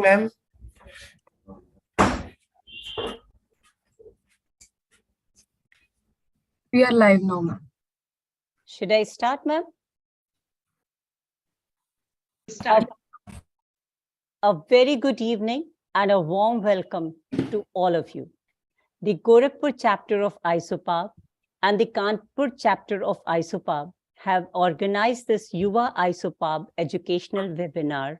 evening, ma'am. We are live now, ma'am. Should I start, ma'am? A very good evening and a warm welcome to all of you. The Gorakhpur chapter of ISOPAB and the Kanpur chapter of ISOPAB have organized this Yuva ISOPAB educational webinar,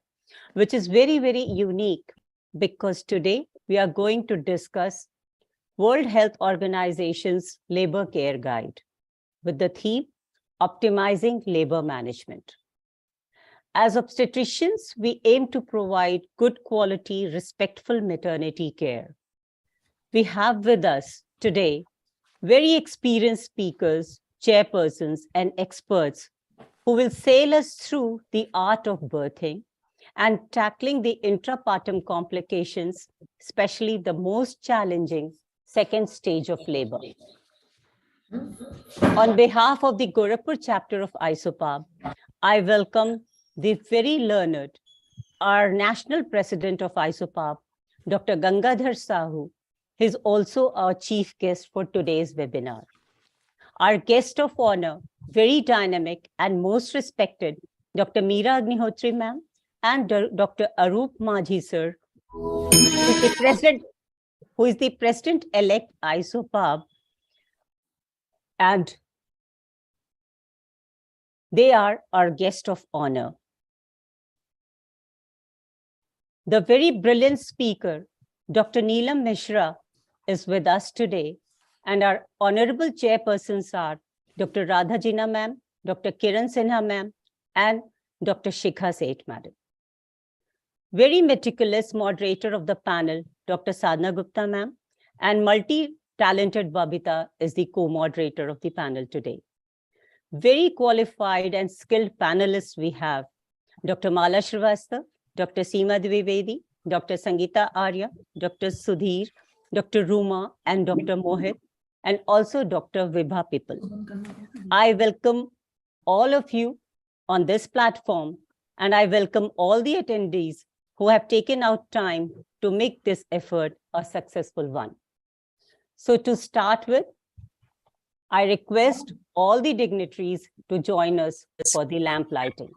which is very, very unique because today we are going to discuss World Health Organization's Labor Care Guide with the theme Optimizing Labor Management. As obstetricians, we aim to provide good quality, respectful maternity care. We have with us today very experienced speakers, chairpersons, and experts who will sail us through the art of birthing and tackling the intrapartum complications, especially the most challenging second stage of labor. On behalf of the Gorakhpur chapter of ISOPAB, I welcome the very learned, our national president of ISOPAB, Dr. Gangadhar Sahu. He's also our chief guest for today's webinar. Our guest of honor, very dynamic and most respected, Dr. Meera Agnihotri ma'am and Dr. Arup Majhi sir, who is the president-elect ISOPAB, and they are our guest of honor. The very brilliant speaker, Dr. Neelam Mishra, is with us today, and our honorable chairpersons are Dr. Radha Jina ma'am, Dr. Kiran Sinha ma'am, and Dr. Shikha Seth madam. Very meticulous moderator of the panel, Dr. Sadhana Gupta ma'am, and multi-talented Babita is the co-moderator of the panel today. Very qualified and skilled panelists we have, Dr. Mala Shrivastava, Dr. Seema Dwivedi, Dr. Sangeeta Arya, Dr. Sudhir, Dr. Ruma, and Dr. Mohit, and also Dr. Vibha People. I welcome all of you on this platform, and I welcome all the attendees who have taken out time to make this effort a successful one. So to start with, I request all the dignitaries to join us for the lamp lighting.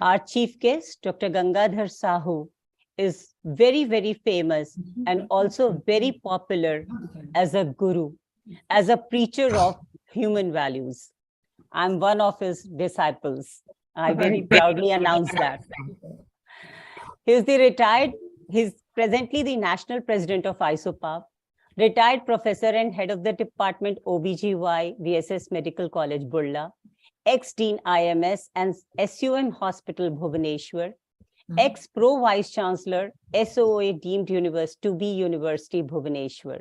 Our chief guest, Dr. Gangadhar Sahu, is very, very famous and also very popular as a guru, as a preacher of human values. I'm one of his disciples. I very proudly announce that. He's presently the national president of ISOPAB, retired professor and head of the department OBGY, VSS Medical College, Burla, ex-Dean IMS and SUM Hospital, Bhubaneswar, ex-Pro Vice Chancellor, SOA Deemed University, Bhubaneswar,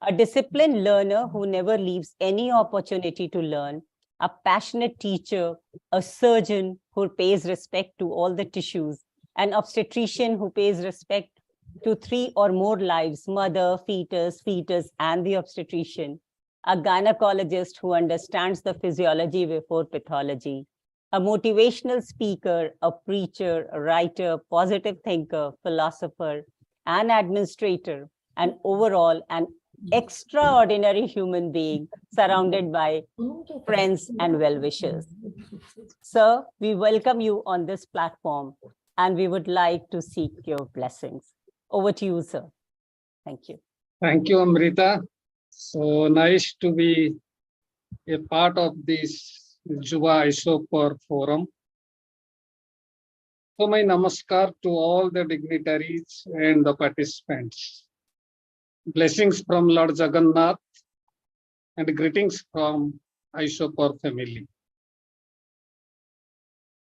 a disciplined learner who never leaves any opportunity to learn, a passionate teacher, a surgeon who pays respect to all the tissues, an obstetrician who pays respect to 3 or more lives, mother, fetus, and the obstetrician, a gynecologist who understands the physiology before pathology, a motivational speaker, a preacher, a writer, positive thinker, philosopher, an administrator, and overall an extraordinary human being surrounded by friends and well-wishers. Sir, we welcome you on this platform and we would like to seek your blessings. Over to you, sir. Thank you. Thank you, Amrita. So nice to be a part of this Yuva ISOPAB forum. So my namaskar to all the dignitaries and the participants. Blessings from Lord Jagannath and greetings from Aishopar family.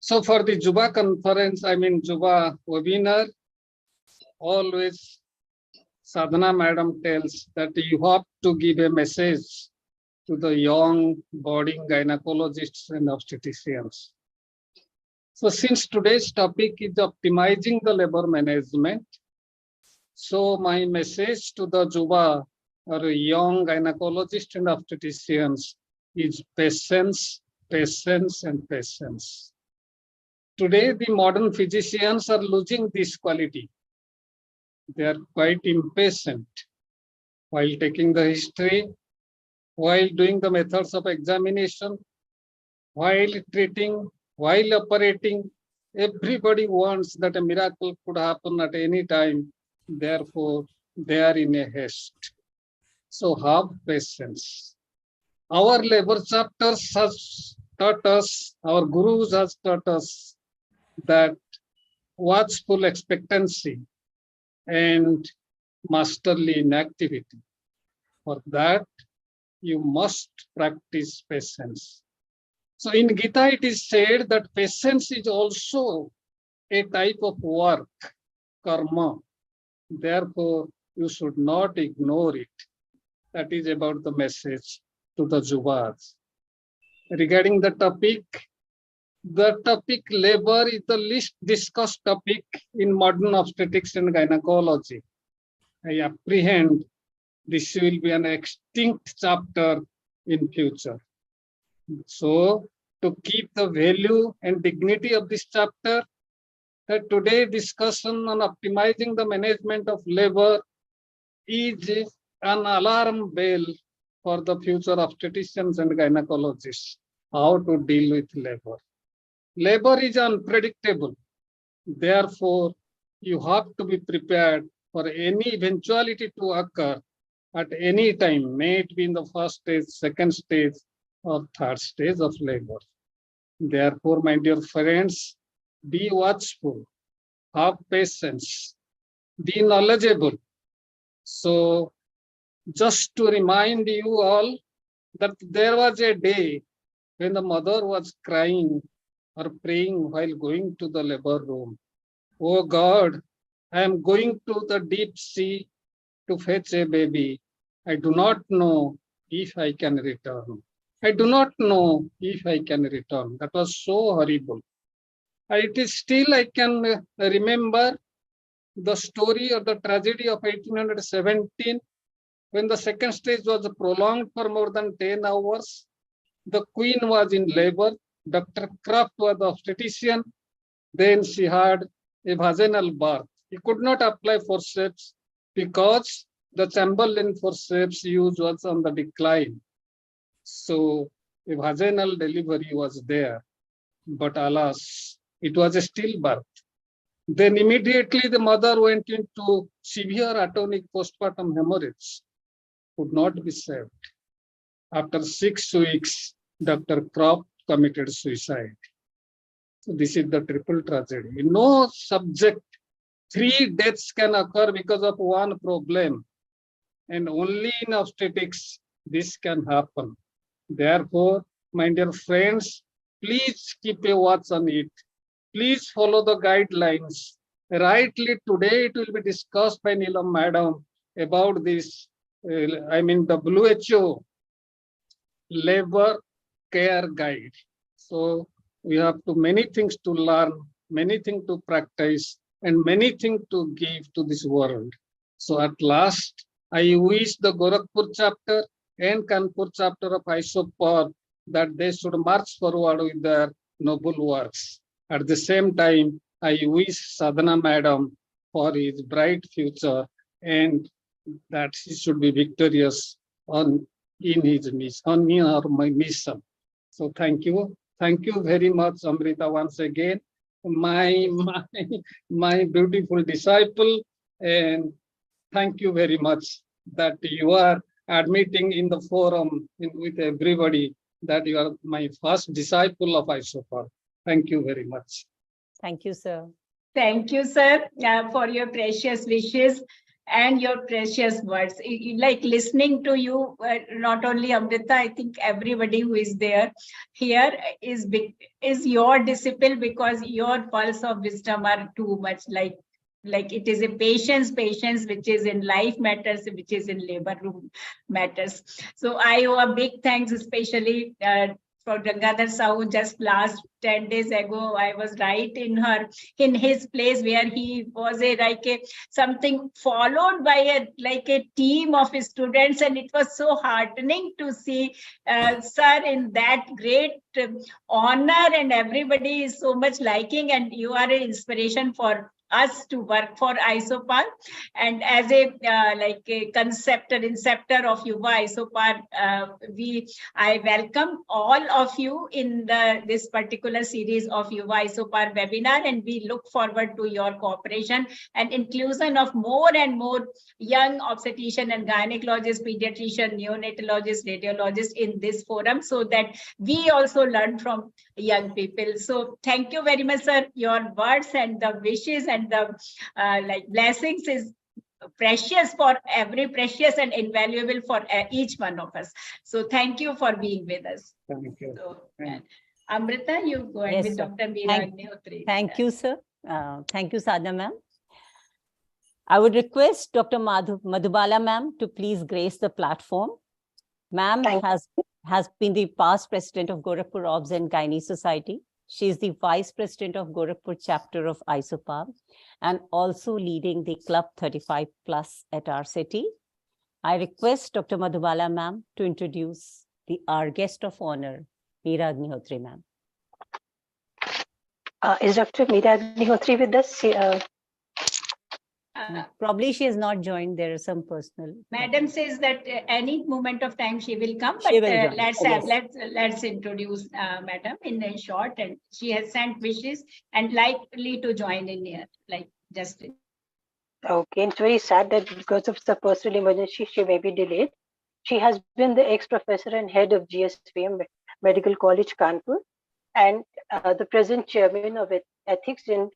So for the Juba conference, Juba webinar, always Sadhana madam tells that you have to give a message to the young budding gynecologists and obstetricians. So since today's topic is optimizing the labor management, so my message to the Juba or young gynecologists and obstetricians is patience, patience, and patience. Today, the modern physicians are losing this quality. They are quite impatient while taking the history, while doing the methods of examination, while treating, while operating. Everybody wants that a miracle could happen at any time. Therefore, they are in a haste. So have patience. Our labor chapters has taught us, our gurus has taught us that watchful expectancy and masterly inactivity. For that, you must practice patience. So in Gita, it is said that patience is also a type of work, karma. Therefore, you should not ignore it. That is about the message to the Juvas. Regarding the topic labor is the least discussed topic in modern obstetrics and gynecology. I apprehend this will be an extinct chapter in future. So to keep the value and dignity of this chapter, today's discussion on optimizing the management of labor is an alarm bell for the future obstetricians and gynecologists, how to deal with labor. Labor is unpredictable. Therefore, you have to be prepared for any eventuality to occur at any time, may it be in the first stage, second stage, or third stage of labor. Therefore, my dear friends, be watchful, have patience, be knowledgeable. So, just to remind you all that there was a day when the mother was crying or praying while going to the labor room. Oh God, I am going to the deep sea to fetch a baby. I do not know if I can return. I do not know if I can return. That was so horrible. It is still, I can remember the story or the tragedy of 1817 when the second stage was prolonged for more than 10 hours. The queen was in labor. Dr. Kraft was the obstetrician. Then she had a vaginal birth. He could not apply forceps because the Chamberlain forceps use was on the decline. So a vaginal delivery was there. But alas, it was a stillbirth. Then immediately the mother went into severe atonic postpartum hemorrhage, could not be saved. After 6 weeks, Dr. Kraft committed suicide. So this is the triple tragedy. In no subject, 3 deaths can occur because of one problem. And only in obstetrics, this can happen. Therefore, my dear friends, please keep a watch on it. Please follow the guidelines. Rightly today, it will be discussed by Neelam Madam about this, the WHO labor care guide. So we have many things to learn, many things to practice, and many things to give to this world. So at last, I wish the Gorakhpur chapter and Kanpur chapter of Aishopar that they should march forward with their noble works. At the same time, I wish Sadhana Madam for his bright future and that he should be victorious in his mission, my mission. So thank you very much, Amrita, once again, my beautiful disciple, and thank you very much that you are admitting in the forum with everybody that you are my first disciple of Aishopar. Thank you very much. Thank you, sir. Thank you, sir, for your precious wishes and your precious words. Like listening to you, not only Amrita, I think everybody who is there here is your disciple, because your pulse of wisdom are too much like it is a patience which is in life matters, which is in labor room matters. So I owe a big thanks, especially for Gangadhar Sahu. Just last 10 days ago, I was right in his place, where he was something followed by a team of students, and it was so heartening to see sir in that great honor, and everybody is so much liking, and you are an inspiration for us to work for ISOPAR. And as a a conceptor, inceptor of Yuva ISOPAR, I welcome all of you in this particular series of Yuva ISOPAR webinar, and we look forward to your cooperation and inclusion of more and more young obstetrician and gynecologist, pediatrician, neonatologist, radiologist in this forum, so that we also learn from young people. So thank you very much, sir. Your words and the wishes and the blessings is precious and invaluable for each one of us. So thank you for being with us. Thank you. So, Amrita, you go ahead Yes, with sir. Dr. Meera Agnihotri. Thank you, sir. Thank you, Sadhna ma'am. I would request Dr. Madhubala ma'am to please grace the platform. Ma'am has been the past president of Gorakhpur Obs and Gynae Society. She is the vice president of Gorakhpur chapter of ISOPAB, and also leading the Club 35 Plus at our city. I request Dr. Madhubala ma'am to introduce our guest of honor, Meera Agnihotri ma'am. Is Dr. Meera Agnihotri with us? Probably she has not joined. There is some personal. Madam says that any moment of time she will come, but She will join. let's introduce Madam in a short, and she has sent wishes and likely to join in here, Okay, it's very sad that because of the personal emergency, she may be delayed. She has been the ex-professor and head of GSVM Medical College, Kanpur, and the present chairman of ethics in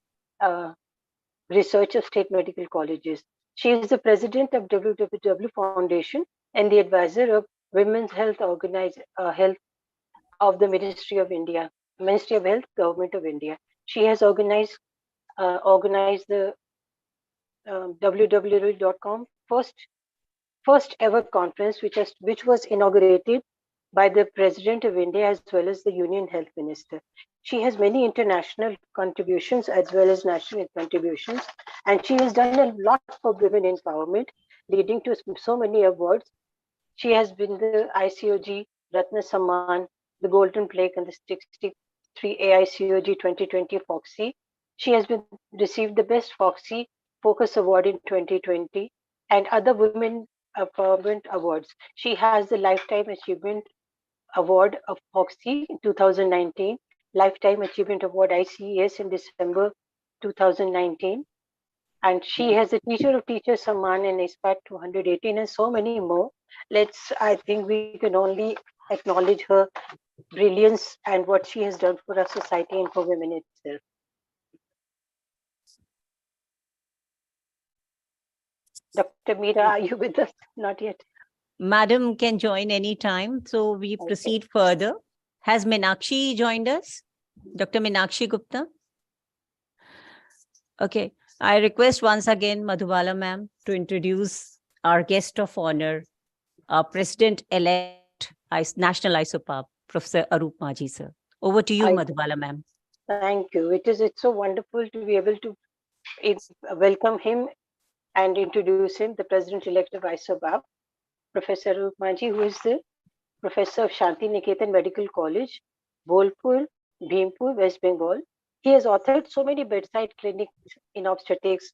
research of state medical colleges. She is the president of WWW Foundation and the advisor of Women's Health Health of the Ministry of Health, Government of India. She has organized the www.com first ever conference, which was inaugurated by the President of India as well as the Union Health Minister. She has many international contributions as well as national contributions, and she has done a lot for women empowerment, leading to so many awards. She has been the ICOG Ratna Samman, the Golden Plaque, and the 63 AICOG 2020 FOXY. She has received the Best FOXY Focus Award in 2020 and other women empowerment awards. She has the Lifetime Achievement Award of FOXY in 2019, Lifetime Achievement Award ICES in December 2019, and she has a Teacher of Teachers Samman in ISPAT 218 and so many more. I think we can only acknowledge her brilliance and what she has done for our society and for women itself. Dr. Meera, are you with us? Not yet. Madam can join anytime, so we proceed further. Has Meenakshi joined us? Dr. Meenakshi Gupta? Okay, I request once again Madhubala ma'am to introduce our guest of honor, our President-elect National ISOPAB, Professor Arup Majhi, sir. Over to you, Madhubala ma'am. Thank you. It's so wonderful to be able to welcome him and introduce him, the President-elect of ISOPAB, Professor Arup Majhi, who is the Professor of Shanti Niketan Medical College, Bolpur, Bhimpur, West Bengal. He has authored so many bedside clinics in obstetrics,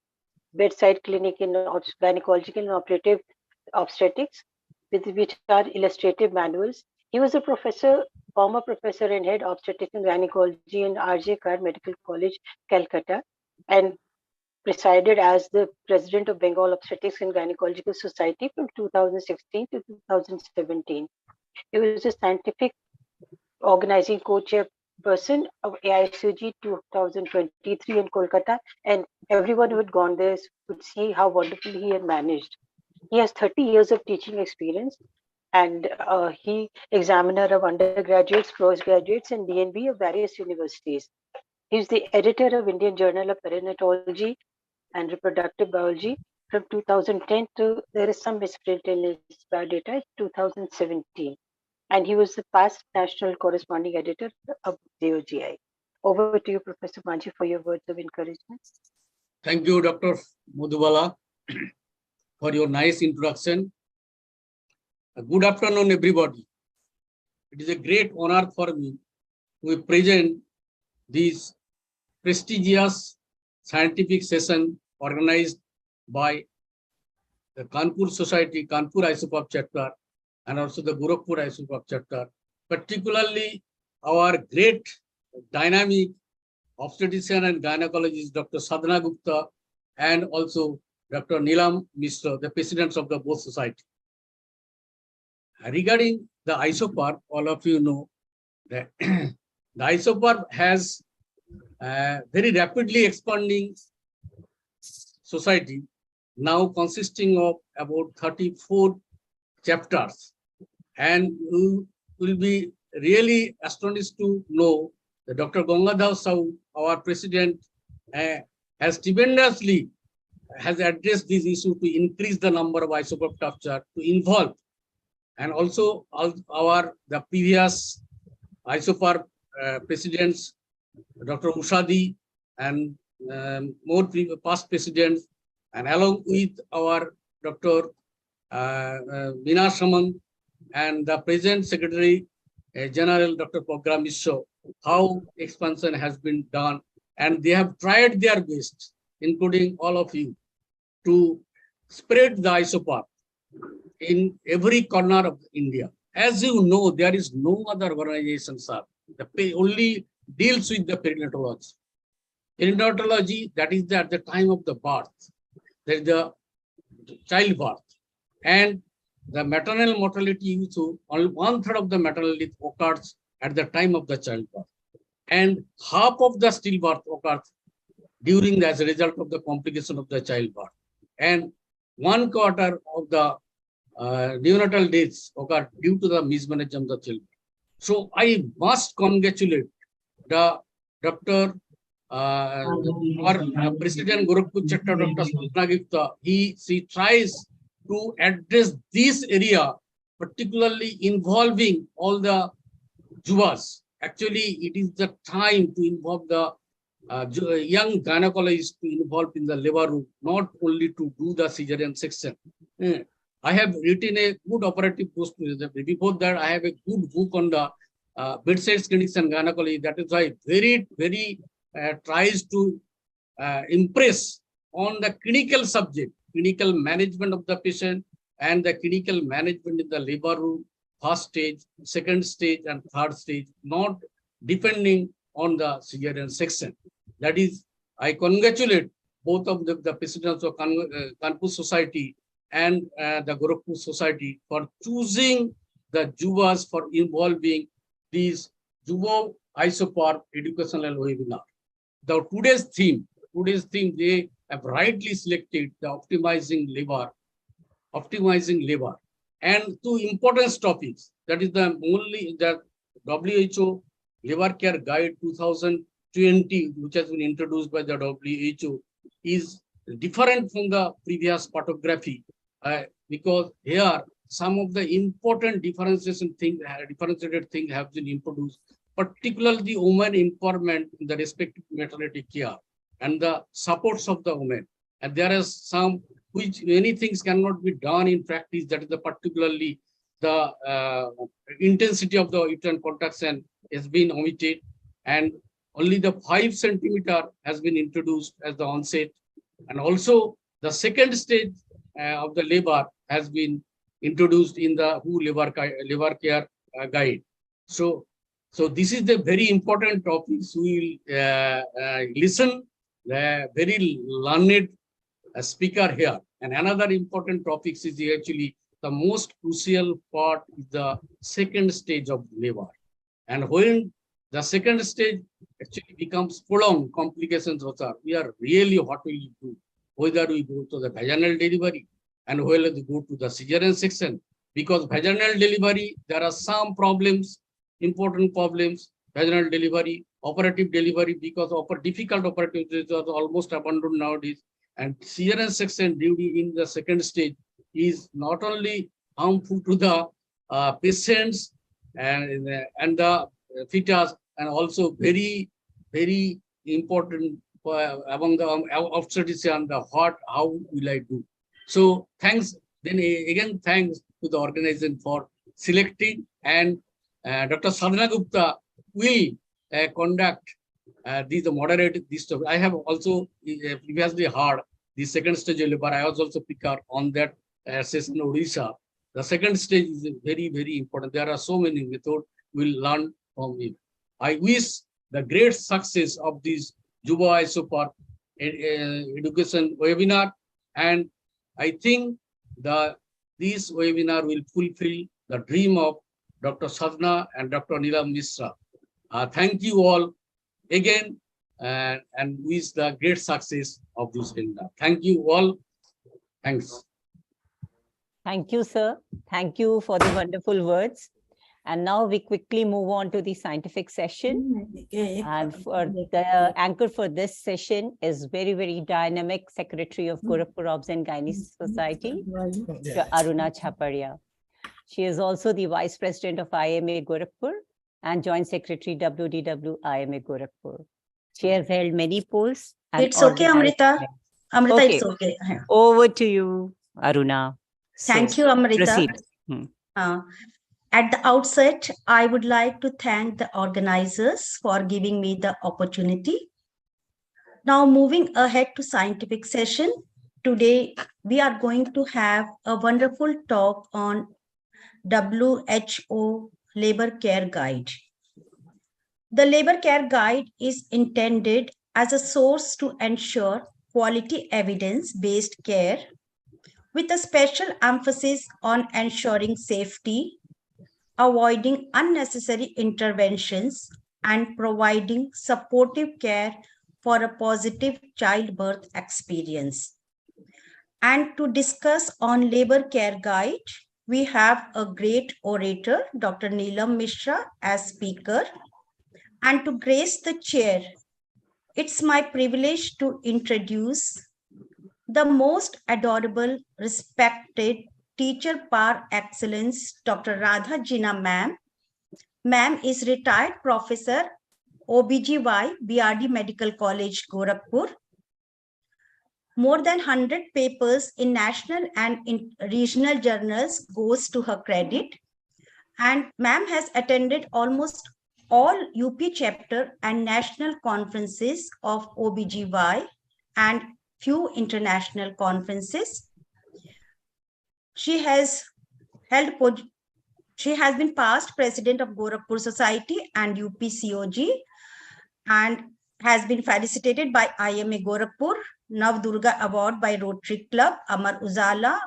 bedside clinic in gynecological and operative obstetrics, which are illustrative manuals. He was a former professor and head obstetrics and gynecology in R.J. Kar Medical College, Calcutta, and presided as the president of Bengal Obstetrics and Gynecological Society from 2016 to 2017. He was a scientific organizing co-chair person of AICG 2023 in Kolkata, and everyone who had gone there would see how wonderfully he had managed. He has 30 years of teaching experience, and he examiner of undergraduates, postgraduates, and DNB of various universities. He's the editor of Indian Journal of Perinatology and Reproductive Biology from 2010 to, there is some misprint in his biodata, 2017. And he was the past national corresponding editor of JOGI. Over to you, Professor Manji, for your words of encouragement. Thank you, Dr. Madhubala, for your nice introduction. Good afternoon, everybody. It is a great honor for me to present this prestigious scientific session organized by the Kanpur Society, Kanpur ISOPAP chapter, and also the Gorakhpur ISOPAP chapter, particularly our great dynamic obstetrician and gynecologist, Dr. Sadhana Gupta, and also Dr. Neelam Mishra, the presidents of the both society. Regarding the ISOPAP, all of you know that the ISOPAP has very rapidly expanding society, now consisting of about 34 chapters. And you will be really astonished to know that Dr. Gangadhar Sahu, our president, has tremendously addressed this issue to increase the number of ISOPAP chapters to involve. And also the previous ISOPAP presidents, Dr. Ushadi and more past presidents, and along with our Dr. Veena Samant and the present Secretary General Dr. Program Mishra, how expansion has been done, and they have tried their best, including all of you, to spread the ISOPAP in every corner of India. As you know, there is no other organization, sir, that only deals with the perinatology. Perinatology, that is at the time of the birth, there is the childbirth, and the maternal mortality, so only 1/3 of the maternal death occurs at the time of the childbirth, and half of the stillbirth occurs during as a result of the complication of the childbirth, and 1/4 of the neonatal deaths occur due to the mismanagement of the children. So I must congratulate the Dr. Our President Gorakhpur chapter, Dr. Sadhana Gupta. She tries to address this area, particularly involving all the Juvas. Actually, it is the time to involve the young gynecologists to involve in the labor room, not only to do the cesarean section. I have written a good operative post. Before that, I have a good book on the bedside clinics and gynecology. That is why very tries to impress on the clinical subject, clinical management of the patient, and the clinical management in the labor room, first stage, second stage, and third stage, not depending on the cesarean section. That is, I congratulate both of the presidents of Kanpur Society and the Gorakhpur Society for choosing the Juvas for involving these Juva ISOPAP educational webinar. The today's theme, they have rightly selected the optimizing labor, and two important topics. That is the only the WHO Labor Care Guide 2020, which has been introduced by the WHO, is different from the previous cartography because here some of the important differentiated things have been introduced, particularly the women empowerment in the respective maternity care and the supports of the women. And there are some which many things cannot be done in practice. That is the particularly the intensity of the uterine contraction has been omitted, and only the 5 centimeter has been introduced as the onset, and also the second stage of the labor has been introduced in the WHO labor care guide. So this is the very important topic. We will listen the very learned speaker here. And another important topic is actually the most crucial part is the second stage of labor. And when The second stage actually becomes prolonged complications. We are really what will we do? Whether we go to the vaginal delivery and whether we go to the cesarean section. Because vaginal delivery, there are some problems, important problems, vaginal delivery, operative delivery, because of difficult operative is almost abandoned nowadays. And cesarean section duty in the second stage is not only harmful to the patients and the fetus, and also very, very important among the obstetrician, the what, how will I do? So thanks, then again, thanks to the organization for selecting, and Dr. Sadhana Gupta will conduct these moderate this stuff. I have also previously heard the second stage labor. I was also speaker on that session in Odisha. The second stage is very, very important. There are so many methods we'll learn from it. I wish the great success of this Juba Isopar education webinar, and I think this webinar will fulfill the dream of Dr. Sadhana and Dr. Neelam Mishra. Thank you all again, and wish the great success of this webinar. Thank you all. Thanks. Thank you, sir. Thank you for the wonderful words. And now we quickly move on to the scientific session. And for the anchor for this session is very, very dynamic Secretary of Gorakhpur Obs and Gynae Society, Aruna Chaparia. She is also the Vice President of IMA Gorakhpur and Joint Secretary WDW IMA Gorakhpur. She has held many posts. It's okay, Amrita. Amrita, Okay. it's okay. Over to you, Aruna. Thank you, Amrita. Proceed. At the outset, I would like to thank the organizers for giving me the opportunity. Now, moving ahead to scientific session, today we are going to have a wonderful talk on WHO Labor Care Guide. The Labor Care Guide is intended as a source to ensure quality evidence-based care with a special emphasis on ensuring safety, avoiding unnecessary interventions, and providing supportive care for a positive childbirth experience. And to discuss on Labor Care Guide, we have a great orator, Dr. Neelam Mishra, as speaker. And to grace the chair, it's my privilege to introduce the most adorable, respected teacher par excellence, Dr. Radha Jina ma'am. Ma'am is retired professor, OBGY, BRD Medical College, Gorakhpur. More than 100 papers in national and in regional journals goes to her credit. And ma'am has attended almost all UP chapter and national conferences of OBGY and few international conferences. She has been past president of Gorakhpur Society and UPCOG, and has been felicitated by IMA Gorakhpur, Nav Durga Award by Rotary Club, Amar Ujala,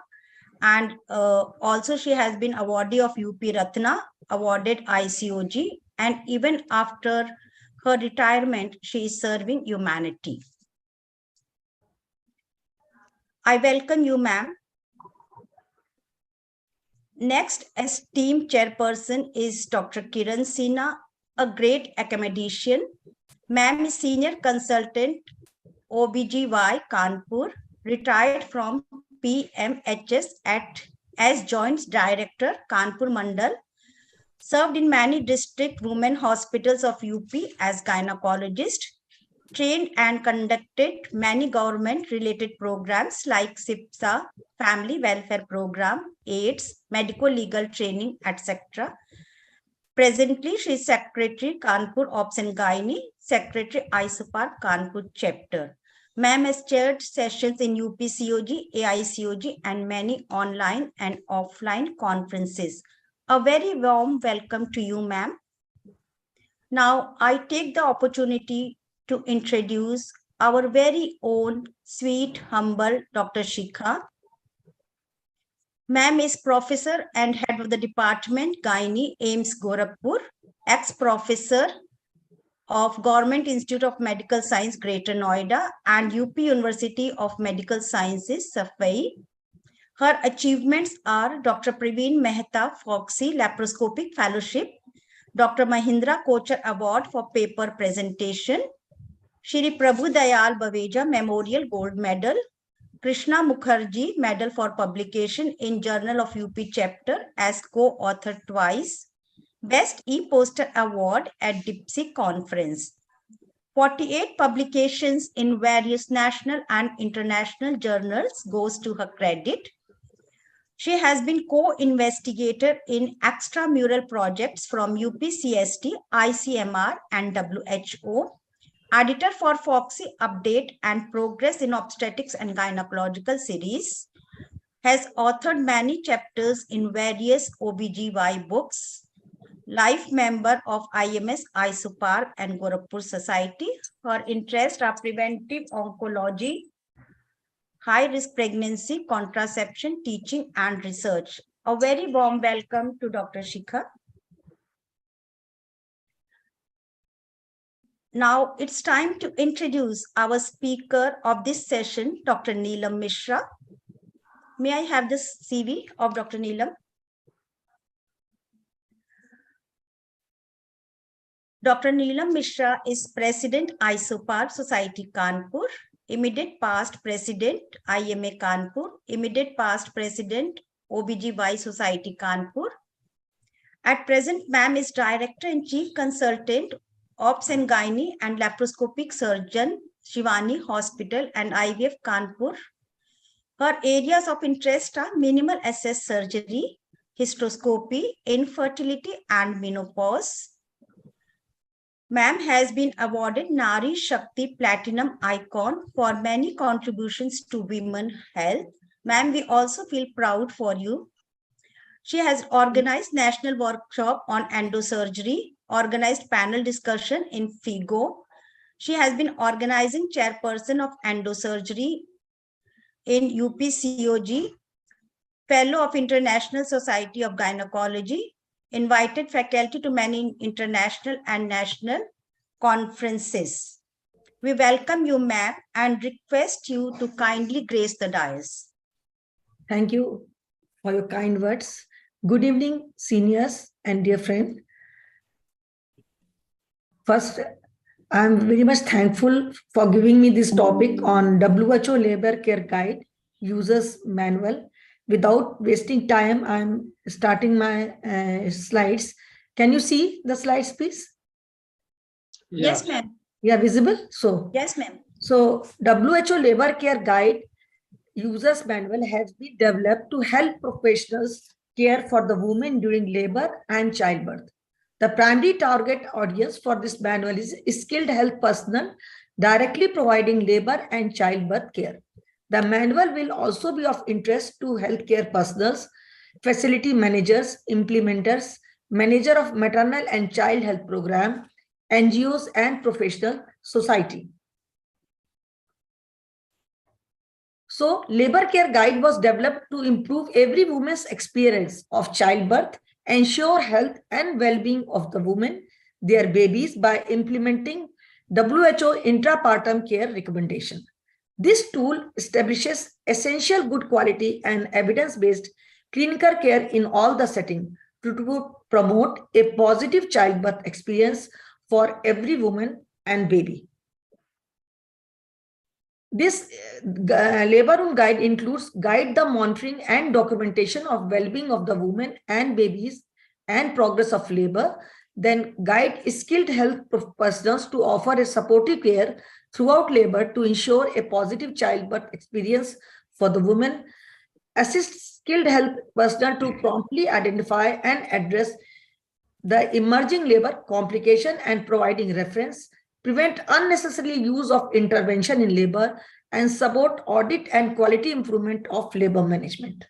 and also she has been awardee of UP Ratna, awarded ICOG, and even after her retirement, she is serving humanity. I welcome you, ma'am. Next, esteemed chairperson is Dr. Kiran Sinha, a great academician. Ma'am is senior consultant, OBGY Kanpur, retired from PMHS as joint director, Kanpur Mandal, served in many district women hospitals of UP as gynecologist, trained and conducted many government-related programs like SIPSA, Family Welfare Program, AIDS, medico-legal training, etc. Presently, she is Secretary, Kanpur Obs and Gynae, Secretary, ISOPAR, Kanpur Chapter. Ma'am has chaired sessions in UPCOG, AICOG, and many online and offline conferences. A very warm welcome to you, ma'am. Now, I take the opportunity to introduce our very own sweet, humble Dr. Shikha. Ma'am is professor and head of the department, Gynae, AIIMS Gorakhpur, ex-professor, of Government Institute of Medical Science, Greater Noida, and UP University of Medical Sciences, Safai. Her achievements are Dr. Praveen Mehta Foxy Laparoscopic Fellowship, Dr. Mahindra Kochar Award for Paper Presentation, Shri Prabhu Dayal Baveja Memorial Gold Medal, Krishna Mukherjee Medal for Publication in Journal of UP Chapter as co-author twice, Best E-Poster Award at DIPSI Conference. 48 publications in various national and international journals goes to her credit. She has been co-investigator in extramural projects from UPCST, ICMR, and WHO, editor for Foxy Update and Progress in Obstetrics and Gynecological series, has authored many chapters in various OBGY books, life member of IMS, ISOPAR, and Gorakhpur Society. Her interests are preventive oncology, high-risk pregnancy, contraception, teaching, and research. A very warm welcome to Dr. Shikha. Now it's time to introduce our speaker of this session, Dr. Neelam Mishra. May I have this CV of Dr. Neelam? Dr. Neelam Mishra is President ISOPAR Society Kanpur, immediate past President IMA Kanpur, immediate past President OBGY Society Kanpur. At present, ma'am is Director and Chief Consultant, Obs and Gynae and Laparoscopic Surgeon, Shivani Hospital and IVF Kanpur. Her areas of interest are minimal access surgery, hysteroscopy, infertility, and menopause. Ma'am has been awarded Nari Shakti Platinum Icon for many contributions to women health. Ma'am, we also feel proud for you. She has organized national workshop on endosurgery, organized panel discussion in FIGO. She has been organizing chairperson of endosurgery in UPCOG, fellow of International Society of Gynecology, invited faculty to many international and national conferences. We welcome you, ma'am, and request you to kindly grace the dais. Thank you for your kind words. Good evening, seniors and dear friend. First, I'm very much thankful for giving me this topic on WHO Labor Care Guide Users Manual. Without wasting time, I'm starting my slides. Can you see the slides, please? Yes, ma'am. Yeah, visible? So, yes, ma'am. So, WHO Labor Care Guide Users Manual has been developed to help professionals care for the women during labor and childbirth. The primary target audience for this manual is skilled health personnel directly providing labor and childbirth care. The manual will also be of interest to healthcare personnel, facility managers, implementers, manager of maternal and child health program, NGOs, and professional society. So, Labor Care Guide was developed to improve every woman's experience of childbirth, ensure health and well-being of the woman, their babies by implementing WHO intrapartum care recommendation. This tool establishes essential good quality and evidence-based clinical care in all the settings to promote a positive childbirth experience for every woman and baby. This labor room guide includes guide the monitoring and documentation of well-being of the woman and babies and progress of labor, then guide skilled health professionals to offer a supportive care throughout labor to ensure a positive childbirth experience for the woman, assist skilled health personnel to promptly identify and address the emerging labor complication and providing reference, prevent unnecessary use of intervention in labor, and support audit and quality improvement of labor management.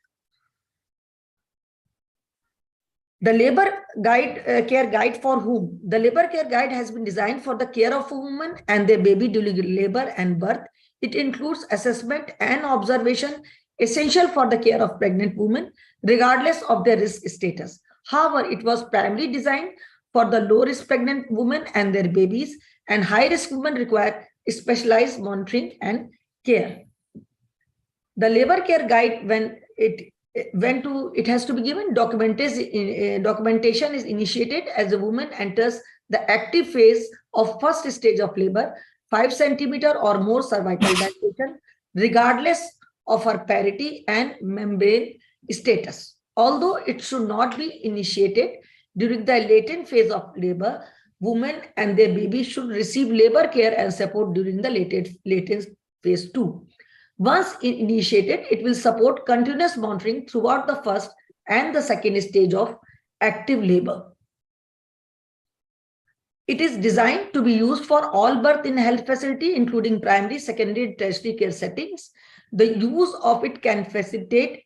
The labor guide, care guide for whom? The labor care guide has been designed for the care of a woman and their baby during labor and birth. It includes assessment and observation essential for the care of pregnant women, regardless of their risk status. However, it was primarily designed for the low-risk pregnant women and their babies, and high-risk women require specialized monitoring and care. The labor care guide, when it has to be given, documentation is initiated as the woman enters the active phase of first stage of labor, 5 centimeter or more cervical dilatation, regardless of her parity and membrane status. Although it should not be initiated during the latent phase of labor, women and their babies should receive labor care and support during the latent phase 2. Once initiated, it will support continuous monitoring throughout the first and the second stage of active labor. It is designed to be used for all birth in health facility, including primary, secondary, tertiary care settings. The use of it can facilitate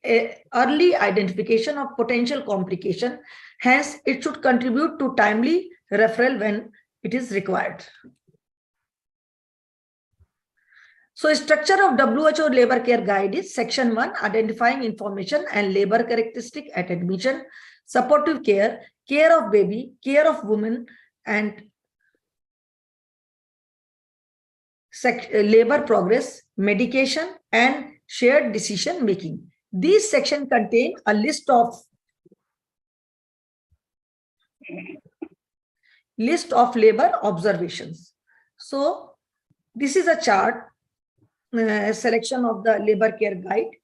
early identification of potential complication. Hence, it should contribute to timely referral when it is required. So, structure of WHO Labor Care Guide is Section 1, identifying information and labor characteristic at admission, supportive care, care of baby, care of women, and labor progress, medication, and shared decision making. These sections contain a list of labor observations. So this is a chart selection of the labor care guide,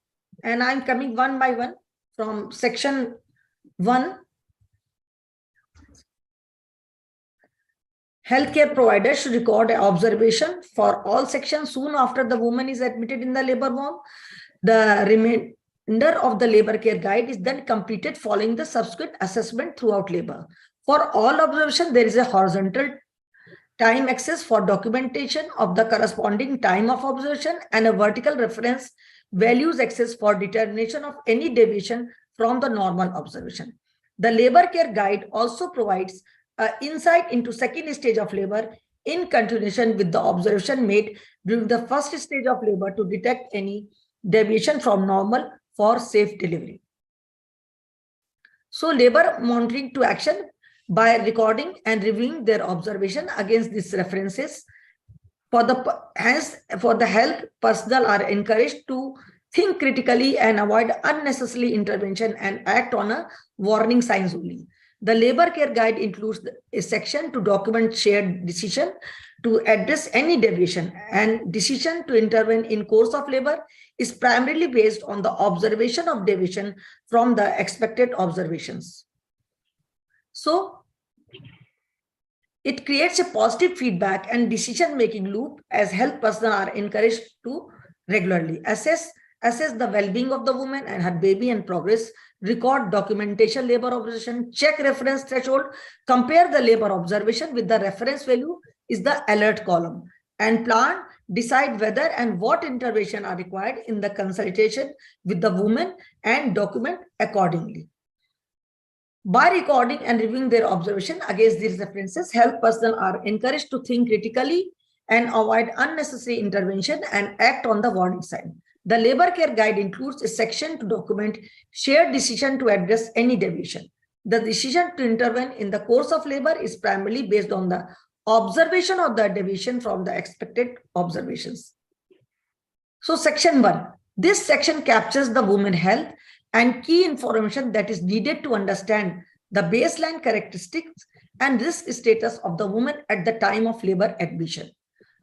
and I'm coming one by one from section 1. Healthcare providers should record an observation for all sections soon after the woman is admitted in the labor ward. The remainder of the labor care guide is then completed following the subsequent assessment throughout labor. For all observation, there is a horizontal time axis for documentation of the corresponding time of observation and a vertical reference values axis for determination of any deviation from the normal observation. The labor care guide also provides insight into second stage of labor in continuation with the observation made during the first stage of labor to detect any deviation from normal for safe delivery. So labor monitoring to action by recording and reviewing their observation against these references. For the health personnel are encouraged to think critically and avoid unnecessary intervention and act on a warning signs only. The labor care guide includes a section to document shared decision to address any deviation, and decision to intervene in course of labor is primarily based on the observation of deviation from the expected observations. So it creates a positive feedback and decision-making loop as health personnel are encouraged to regularly assess the well-being of the woman and her baby and progress, record documentation labor observation, check reference threshold, compare the labor observation with the reference value is the alert column, and plan, decide whether and what intervention are required in the consultation with the woman and document accordingly. By recording and reviewing their observation against these references, health personnel are encouraged to think critically and avoid unnecessary intervention and act on the warning sign. The labor care guide includes a section to document shared decision to address any deviation. The decision to intervene in the course of labor is primarily based on the observation of the deviation from the expected observations. So section 1, this section captures the woman health and key information that is needed to understand the baseline characteristics and risk status of the woman at the time of labor admission.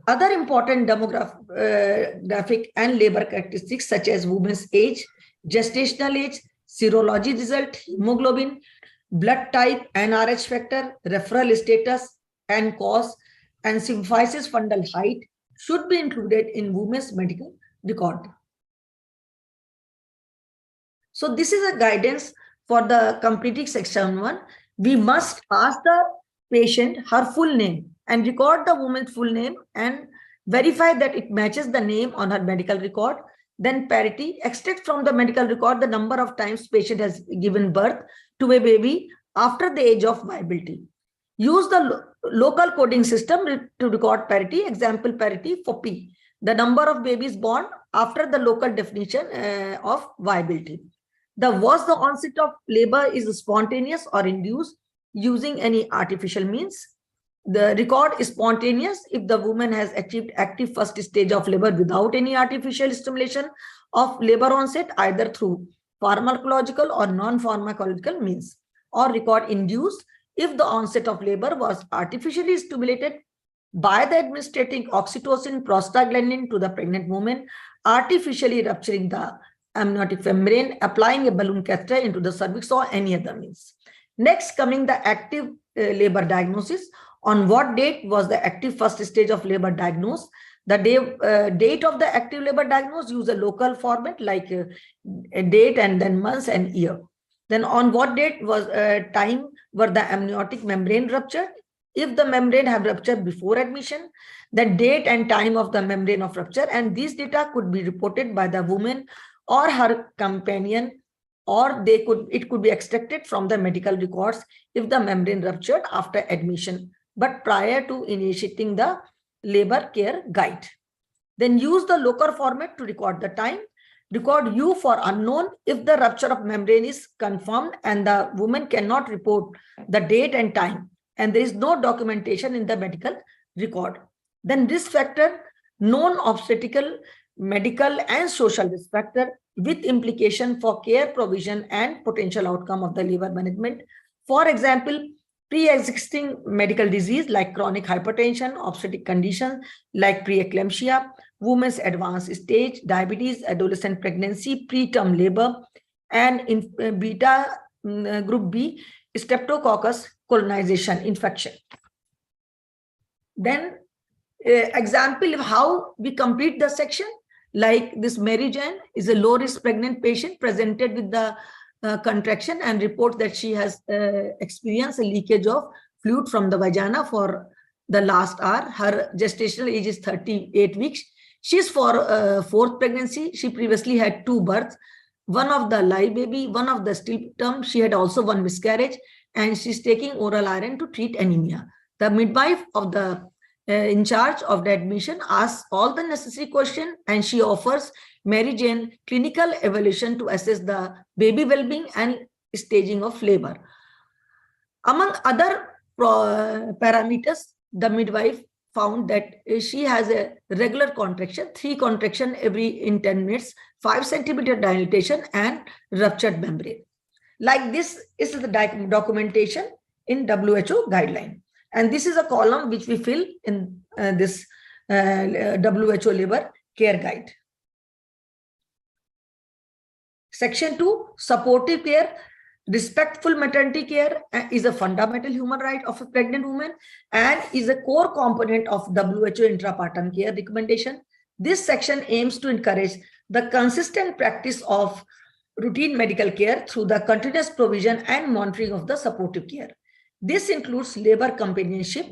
Other important demographic and labor characteristics such as woman's age, gestational age, serology result, hemoglobin, blood type, NRH factor, referral status and cause, and symphysis fundal height should be included in women's medical record. So this is a guidance for the completing section 1. We must ask the patient her full name and record the woman's full name and verify that it matches the name on her medical record. Then parity, extract from the medical record the number of times patient has given birth to a baby after the age of viability. Use the local coding system to record parity, example parity for P, the number of babies born after the local definition of viability. Was the onset of labor is spontaneous or induced? using any artificial means. The record is spontaneous if the woman has achieved active first stage of labor without any artificial stimulation of labor onset, either through pharmacological or non-pharmacological means, or record induced if the onset of labor was artificially stimulated by the administering oxytocin, prostaglandin to the pregnant woman, artificially rupturing the amniotic membrane, applying a balloon catheter into the cervix, or any other means. Next, coming the active labor diagnosis. On what date was the active first stage of labor diagnosed? The date of the active labor diagnosed, use a local format like a date and then months and year. Then on what date was time were the amniotic membrane ruptured? If the membrane have ruptured before admission, the date and time of the membrane of rupture, and these data could be reported by the woman or her companion, or it could be extracted from the medical records if the membrane ruptured after admission, but prior to initiating the labor care guide. Then use the local format to record the time. Record U for unknown if the rupture of membrane is confirmed and the woman cannot report the date and time, and there is no documentation in the medical record. Then risk factor, known obstetrical, medical and social risk factor with implication for care provision and potential outcome of the labor management. For example, pre-existing medical disease like chronic hypertension, obstetric conditions like preeclampsia, women's advanced stage, diabetes, adolescent pregnancy, preterm labor, and in beta group B, streptococcus colonization infection. Then example of how we complete the section, like this Mary Jane is a low-risk pregnant patient presented with the contraction and reports that she has experienced a leakage of fluid from the vagina for the last hour. Her gestational age is 38 weeks. She's for fourth pregnancy. She previously had 2 births, one of the live baby, one of the still term. She had also 1 miscarriage, and she's taking oral iron to treat anemia. The midwife of the in charge of the admission asks all the necessary questions, and she offers Mary Jane clinical evaluation to assess the baby well-being and staging of labor. Among other parameters, the midwife found that she has a regular contraction, 3 contractions in 10 minutes, 5 centimeter dilatation, and ruptured membrane. Like this is the documentation in WHO guideline. And this is a column which we fill in this WHO labor care guide. Section 2, supportive care. Respectful maternity care is a fundamental human right of a pregnant woman and is a core component of WHO intrapartum care recommendation. This section aims to encourage the consistent practice of routine medical care through the continuous provision and monitoring of the supportive care. This includes labor companionship,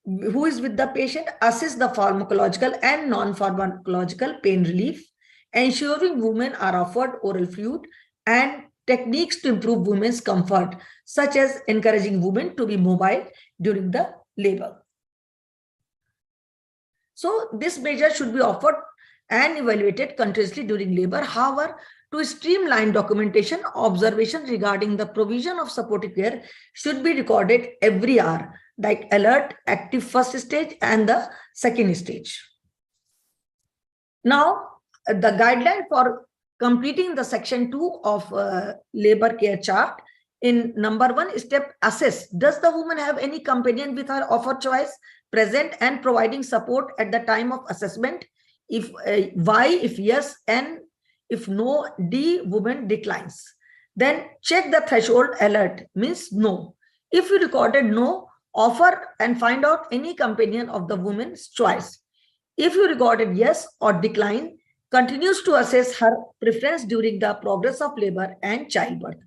who is with the patient, assess the pharmacological and non-pharmacological pain relief, ensuring women are offered oral fluid, and techniques to improve women's comfort, such as encouraging women to be mobile during the labor. So this measure should be offered and evaluated continuously during labor. However, to streamline documentation, observation regarding the provision of supportive care should be recorded every hour, like alert, active first stage, and the second stage. Now, the guideline for completing the section 2 of labor care chart, in number 1 step, assess. Does the woman have any companion with her of her choice present and providing support at the time of assessment? If Y, if yes, and if no, D, woman declines. Then check the threshold. Alert means no. If you recorded no, offer and find out any companion of the woman's choice. If you recorded yes or decline, continues to assess her preference during the progress of labor and childbirth.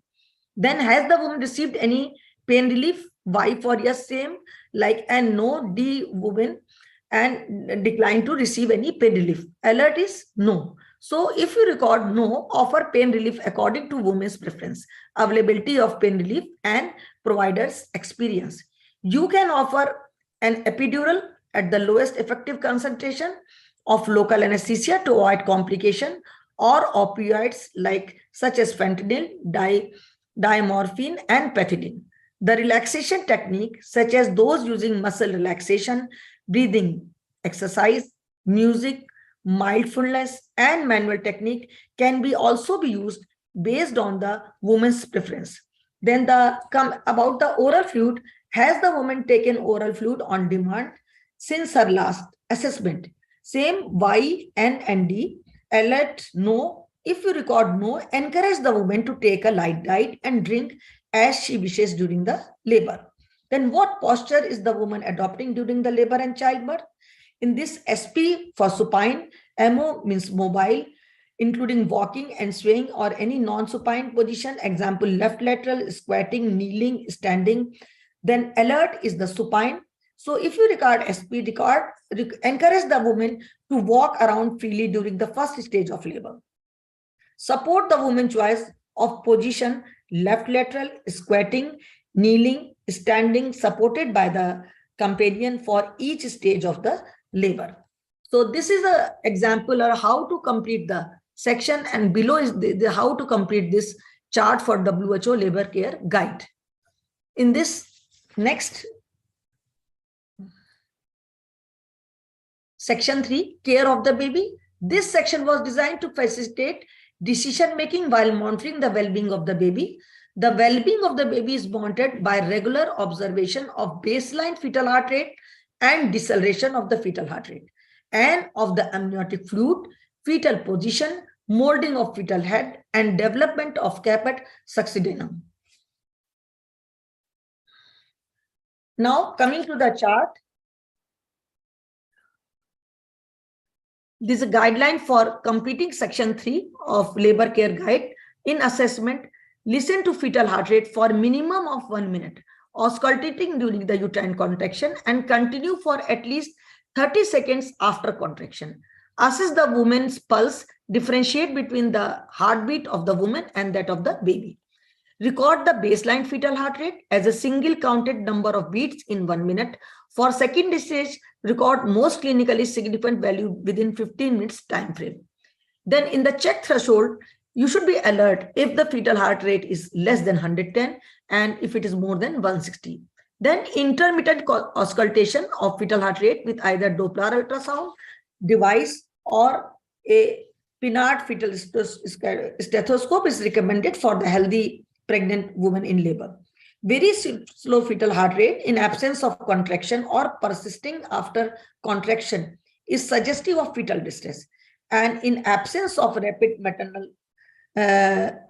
Then has the woman received any pain relief? Y for yes, same, like, and no, D, woman, and decline to receive any pain relief. Alert is no. So if you record no, offer pain relief according to woman's preference, availability of pain relief, and provider's experience. You can offer an epidural at the lowest effective concentration of local anesthesia to avoid complication, or opioids such as fentanyl, diamorphine, and pethidine. The relaxation technique, such as those using muscle relaxation, breathing exercise, music, mindfulness, and manual technique can be also be used based on the woman's preference. Then about the oral fluid, has the woman taken oral fluid on demand since her last assessment? Same Y and D, alert no. If you record no, encourage the woman to take a light diet and drink as she wishes during the labor. Then what posture is the woman adopting during the labor and childbirth? In this, SP for supine, MO means mobile, including walking and swaying or any non-supine position, example, left lateral, squatting, kneeling, standing. Then alert is the supine. So if you record SP, encourage the woman to walk around freely during the first stage of labor. Support the woman's choice of position, left lateral, squatting, kneeling, standing, supported by the companion for each stage of the labor. So this is an example of how to complete the section, and below is the how to complete this chart for WHO labor care guide. In this next section 3, care of the baby. This section was designed to facilitate decision making while monitoring the well-being of the baby. The well-being of the baby is monitored by regular observation of baseline fetal heart rate and deceleration of the fetal heart rate, and of the amniotic fluid, fetal position, molding of fetal head, and development of caput succedaneum. Now coming to the chart, this is a guideline for completing section 3 of labor care guide. In assessment, listen to fetal heart rate for minimum of 1 minute, auscultating during the uterine contraction, and continue for at least 30 seconds after contraction. Assess the woman's pulse, differentiate between the heartbeat of the woman and that of the baby. Record the baseline fetal heart rate as a single counted number of beats in 1 minute. For second stage, record most clinically significant value within 15 minutes time frame. Then in the check threshold, you should be alert if the fetal heart rate is less than 110 and if it is more than 160. Then intermittent auscultation of fetal heart rate with either Doppler ultrasound device or a Pinard fetal stethoscope is recommended for the healthy pregnant woman in labor. Very slow fetal heart rate in absence of contraction or persisting after contraction is suggestive of fetal distress. And in absence of rapid maternal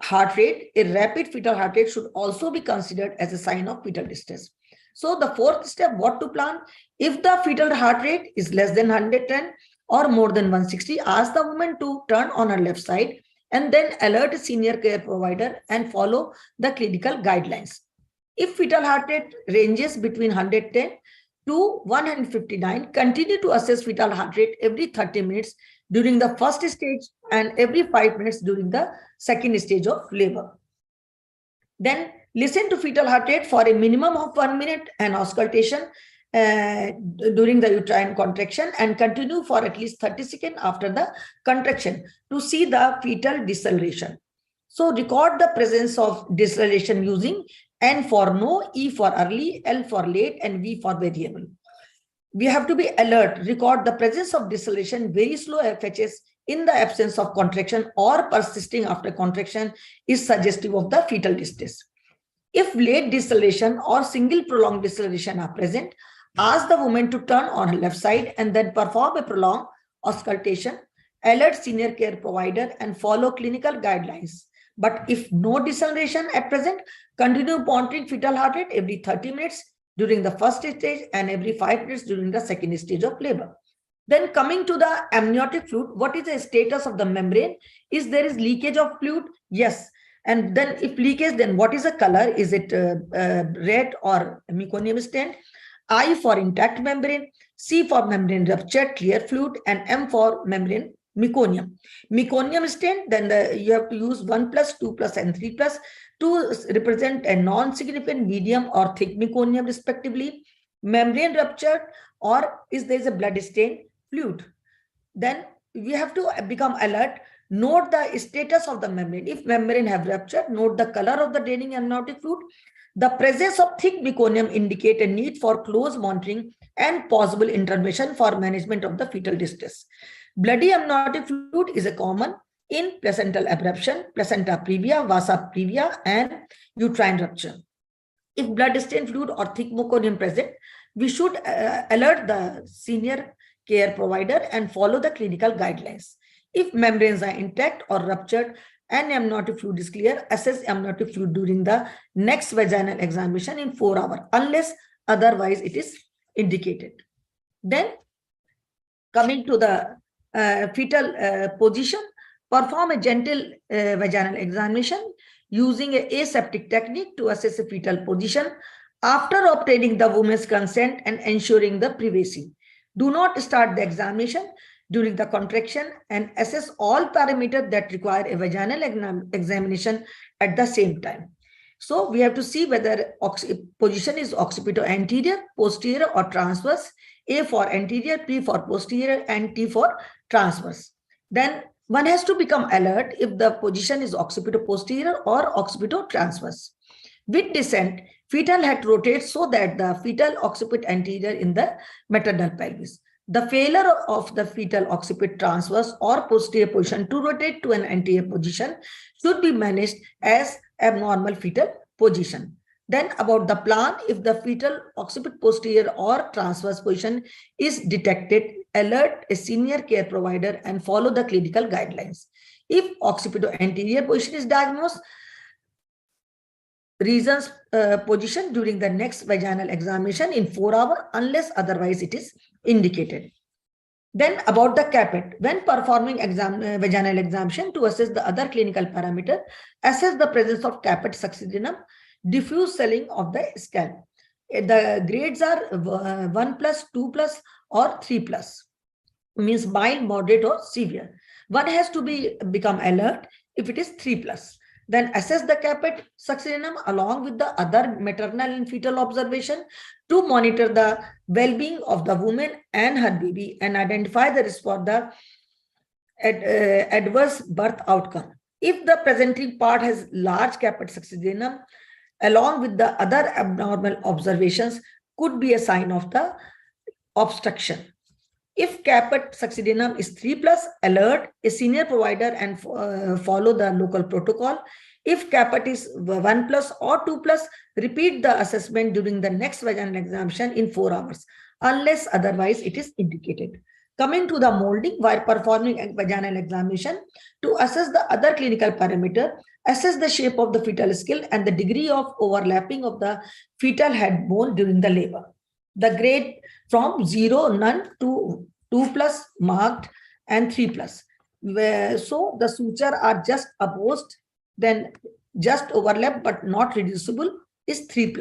heart rate, a rapid fetal heart rate should also be considered as a sign of fetal distress. So the fourth step, what to plan? If the fetal heart rate is less than 110 or more than 160, ask the woman to turn on her left side and then alert a senior care provider and follow the clinical guidelines. If fetal heart rate ranges between 110 to 159, continue to assess fetal heart rate every 30 minutes during the first stage and every 5 minutes during the second stage of labor. Then listen to fetal heart rate for a minimum of 1 minute and auscultation during the uterine contraction, and continue for at least 30 seconds after the contraction to see the fetal deceleration. So record the presence of deceleration using N for no, E for early, L for late, and V for variable. We have to be alert. Record the presence of deceleration, very slow FHS in the absence of contraction or persisting after contraction is suggestive of the fetal distress. If late deceleration or single prolonged deceleration are present, ask the woman to turn on her left side and then perform a prolonged auscultation, alert senior care provider, and follow clinical guidelines. But if no deceleration at present, continue monitoring fetal heart rate every 30 minutes during the first stage and every 5 minutes during the second stage of labor. Then coming to the amniotic fluid, what is the status of the membrane? Is there is leakage of fluid? Yes. And then if leakage, then what is the color? Is it red or meconium stained? I for intact membrane, C for membrane ruptured, clear fluid, and M for membrane meconium. Meconium stained, then you have to use 1+, 2+, and 3+ to represent a non-significant medium or thick meconium respectively. Membrane ruptured, or is there a blood stained fluid? Then we have to become alert. Note the status of the membrane. If membrane have ruptured, note the color of the draining amniotic fluid. The presence of thick meconium indicate a need for close monitoring and possible intervention for management of the fetal distress. Bloody amniotic fluid is a common in placental abruption, placenta previa, vasa previa, and uterine rupture. If blood-stained fluid or thick meconium present, we should alert the senior care provider and follow the clinical guidelines. If membranes are intact or ruptured and amniotic fluid is clear, assess amniotic fluid during the next vaginal examination in 4 hours, unless otherwise it is indicated. Then, coming to the fetal position, perform a gentle vaginal examination using an aseptic technique to assess a fetal position after obtaining the woman's consent and ensuring the privacy. Do not start the examination during the contraction and assess all parameters that require a vaginal examination at the same time. So we have to see whether position is occipito anterior, posterior, or transverse. A for anterior, P for posterior, and T for transverse. Then one has to become alert if the position is occipito posterior or occipito transverse. With descent, fetal head rotates so that the fetal occipit anterior in the maternal pelvis. The failure of the fetal occipit transverse or posterior position to rotate to an anterior position should be managed as abnormal fetal position. Then about the plan, if the fetal occipit posterior or transverse position is detected, alert a senior care provider and follow the clinical guidelines. If occipito anterior position is diagnosed, reasons position during the next vaginal examination in 4 hours, unless otherwise it is indicated. Then about the caput, when performing vaginal examination to assess the other clinical parameter, assess the presence of caput succedaneum, diffuse swelling of the scalp. The grades are 1+, 2+, or 3+, means mild, moderate, or severe. One has to become alert if it is 3+. Then assess the caput succedaneum along with the other maternal and fetal observation to monitor the well-being of the woman and her baby and identify the risk for the adverse birth outcome. If the presenting part has large caput succedaneum, along with the other abnormal observations, could be a sign of the obstruction. If caput succedaneum is 3+, alert a senior provider and follow the local protocol. If caput is 1+ or 2+, repeat the assessment during the next vaginal examination in 4 hours, unless otherwise it is indicated. Coming to the molding, while performing a vaginal examination, to assess the other clinical parameter, assess the shape of the fetal skull and the degree of overlapping of the fetal head bone during the labor. The grade from 0, none, to 2+, marked, and 3+. So the suture are just opposed, then just overlap but not reducible is 3+.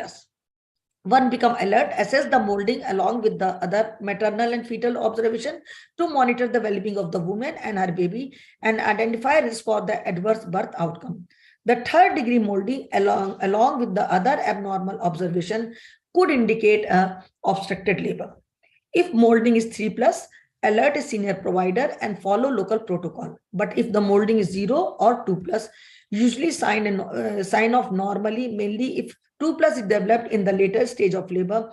One become alert, assess the molding along with the other maternal and fetal observation to monitor the well-being of the woman and her baby and identify risk for the adverse birth outcome. The 3rd degree molding along with the other abnormal observation could indicate a obstructed labor. If molding is 3+, alert a senior provider and follow local protocol. But if the molding is 0 or 2+, usually sign of normally, mainly if 2+ is developed in the later stage of labor,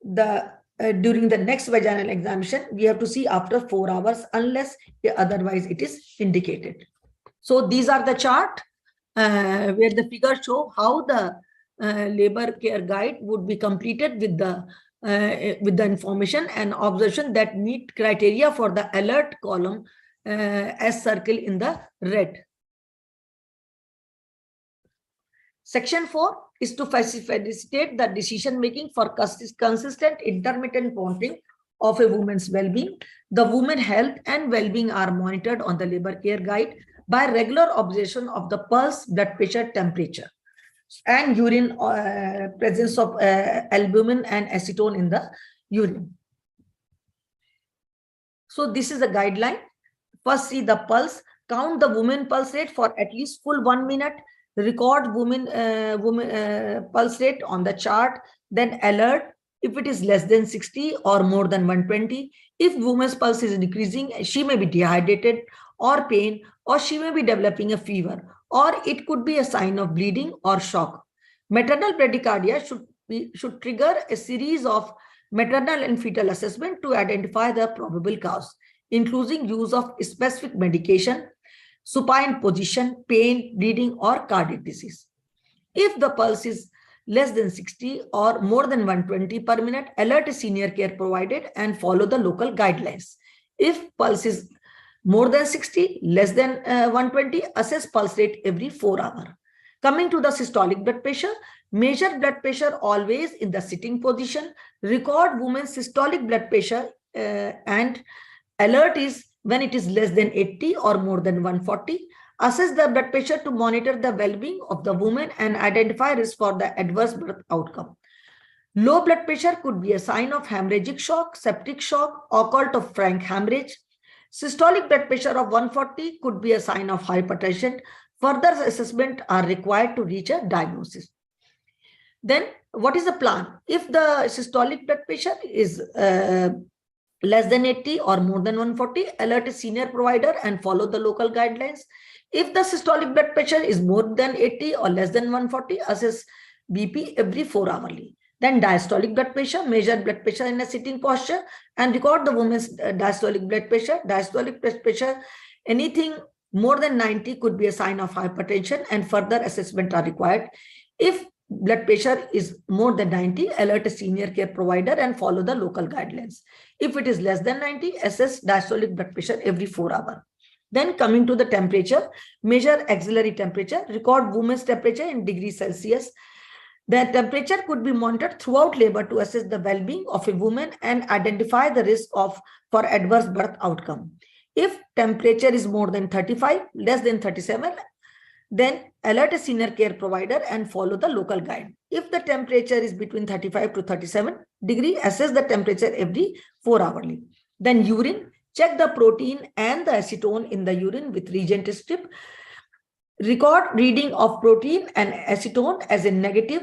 during the next vaginal examination, we have to see after 4 hours, unless otherwise it is indicated. So these are the chart where the figures show how the labor care guide would be completed with the information and observation that meet criteria for the alert column as circled in the red. Section 4 is to facilitate the decision making for consistent intermittent monitoring of a woman's well-being. The woman's health and well-being are monitored on the labor care guide by regular observation of the pulse, blood pressure, temperature, and urine presence of albumin and acetone in the urine. So this is a guideline. First, see the pulse, count the woman pulse rate for at least full 1 minute, record woman pulse rate on the chart, then alert if it is less than 60 or more than 120. If woman's pulse is decreasing, she may be dehydrated or pain, or she may be developing a fever, or it could be a sign of bleeding or shock. Maternal bradycardia should trigger a series of maternal and fetal assessment to identify the probable cause, including use of specific medication, supine position, pain, bleeding, or cardiac disease. If the pulse is less than 60 or more than 120 per minute, alert a senior care provider and follow the local guidelines. If pulse is more than 60, less than 120, assess pulse rate every 4 hours. Coming to the systolic blood pressure, measure blood pressure always in the sitting position, record woman's systolic blood pressure and alert is when it is less than 80 or more than 140. Assess the blood pressure to monitor the well-being of the woman and identify risk for the adverse birth outcome. Low blood pressure could be a sign of hemorrhagic shock, septic shock, occult of frank hemorrhage. Systolic blood pressure of 140 could be a sign of hypertension. Further assessment are required to reach a diagnosis. Then what is the plan? If the systolic blood pressure is less than 80 or more than 140, alert a senior provider and follow the local guidelines. If the systolic blood pressure is more than 80 or less than 140, assess BP every 4 hourly. Then diastolic blood pressure, measure blood pressure in a sitting posture and record the woman's diastolic blood pressure. Diastolic blood pressure, anything more than 90 could be a sign of hypertension and further assessment are required. If blood pressure is more than 90, alert a senior care provider and follow the local guidelines. If it is less than 90, assess diastolic blood pressure every 4 hours. Then coming to the temperature, measure axillary temperature, record woman's temperature in degrees Celsius. The temperature could be monitored throughout labor to assess the well-being of a woman and identify the risk for adverse birth outcome. If temperature is more than 35, less than 37, then alert a senior care provider and follow the local guide. If the temperature is between 35 to 37 degrees, assess the temperature every 4 hourly. Then urine, check the protein and the acetone in the urine with Regent strip. Record reading of protein and acetone as a negative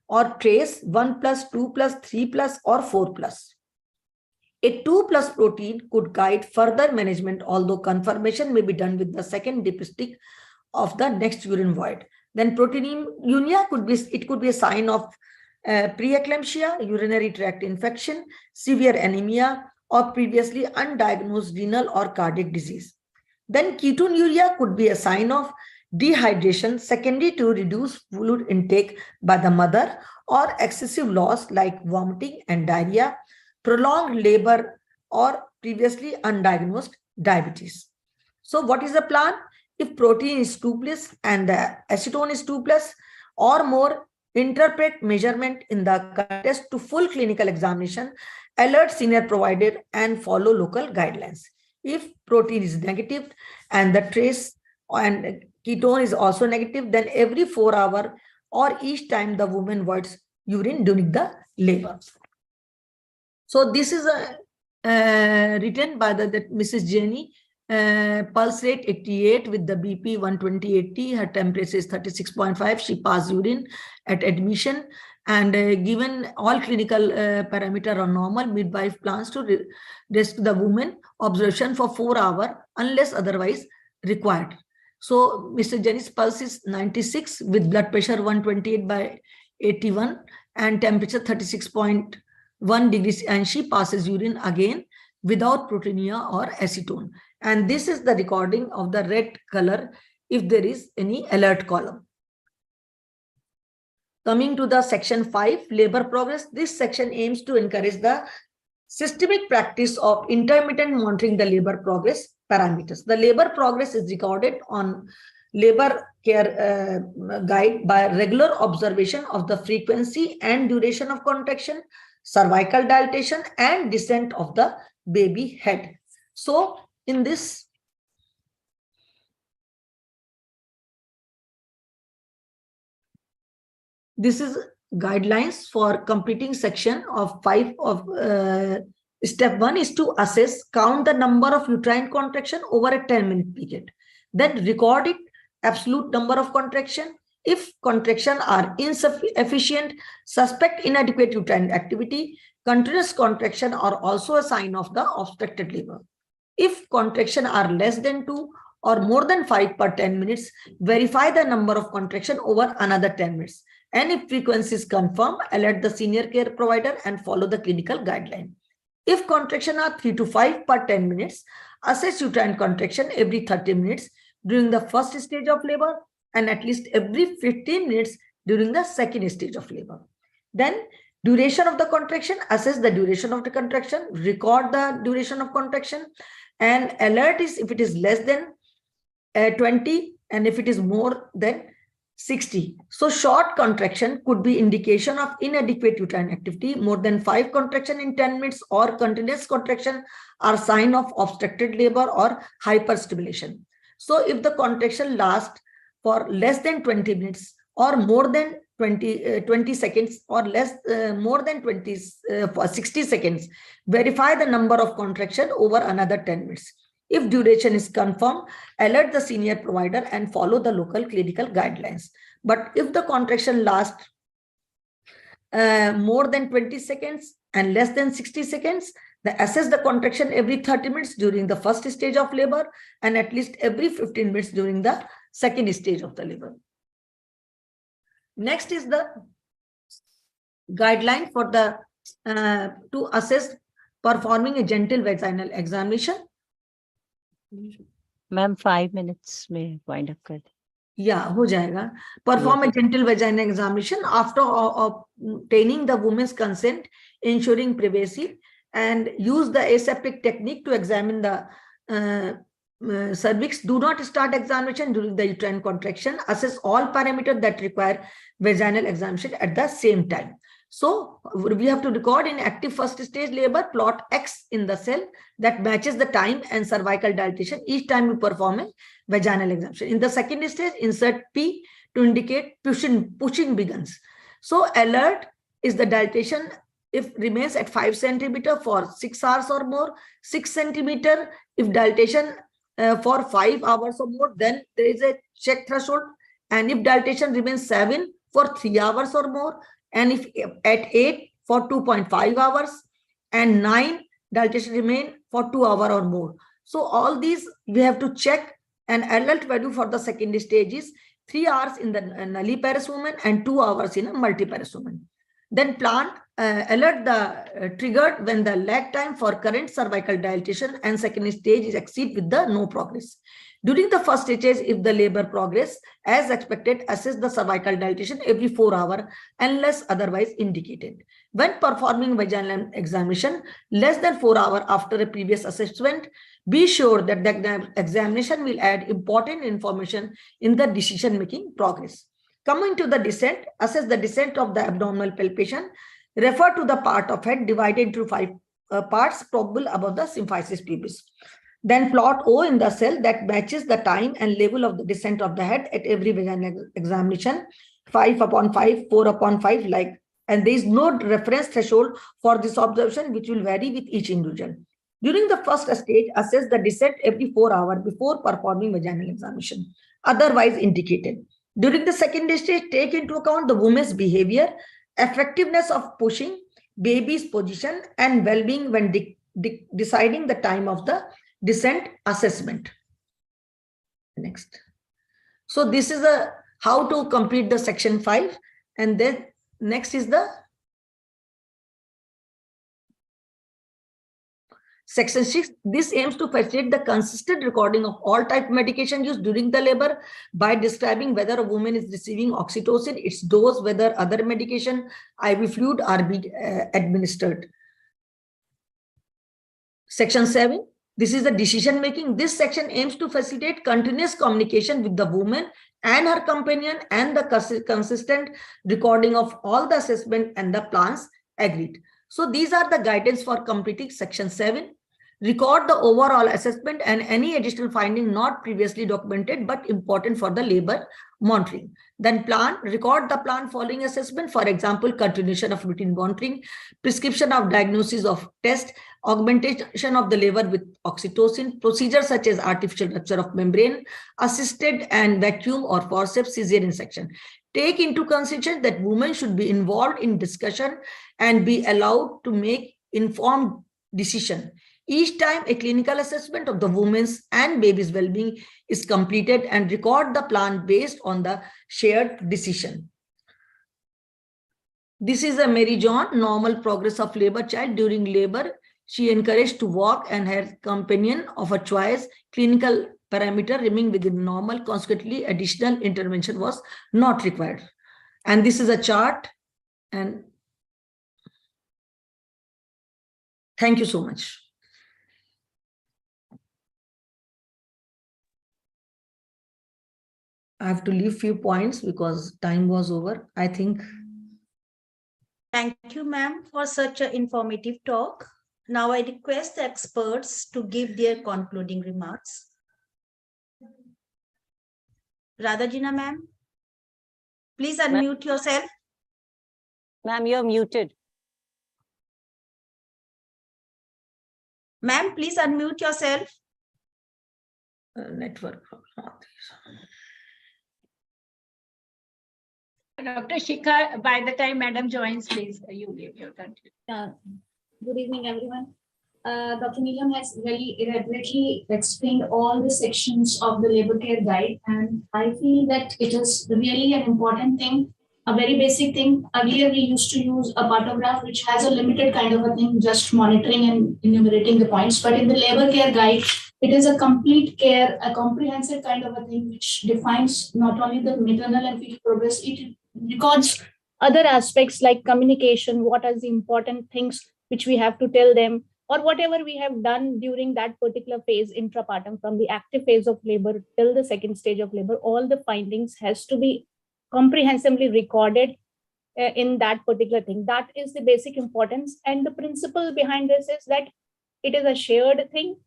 or trace 1+, 2+, 3+, or 4+. A 2+ protein could guide further management, although confirmation may be done with the second dipstick of the next urine void. Then proteinuria could be a sign of preeclampsia, urinary tract infection, severe anemia, or previously undiagnosed renal or cardiac disease. Then ketonuria could be a sign of dehydration secondary to reduced fluid intake by the mother or excessive loss like vomiting and diarrhea, prolonged labor, or previously undiagnosed diabetes. So what is the plan? If protein is 2+ and the acetone is 2+ or more, interpret measurement in the test to full clinical examination, alert senior provider and follow local guidelines. If protein is negative and the trace and ketone is also negative, then every 4 hours or each time the woman voids urine during the labor. So this is written by the Mrs. Jenny. Pulse rate 88 with the BP 120/80. Her temperature is 36.5. She passed urine at admission and given all clinical parameters are normal. Midwife plans to rescue the woman observation for 4 hours unless otherwise required. So Mr. Jenny's pulse is 96 with blood pressure 128/81 and temperature 36.1 degrees, and she passes urine again without proteinuria or acetone. And this is the recording of the red color if there is any alert column. Coming to the section 5, labor progress. This section aims to encourage the systemic practice of intermittent monitoring the labor progress parameters. The labor progress is recorded on labor care guide by regular observation of the frequency and duration of contraction, cervical dilatation, and descent of the baby head. So in this, this is guidelines for completing section of 5 of step 1 is to assess, count the number of uterine contraction over a 10-minute period. Then record it, absolute number of contraction. If contraction are insufficient, suspect inadequate uterine activity. Continuous contraction are also a sign of the obstructed labor. If contraction are less than 2 or more than 5 per 10 minutes, verify the number of contraction over another 10 minutes. And if frequency is confirmed, alert the senior care provider and follow the clinical guideline. If contraction are 3 to 5 per 10 minutes, assess uterine contraction every 30 minutes during the first stage of labor and at least every 15 minutes during the second stage of labor. Then duration of the contraction, assess the duration of the contraction, record the duration of contraction, and alert is if it is less than 20 and if it is more than 60. So short contraction could be indication of inadequate uterine activity. More than 5 contraction in 10 minutes or continuous contraction are sign of obstructed labor or hyperstimulation. So if the contraction lasts for less than 20 minutes or more than 20 seconds or less more than 60 seconds, verify the number of contraction over another 10 minutes. If duration is confirmed, alert the senior provider and follow the local clinical guidelines. But if the contraction lasts more than 20 seconds and less than 60 seconds, assess the contraction every 30 minutes during the first stage of labor and at least every 15 minutes during the second stage of the labor. Next is the guideline for the to assess performing a gentle vaginal examination. Ma'am, 5 minutes may wind up कर. Yeah, ho jayega. Perform a gentle vaginal examination after obtaining the woman's consent, ensuring privacy, and use the aseptic technique to examine the cervix. Do not start examination during the uterine contraction. Assess all parameters that require vaginal examination at the same time. So we have to record in active first stage labor, plot X in the cell that matches the time and cervical dilatation each time we perform a vaginal examination. In the second stage, insert P to indicate pushing begins. So alert is the dilatation if remains at 5 centimeter for 6 hours or more, 6 centimeter if dilatation for 5 hours or more, then there is a check threshold. And if dilatation remains 7 for 3 hours or more, and if at 8 for 2.5 hours, and 9 dilatation remain for 2 hours or more. So all these we have to check, and adult value for the second stage is 3 hours in the nulliparous woman and 2 hours in a multiparous woman. Then plan alert the triggered when the lag time for current cervical dilatation and second stage is exceed with the no progress. During the first stage, if the labor progress as expected, assess the cervical dilatation every 4 hours unless otherwise indicated. When performing vaginal examination less than 4 hours after a previous assessment, be sure that the examination will add important information in the decision-making progress. Coming to the descent, assess the descent of the abdominal palpation. Refer to the part of head divided into 5 parts probable above the symphysis pubis. Then plot O in the cell that matches the time and level of the descent of the head at every vaginal examination, 5/5, 4/5, like, and there is no reference threshold for this observation, which will vary with each individual. During the first stage, assess the descent every 4 hours before performing vaginal examination, otherwise indicated. During the second stage, take into account the woman's behavior, effectiveness of pushing, baby's position, and well-being when deciding the time of the descent assessment. Next. So this is a how to complete the section 5, and then next is the section 6. This aims to facilitate the consistent recording of all type of medication used during the labor by describing whether a woman is receiving oxytocin, its dose, whether other medication, IV fluid are being administered. Section 7. This is the decision making. This section aims to facilitate continuous communication with the woman and her companion and the consistent recording of all the assessment and the plans agreed. So these are the guidance for completing section 7. Record the overall assessment and any additional finding not previously documented but important for the labor monitoring. Then record the plan following assessment, for example, continuation of routine monitoring, prescription of diagnosis of test, augmentation of the labor with oxytocin, procedures such as artificial rupture of membrane, assisted and vacuum or forceps cesarean section. Take into consideration that women should be involved in discussion and be allowed to make informed decision. Each time a clinical assessment of the woman's and baby's well-being is completed, and record the plan based on the shared decision. This is a Mary John, normal progress of labor child during labor. She encouraged to walk and her companion of her choice. Clinical parameter remaining within normal. Consequently, additional intervention was not required. And this is a chart. And thank you so much. I have to leave few points because time was over, I think. Thank you, ma'am, for such an informative talk. Now I request the experts to give their concluding remarks. Radhajina, ma'am, please unmute yourself. Ma'am, you're muted. Ma'am, please unmute yourself. Network problem. Dr. Shikha, by the time Madam joins, please, you give your country. Good evening, everyone. Dr. Neelam has very elaborately explained all the sections of the labor care guide, and I feel that it is really an important thing, a very basic thing. Earlier, we used to use a pantograph, which has a limited kind of a thing, just monitoring and enumerating the points. But in the labor care guide, it is a complete care, a comprehensive kind of a thing, which defines not only the maternal and fetal progress, it records other aspects like communication, what are the important things which we have to tell them, or whatever we have done during that particular phase intrapartum, from the active phase of labor till the second stage of labor. All the findings has to be comprehensively recorded in that particular thing. That is the basic importance, and the principle behind this is that it is a shared thing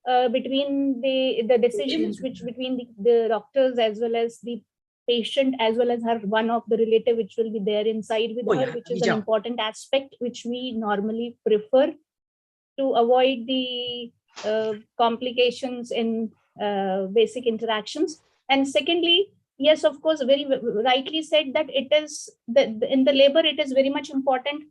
between the decisions which between the doctors as well as the patient, as well as her one of the relative which will be there inside with her, which is an important aspect which we normally prefer to avoid the complications in basic interactions. And secondly, yes, of course, very rightly said that it is in the labor, it is very much important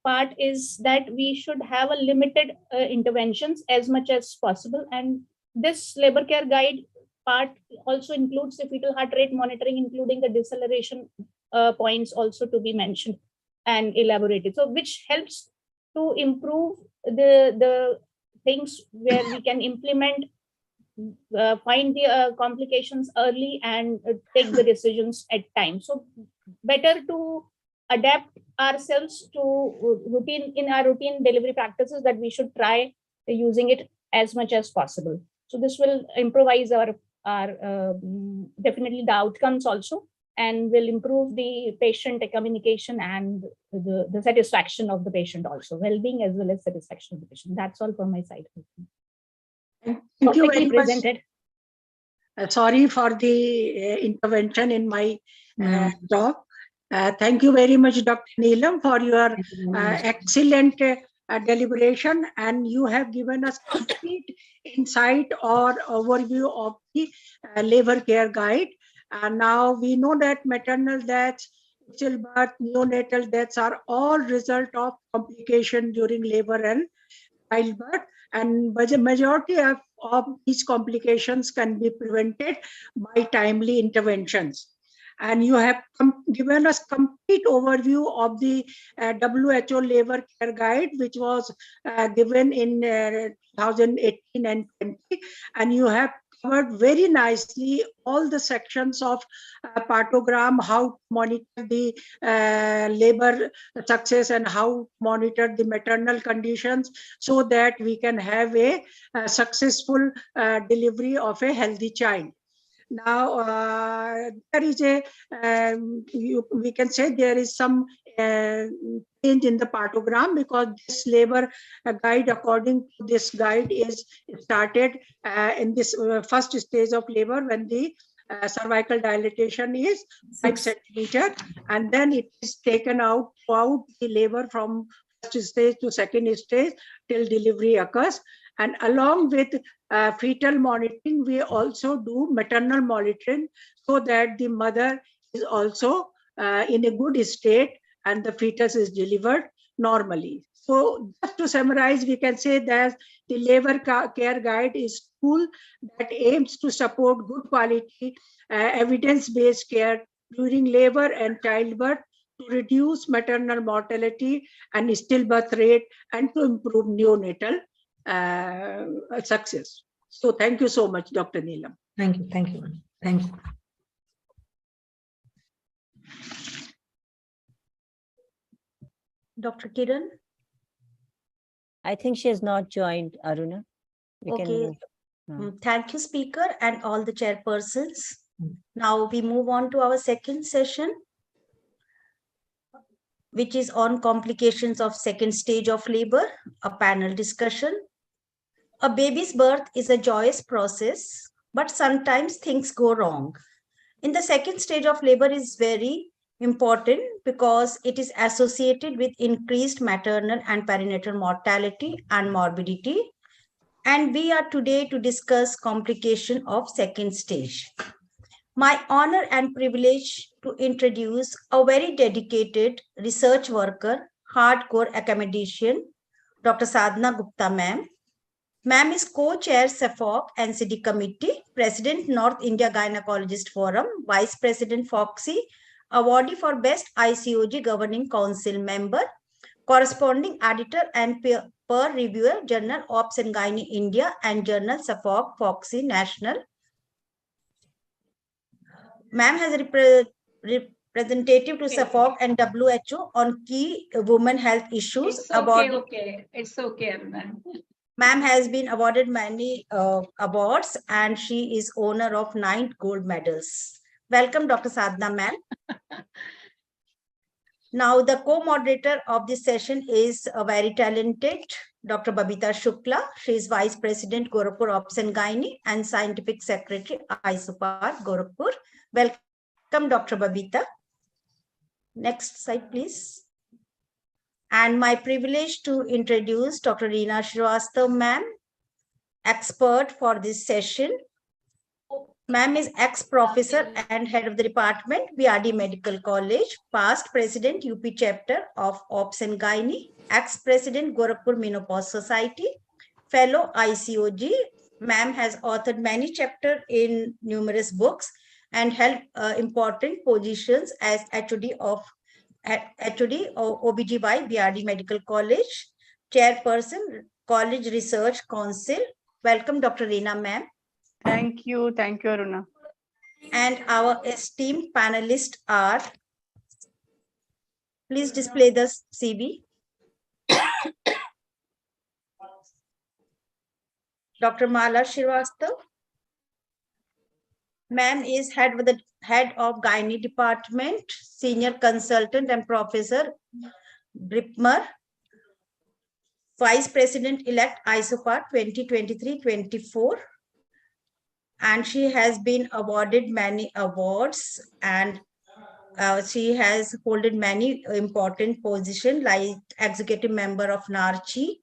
part is that we should have a limited interventions as much as possible. And this labor care guide part also includes the fetal heart rate monitoring, including the deceleration points also to be mentioned and elaborated. So which helps to improve the things where we can implement, find the complications early and take the decisions at time. So better to adapt ourselves to routine in our routine delivery practices, that we should try using it as much as possible. So this will improvise our definitely the outcomes also, and will improve the patient communication and the satisfaction of the patient also, well-being as well as satisfaction of the patient. That's all from my side. Thank you very much. Presented. Sorry for the intervention in my talk. Thank you very much, Dr. Neelam, for your excellent deliberation, and you have given us complete insight or overview of the labor care guide. And now we know that maternal deaths, stillbirth, neonatal deaths are all result of complication during labor and childbirth, and majority of these complications can be prevented by timely interventions. And you have given us complete overview of the WHO labor care guide, which was given in 2018 and 20, and you have covered very nicely all the sections of partogram, how to monitor the labor success and how to monitor the maternal conditions, so that we can have a successful delivery of a healthy child. Now, there is a, we can say there is some change in the partogram, because this labor guide, according to this guide, is started in this first stage of labor when the cervical dilatation is 5 centimeters, and then it is taken out throughout the labor from first stage to second stage till delivery occurs. And along with fetal monitoring, we also do maternal monitoring, so that the mother is also in a good state and the fetus is delivered normally. So just to summarize, we can say that the labor care guide is a tool that aims to support good quality evidence-based care during labor and childbirth to reduce maternal mortality and stillbirth rate and to improve neonatal success. So thank you so much, Dr. Neelam. Thank you. Thank you. Thank you. Dr. Kiran? I think she has not joined, Aruna. We can Okay. move. Thank you, speaker, and all the chairpersons. Mm. Now we move on to our second session, which is on complications of second stage of labor, a panel discussion. A baby's birth is a joyous process, but sometimes things go wrong. In the second stage of labor is very important because it is associated with increased maternal and perinatal mortality and morbidity. And we are today to discuss complication of second stage. My honor and privilege to introduce a very dedicated research worker, hardcore academician, Dr. Sadhana Gupta ma'am. Ma'am is co-chair SAFOG NCD committee, president North India Gynecologist Forum, vice president FOXY, awardee for best ICOG governing council member, corresponding editor and peer reviewer, Journal Ops and Gynae India and Journal SAFOG FOXY National. Ma'am has a representative to SAFOG and WHO on key women health issues. It's okay. It's okay, Aruna. Ma'am has been awarded many awards and she is owner of 9 gold medals. Welcome, Dr. Sadhana ma'am. Now, the co-moderator of this session is a very talented Dr. Babita Shukla. She is Vice President, Gorakhpur Ops and Gynae and Scientific Secretary, ISOPAR, Gorakhpur. Welcome, Dr. Babita. Next slide, please. And my privilege to introduce Dr. Reena Srivastava ma'am, expert for this session. Ma'am is ex-professor and head of the department, BRD Medical College, past president, UP chapter of Ops and Gynae, ex-president, Gorakhpur Menopause Society, fellow ICOG. Ma'am has authored many chapters in numerous books and held important positions as HOD of OBGY, BRD Medical College, chairperson, College Research Council. Welcome, Dr. Reena ma'am. Thank you, Aruna. And our esteemed panelists are, please display the CV. Dr. Mala Srivastava. Ma'am is head of Gynae department, senior consultant and professor, Bripmer, vice president-elect ISOPAR 2023-24. And she has been awarded many awards and she has held many important positions like executive member of NARCHI,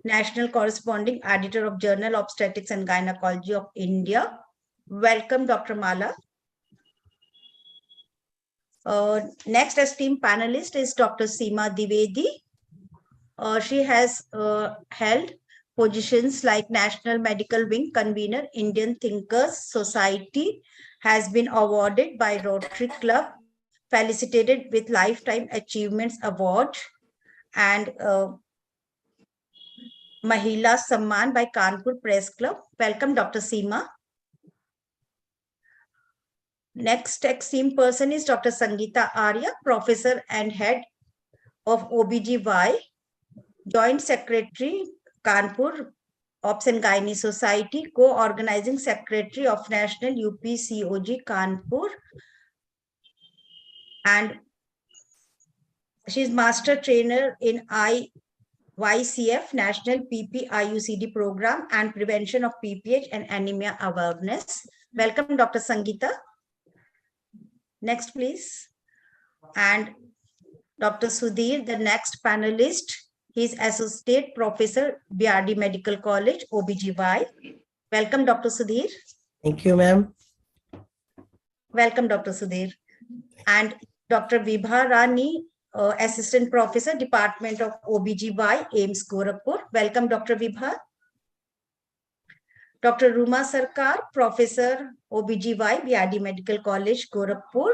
national corresponding editor of Journal Obstetrics and Gynecology of India. Welcome, Dr. Mala. Next esteemed panelist is Dr. Seema Dwivedi. She has held positions like National Medical Wing Convener, Indian Thinkers Society, has been awarded by Rotary Club, felicitated with Lifetime Achievements Award, and Mahila Samman by Kanpur Press Club. Welcome, Dr. Seema. Next esteemed person is Dr. Sangeeta Arya, professor and head of OBGY, Joint Secretary, Kanpur Ops and Gynae Society, co-organizing secretary of National UPCOG Kanpur, and she is master trainer in IYCF National PP IUCD program and prevention of PPH and anemia awareness. Welcome, Dr. Sangeeta. Next, please. And Dr. Sudhir, the next panelist. He is Associate Professor, BRD Medical College, OBGY. Welcome, Dr. Sudhir. Thank you, ma'am. Welcome, Dr. Sudhir. And Dr. Vibha Rani, Assistant Professor, Department of OBGY, AIMS Gorakhpur. Welcome, Dr. Vibha. Dr. Ruma Sarkar, Professor, OBGY, BRD Medical College, Gorakhpur.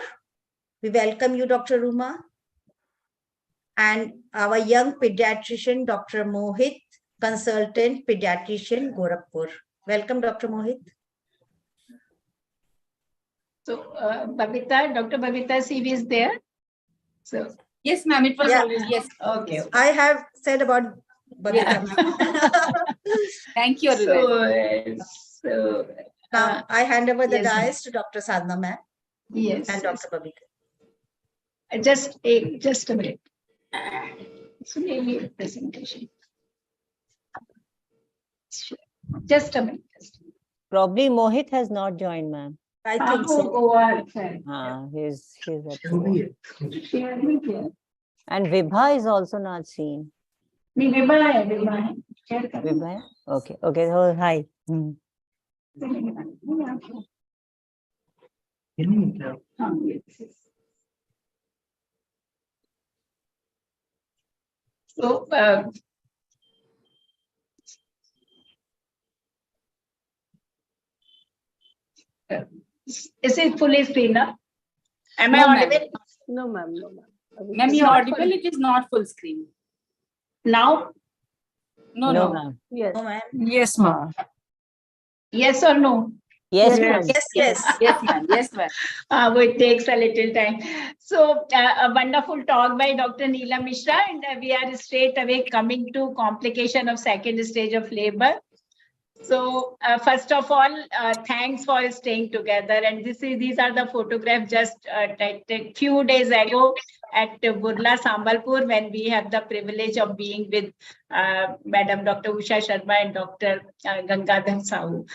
We welcome you, Dr. Ruma. and our young pediatrician, Dr. Mohit, consultant pediatrician, Gorakhpur. Welcome, Dr. Mohit. So, Babita, Dr. Babita CV is there. So, Yes, ma'am. It was Yeah. always, yes. okay. I have said about Babita, ma'am. Thank you, So, Aruna. Now I hand over the yes, ma'am. dais to Dr. Sadhana, ma'am, Yes. and yes. Dr. Babita. Just a minute. It's maybe presentation. Just a minute. Probably Mohit has not joined, ma'am. I think so. Go on. He's at Sharing here. And Vibha is also not seen. Vibha. Vibha? Okay. Oh, hi. Hmm. So, is it fully screen now? Am I No, ma'am. audible? No, ma'am. No, ma'am. Ma'am, It's you're not audible. full. It is not full screen. Now? No. ma'am. Yes. No, ma'am. Yes, ma'am. Yes or no? Yes, Yes. ma'am. Yes. Yes, ma'am. Yes, ma'am. It takes a little time. So, a wonderful talk by Dr. Neelam Mishra, and we are straight away coming to complication of second stage of labor. So, first of all, thanks for staying together. And these are the photographs just taken few days ago at Burla Sambalpur, when we have the privilege of being with Madam Dr. Usha Sharma and Dr. Gangadhar Sahu.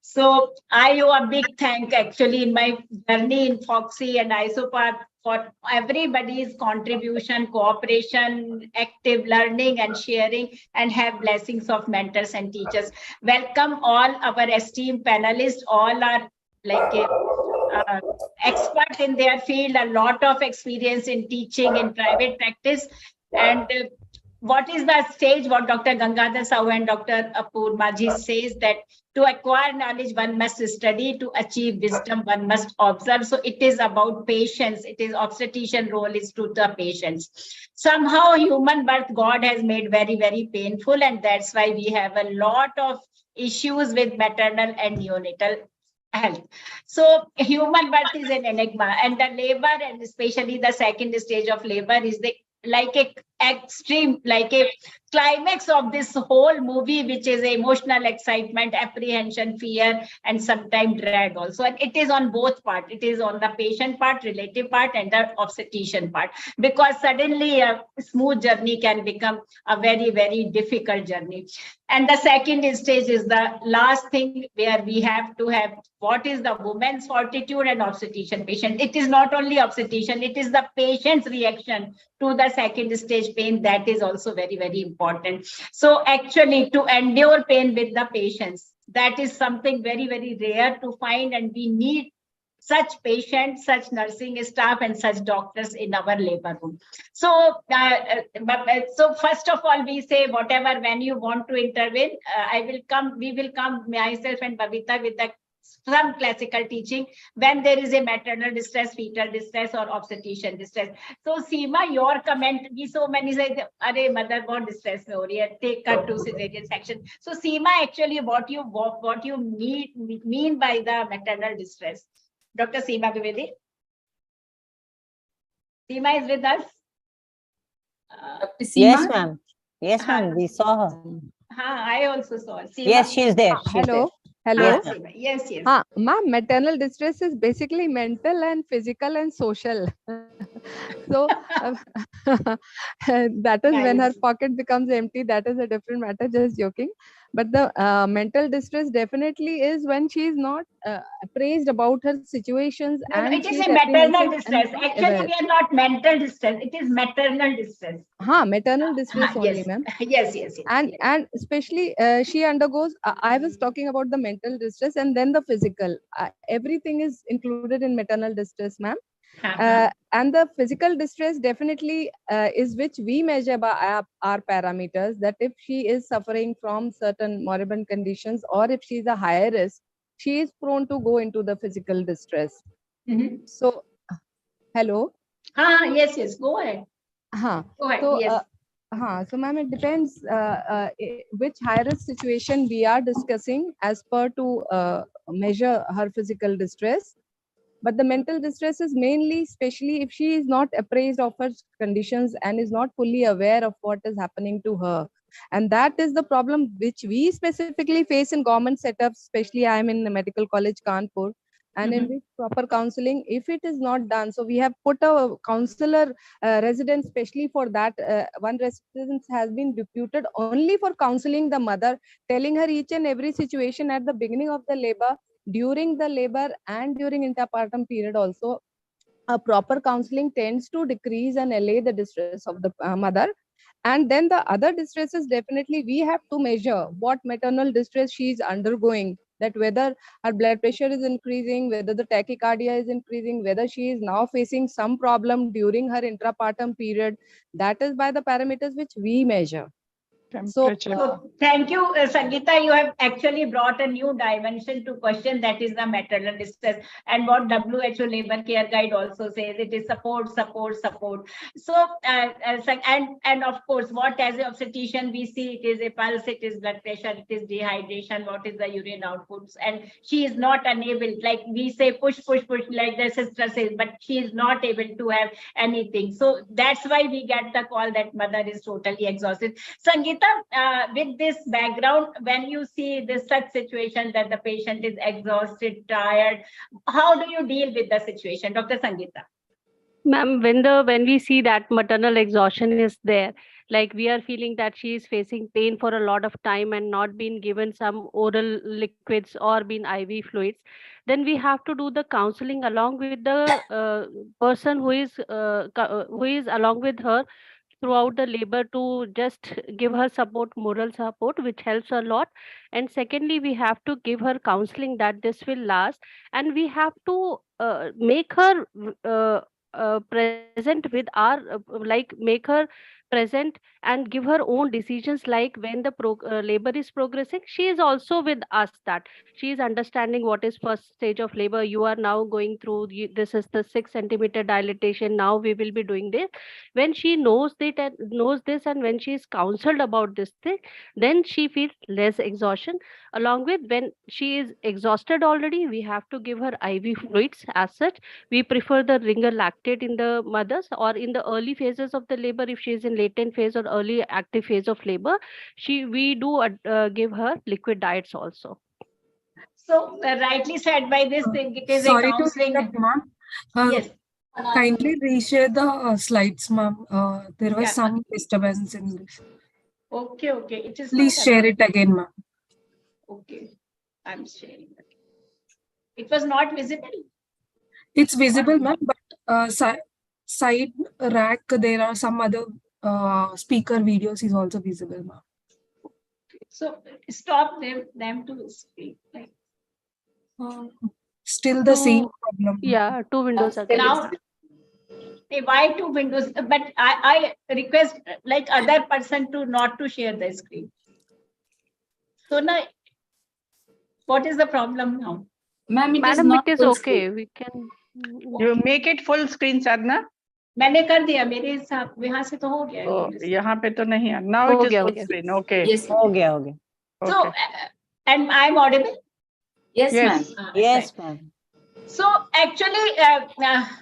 So I owe a big thank actually in my journey in Foxy and ISOPAR for everybody's contribution, cooperation, active learning and sharing, and have blessings of mentors and teachers. Welcome all our esteemed panelists. All are like expert in their field, a lot of experience in teaching in private practice. And what is the stage, what Dr. Gangadhar Sahu and Dr. Apurva Ji says, that to acquire knowledge, one must study. To achieve wisdom, one must observe. So it is about patience. It is obstetrician role is to the patients. Somehow human birth God has made very, very painful. And that's why we have a lot of issues with maternal and neonatal health. So human birth is an enigma, and the labor, and especially the second stage of labor, is the like a extreme, like a climax of this whole movie, which is emotional excitement, apprehension, fear, and sometimes dread also. And it is on both part. It is on the patient part, relative part, and the obstetrician part, because suddenly a smooth journey can become a very, very difficult journey. And the second stage is the last thing, where we have to have what is the woman's fortitude and obstetrician patient. It is not only obstetrician, it is the patient's reaction to the second stage pain that is also very, very important. So actually, to endure pain with the patients, that is something very, very rare to find, and we need such patients, such nursing staff, and such doctors in our labor room. So, so first of all, we say whatever, when you want to intervene, we will come, myself and Babita, with some classical teaching when there is a maternal distress, fetal distress, or obstetrician distress. So Seema, your comment, we so many say, "Arey, mother बहुत distress में हो रही है, take her to cesarean section." So Seema, actually, what you mean by the maternal distress? Dr. Seema Dwivedi. Seema is with us. Yes, ma'am. Yes, ma'am. We saw her. I also saw her. Seema. Yes, she is there. She's Hello. there. Hello. Yes, yes. Ma'am, maternal distress is basically mental and physical and social. So that is when her Nice. pocket becomes empty. That is a different matter. Just joking. But the mental distress definitely is when she is not appraised about her situations, No, and it she is is a maternal apprehensive and distress. not Actually, aware. we are not mental distress. It is maternal distress. Maternal distress only, Yes. ma'am. Yes. And especially she undergoes, I was talking about the mental distress and then the physical. Everything is included in maternal distress, ma'am. And the physical distress definitely is which we measure by our parameters, that if she is suffering from certain moribund conditions, or if she is a higher risk, she is prone to go into the physical distress. So hello. Yes, go ahead. Go ahead. So, Yes. so ma'am, it depends which high risk situation we are discussing as per to measure her physical distress. But the mental distress is mainly, especially if she is not appraised of her conditions and is not fully aware of what is happening to her. And that is the problem which we specifically face in government setups, especially I am in the Medical College Kanpur, and in which proper counseling, if it is not done. So we have put a counselor resident especially for that. One resident has been deputed only for counseling the mother, telling her each and every situation at the beginning of the labor, during the labor, and during interpartum period also. A proper counseling tends to decrease and allay the distress of the mother. And then the other distresses, definitely we have to measure what maternal distress she is undergoing, that whether her blood pressure is increasing, whether the tachycardia is increasing, whether she is now facing some problem during her intrapartum period. That is by the parameters which we measure. So, Thank you, Sangeeta. You have actually brought a new dimension to question, that is the maternal distress, and what WHO Labor Care Guide also says, it is support, support, support. So, and of course, what as an obstetrician we see, it is a pulse, it is blood pressure, it is dehydration, what is the urine outputs, and she is not unable, like we say, push, push, push, like the sister says, but she is not able to have anything. So that's why we get the call that mother is totally exhausted. Sangeeta, with this background, when you see this such situation that the patient is exhausted, tired, how do you deal with the situation, Dr. Sangeeta? Ma'am, when we see that maternal exhaustion is there, like we are feeling that she is facing pain for a lot of time and not been given some oral liquids or been IV fluids, then we have to do the counseling along with the person who is along with her throughout the labor, to just give her support, moral support, which helps a lot. And secondly, we have to give her counseling that this will last, and we have to make her present with our like make her present and give her own decisions, like when the labor is progressing, she is also with us, that she is understanding what is first stage of labor. You are now going through, this is the 6 centimeter dilatation, now we will be doing this. When she knows it and knows this, and when she is counseled about this thing, then she feels less exhaustion. Along with, when she is exhausted already, we have to give her IV fluids. As such, we prefer the ringer lactate in the mothers, or in the early phases of the labor, if she is in latent phase or early active phase of labor, we do give her liquid diets also. So rightly said by this thing, it is Sorry a counseling. to interrupt, ma'am. Yes. Kindly reshare the slides, ma'am. There was some disturbance in this. Okay, okay. It is. Please share it again, ma'am. Okay, I'm sharing it. It was not visible. It's visible, ma'am, but side rack, there are some other speaker videos is also visible, ma'am. So stop them to speak. Like, still the same problem. Yeah, 2 windows are now. Why 2 windows? But I request like other person to not to share the screen. So now, what is the problem now? Ma'am, Madam, it is okay. We can. You make it full screen, Sadhna. मैंने कर दिया मेरे हिसाब यहाँ से तो हो गया यहाँ पे तो नहीं है. Now it is full screen. Okay. Yes. हो गया. So, and I'm audible? Yes, ma'am. Yes, ma'am. So actually,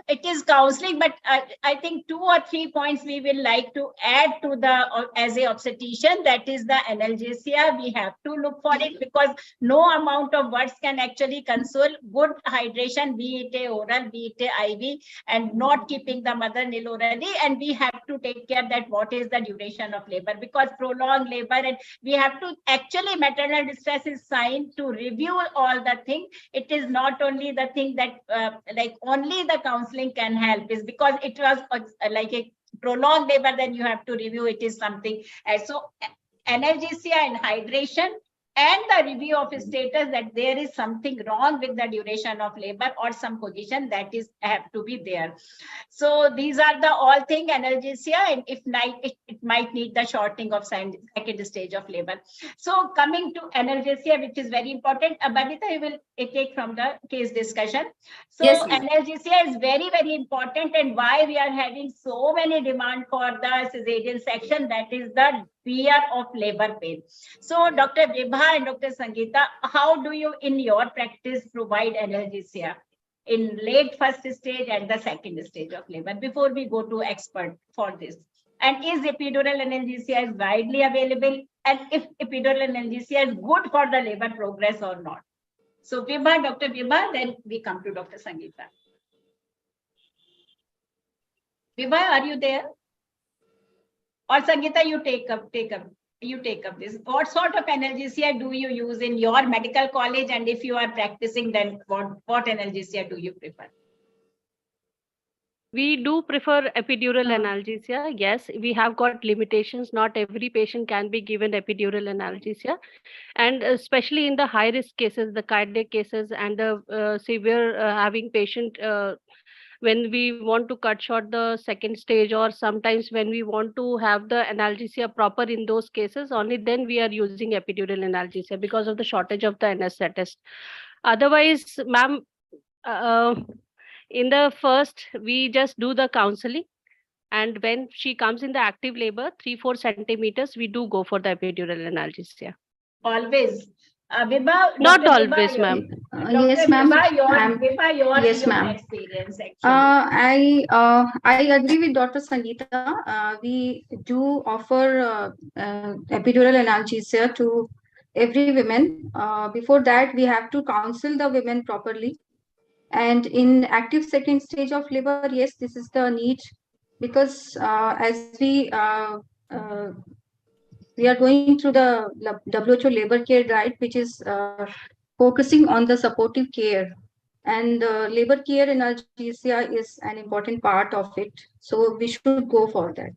it is counseling, but I think 2 or 3 points we will like to add to the, as a obstetrician, that is the analgesia. We have to look for it, because no amount of words can actually console. Good hydration, be it a oral, be it a IV, and not keeping the mother nil orally. And we have to take care that what is the duration of labor, because prolonged labor, and we have to actually, maternal distress is signed to review all the things. It is not only the thing that like only the counseling can help, is because it was like a prolonged labor, then you have to review, it is something. So analgesia and hydration, and the review of status that there is something wrong with the duration of labor or some position that is have to be there. So these are the all thing analgesia, and if not, it might need the shortening of second stage of labor. So coming to analgesia, which is very important, Bandita, you will take from the case discussion. So Yes, ma'am. analgesia is very, very important, and why we are having so many demand for the cesarean section, that is the fear of labor pain. So Dr. Vibha and Dr. Sangeeta, how do you in your practice provide analgesia in late first stage and the second stage of labor before we go to expert for this? And is epidural analgesia is widely available? And if epidural analgesia is good for the labor progress or not? So Vibha, Dr. Vibha, then we come to Dr. Sangeeta. Vibha, are you there? Or Sangeeta, you take up this. What sort of analgesia do you use in your medical college? And if you are practicing, then what analgesia do you prefer? We do prefer epidural analgesia. Yes, we have got limitations. Not every patient can be given epidural analgesia. And especially in the high risk cases, the cardiac cases and the severe having patient, when we want to cut short the second stage, or sometimes when we want to have the analgesia proper in those cases, only then we are using epidural analgesia because of the shortage of the anesthetist. Otherwise, ma'am, in the first, we just do the counseling. And when she comes in the active labor, 3-4 centimeters, we do go for the epidural analgesia. Always. Vibha, Not Dr. always, Vibha, ma'am. Yes, ma'am. Vibha, your Yes, ma'am. experience actually. I agree with Dr. Sangeeta. We do offer epidural analgesia to every woman. Before that, we have to counsel the women properly. And in active second stage of labor, yes, this is the need, because as we are going through the WHO labor care guide, which is focusing on the supportive care, and labor care analgesia is an important part of it. So we should go for that.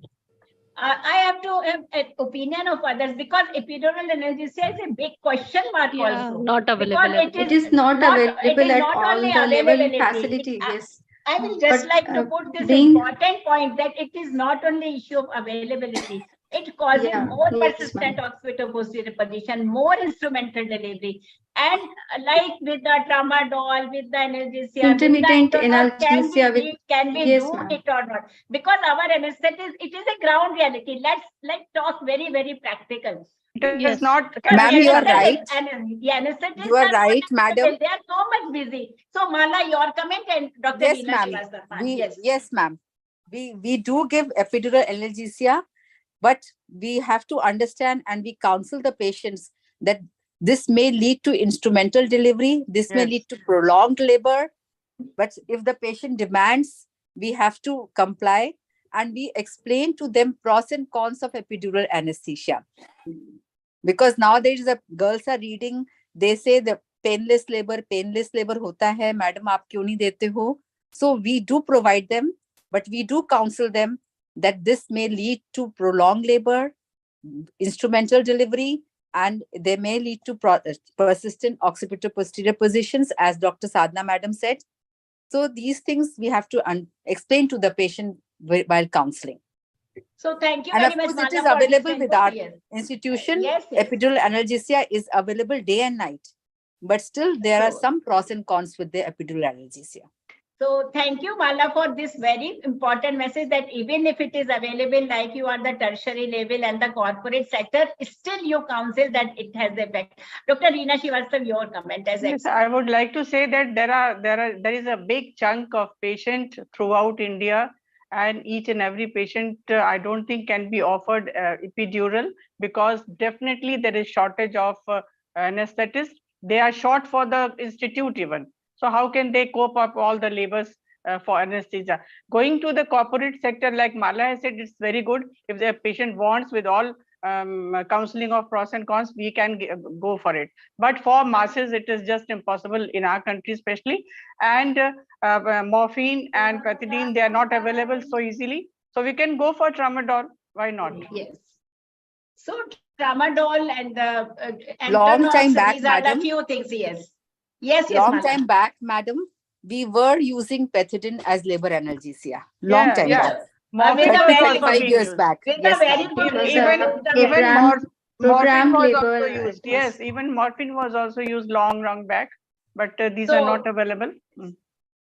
I have to have an opinion of others, because epidural analgesia is a big question mark also. Not available. It is not available at all the level facility. Yes. I will just But, like to put this being- important point that it is not only issue of availability. It causes more persistent occipito-posterior position, more instrumental delivery, and like with the tramadol, with the analgesia, Intermittent with the analgesia with- can we Yes, do ma'am. it or not? Because our anesthetist, it is a ground reality. Let's talk very, very practical. It is not. Ma'am, you are right. Anesthetists You are right, madam. They are so much busy. So Mala, your comment, and Dr. Yes, Veena ma'am. Srivastava. Yes, ma'am. We do give epidural analgesia, but we have to understand, and we counsel the patients that this may lead to instrumental delivery. This may lead to prolonged labor. But if the patient demands, we have to comply, and we explain to them pros and cons of epidural anesthesia. Because nowadays the girls are reading, they say the painless labor hota hai, madam aap kyun nahi dete ho? So we do provide them, but we do counsel them that this may lead to prolonged labor, instrumental delivery, and they may lead to persistent occipito-posterior positions, as Dr. Sadhna madam said. So these things we have to explain to the patient while counseling. So thank you And very of much. course, it is Mala, for available this with input. our Yes. institution. Yes. Epidural analgesia is available day and night. But still, there are some pros and cons with the epidural analgesia. So thank you, Mala, for this very important message that even if it is available, like you are the tertiary level and the corporate sector, still you counsel that it has effect. Dr. Reena Srivastava, your comment as Yes, I would like to say that there is a big chunk of patient throughout India, and each and every patient I don't think can be offered epidural, because definitely there is shortage of anesthetists. They are short for the institute even. So how can they cope up all the labors for anesthesia? Going to the corporate sector, like Mala has said, it's very good. If the patient wants, with all counseling of pros and cons, we can go for it. But for masses, it is just impossible in our country, especially. And morphine and pethidine, they are not available so easily. So we can go for tramadol. Why not? Yes. So tramadol and the Long time Antonox, back, these are the madam. few things, yes. Yes, Long Mala. time back, madam, we were using pethidine as labor analgesia. Long time back. With a 30, very 35 good, years back. with Yes, a very ma'am. good was result. Even morphine program was labor, also it used. was- Yes, even morphine was also used long back, but these are So- not available.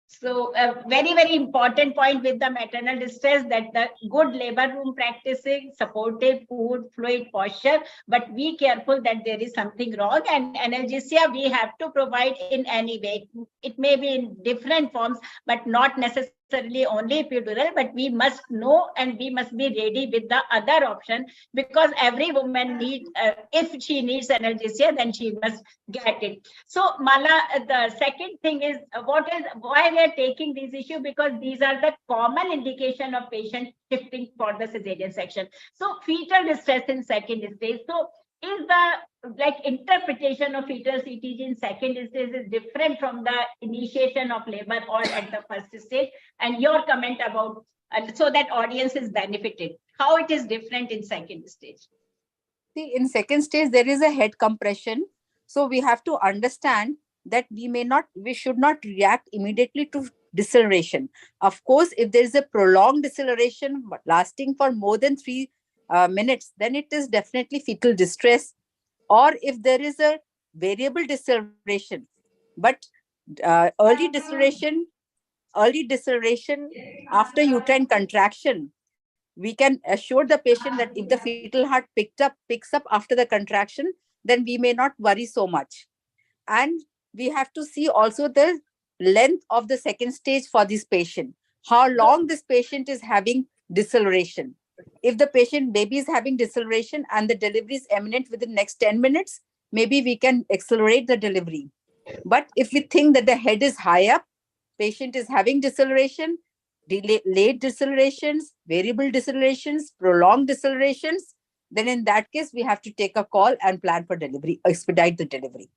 So a very, very important point with the maternal distress, that the good labor room practicing, supportive food, fluid posture, but be careful that there is something wrong. And analgesia we have to provide in any way. It may be in different forms, but not necessarily only epidural, but we must know and we must be ready with the other option, because every woman needs, if she needs analgesia, then she must get it. So Mala, the second thing is, why we are taking this issue, because these are the common indication of patient shifting for the cesarean section. So fetal distress in second stage. So is the interpretation of fetal CTG in second stage is different from the initiation of labor or at the first stage? And your comment about, so that audience is benefited, how it is different in second stage? See, in second stage, there is a head compression. So we have to understand that we should not react immediately to deceleration. Of course, if there is a prolonged deceleration lasting for more than 3 minutes, then it is definitely fetal distress. Or if there is a variable deceleration, but early deceleration after uterine contraction, we can assure the patient that if the fetal heart picks up after the contraction, then we may not worry so much. And we have to see also the length of the second stage for this patient, how long this patient is having deceleration. If the baby is having deceleration and the delivery is imminent within the next 10 minutes, maybe we can accelerate the delivery. But if we think that the head is high up, patient is having deceleration, late decelerations, variable decelerations, prolonged decelerations, then in that case, we have to take a call and plan for delivery, expedite the delivery.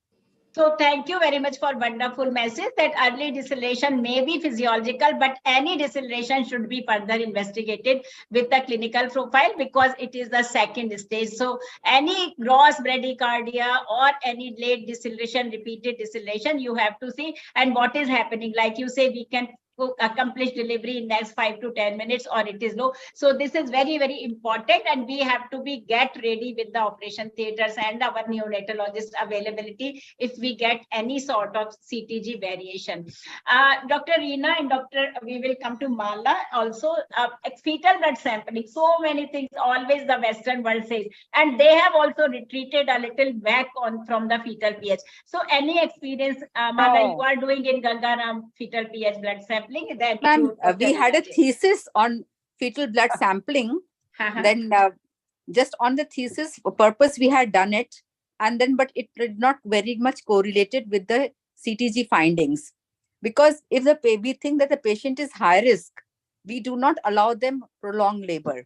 So thank you very much for wonderful message that early deceleration may be physiological, but any deceleration should be further investigated with the clinical profile, because it is the second stage. So any gross bradycardia or any late deceleration, repeated deceleration, you have to see, and what is happening. Like you say, we can accomplish delivery in next 5 to 10 minutes, or it is low. So this is very, very important, and we have to get ready with the operation theaters and our neonatologist availability if we get any sort of CTG variation. Dr. Reena and we will come to Mala also. Fetal blood sampling, so many things always the Western world says, and they have also retreated a little back from the fetal pH. So any experience, Mala, you are doing in Gangaram fetal pH blood sampling? Ma'am, we had a thesis on fetal blood sampling. Then just on the thesis purpose, we had done it. And then, but it did not very much correlated with the CTG findings. Because if we think that the patient is high risk, we do not allow them prolonged labor.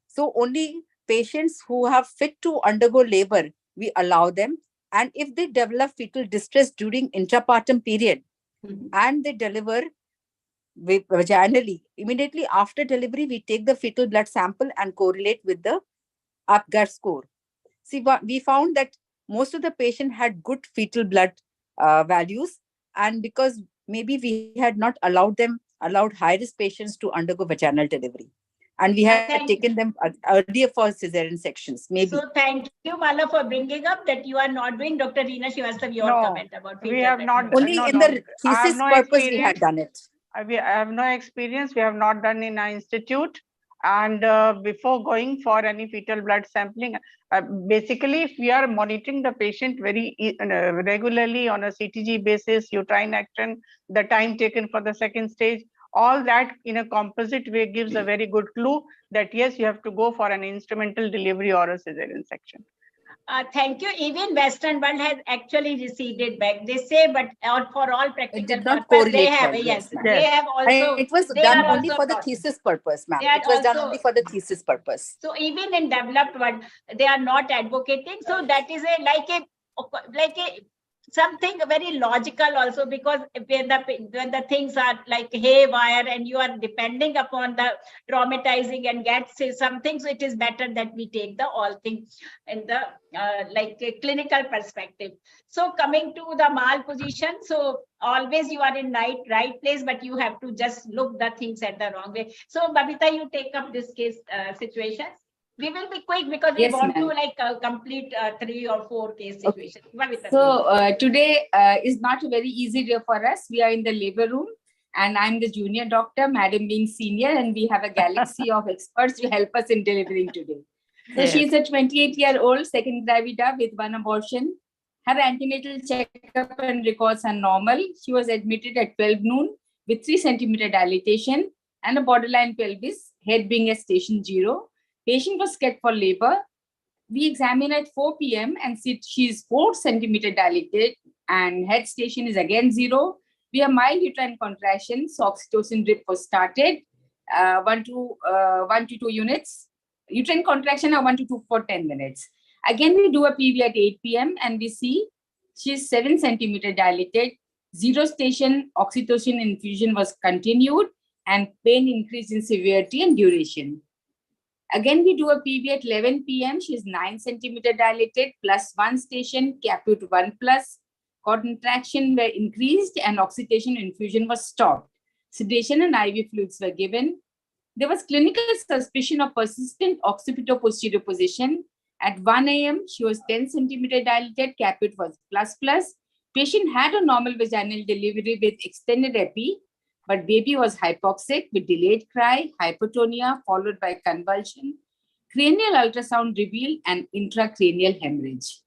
So only patients who have fit to undergo labor, we allow them. And if they develop fetal distress during intrapartum period and they deliver vaginally, immediately after delivery, we take the fetal blood sample and correlate with the Apgar score. See, we found that most of the patient had good fetal blood values, and because maybe we had not allowed high-risk patients to undergo vaginal delivery, and we had taken them earlier for cesarean sections, maybe. So thank you, Mala, for bringing up that you are not doing. Dr. Reena Srivastava, your comment about fetal We have blood. not. Only in the thesis purpose we had done it. I have no experience. We have not done in our institute. And before going for any fetal blood sampling, basically, if we are monitoring the patient very regularly on a CTG basis, uterine action, the time taken for the second stage, all that in a composite way gives a very good clue that yes, you have to go for an instrumental delivery or a cesarean section. Thank you. Even Western world has actually receded back. They say, but for all practical purpose, they have. Yes, they have also. And it was done only for the thesis purpose, ma'am. It was done only for the thesis purpose. So even in developed world, they are not advocating. So that is like a something very logical also, because when the things are like haywire and you are depending upon the traumatizing and gets something, so it is better that we take the all things in the like a clinical perspective. So coming to the mal position, so always you are in right place, but you have to just look the things at the wrong way. So Babita, you take up this case situation. We will be quick because we Yes, want to ma'am. like complete 3 or 4 case situations. Babita, So today is not a very easy day for us. We are in the labor room and I'm the junior doctor, madam being senior, and we have a galaxy of experts to help us in delivering today. So Yes. she's a 28-year-old second gravida with 1 abortion. Her antenatal checkup and records are normal. She was admitted at 12 noon with 3 centimeter dilatation and a borderline pelvis, head being at station 0. Patient was scheduled for labor. We examine at 4 p.m. and see she's 4 centimeter dilated and head station is again 0. We have mild uterine contractions, so oxytocin drip was started, 1 to 2 units. Uterine contraction are 1 to 2 for 10 minutes. Again, we do a PV at 8 p.m. and we see she's 7 centimeter dilated, 0 station, oxytocin infusion was continued and pain increased in severity and duration. Again, we do a PV at 11 p.m. She's 9 centimeter dilated, plus 1 station, caput 1 plus. Contraction were increased and oxytocin infusion was stopped. Sedation and IV fluids were given. There was clinical suspicion of persistent occipito-posterior position. At 1 a.m., she was 10 centimeter dilated, caput was plus. Patient had a normal vaginal delivery with extended epi, but baby was hypoxic with delayed cry, hypotonia, followed by convulsion. Cranial ultrasound revealed an intracranial hemorrhage.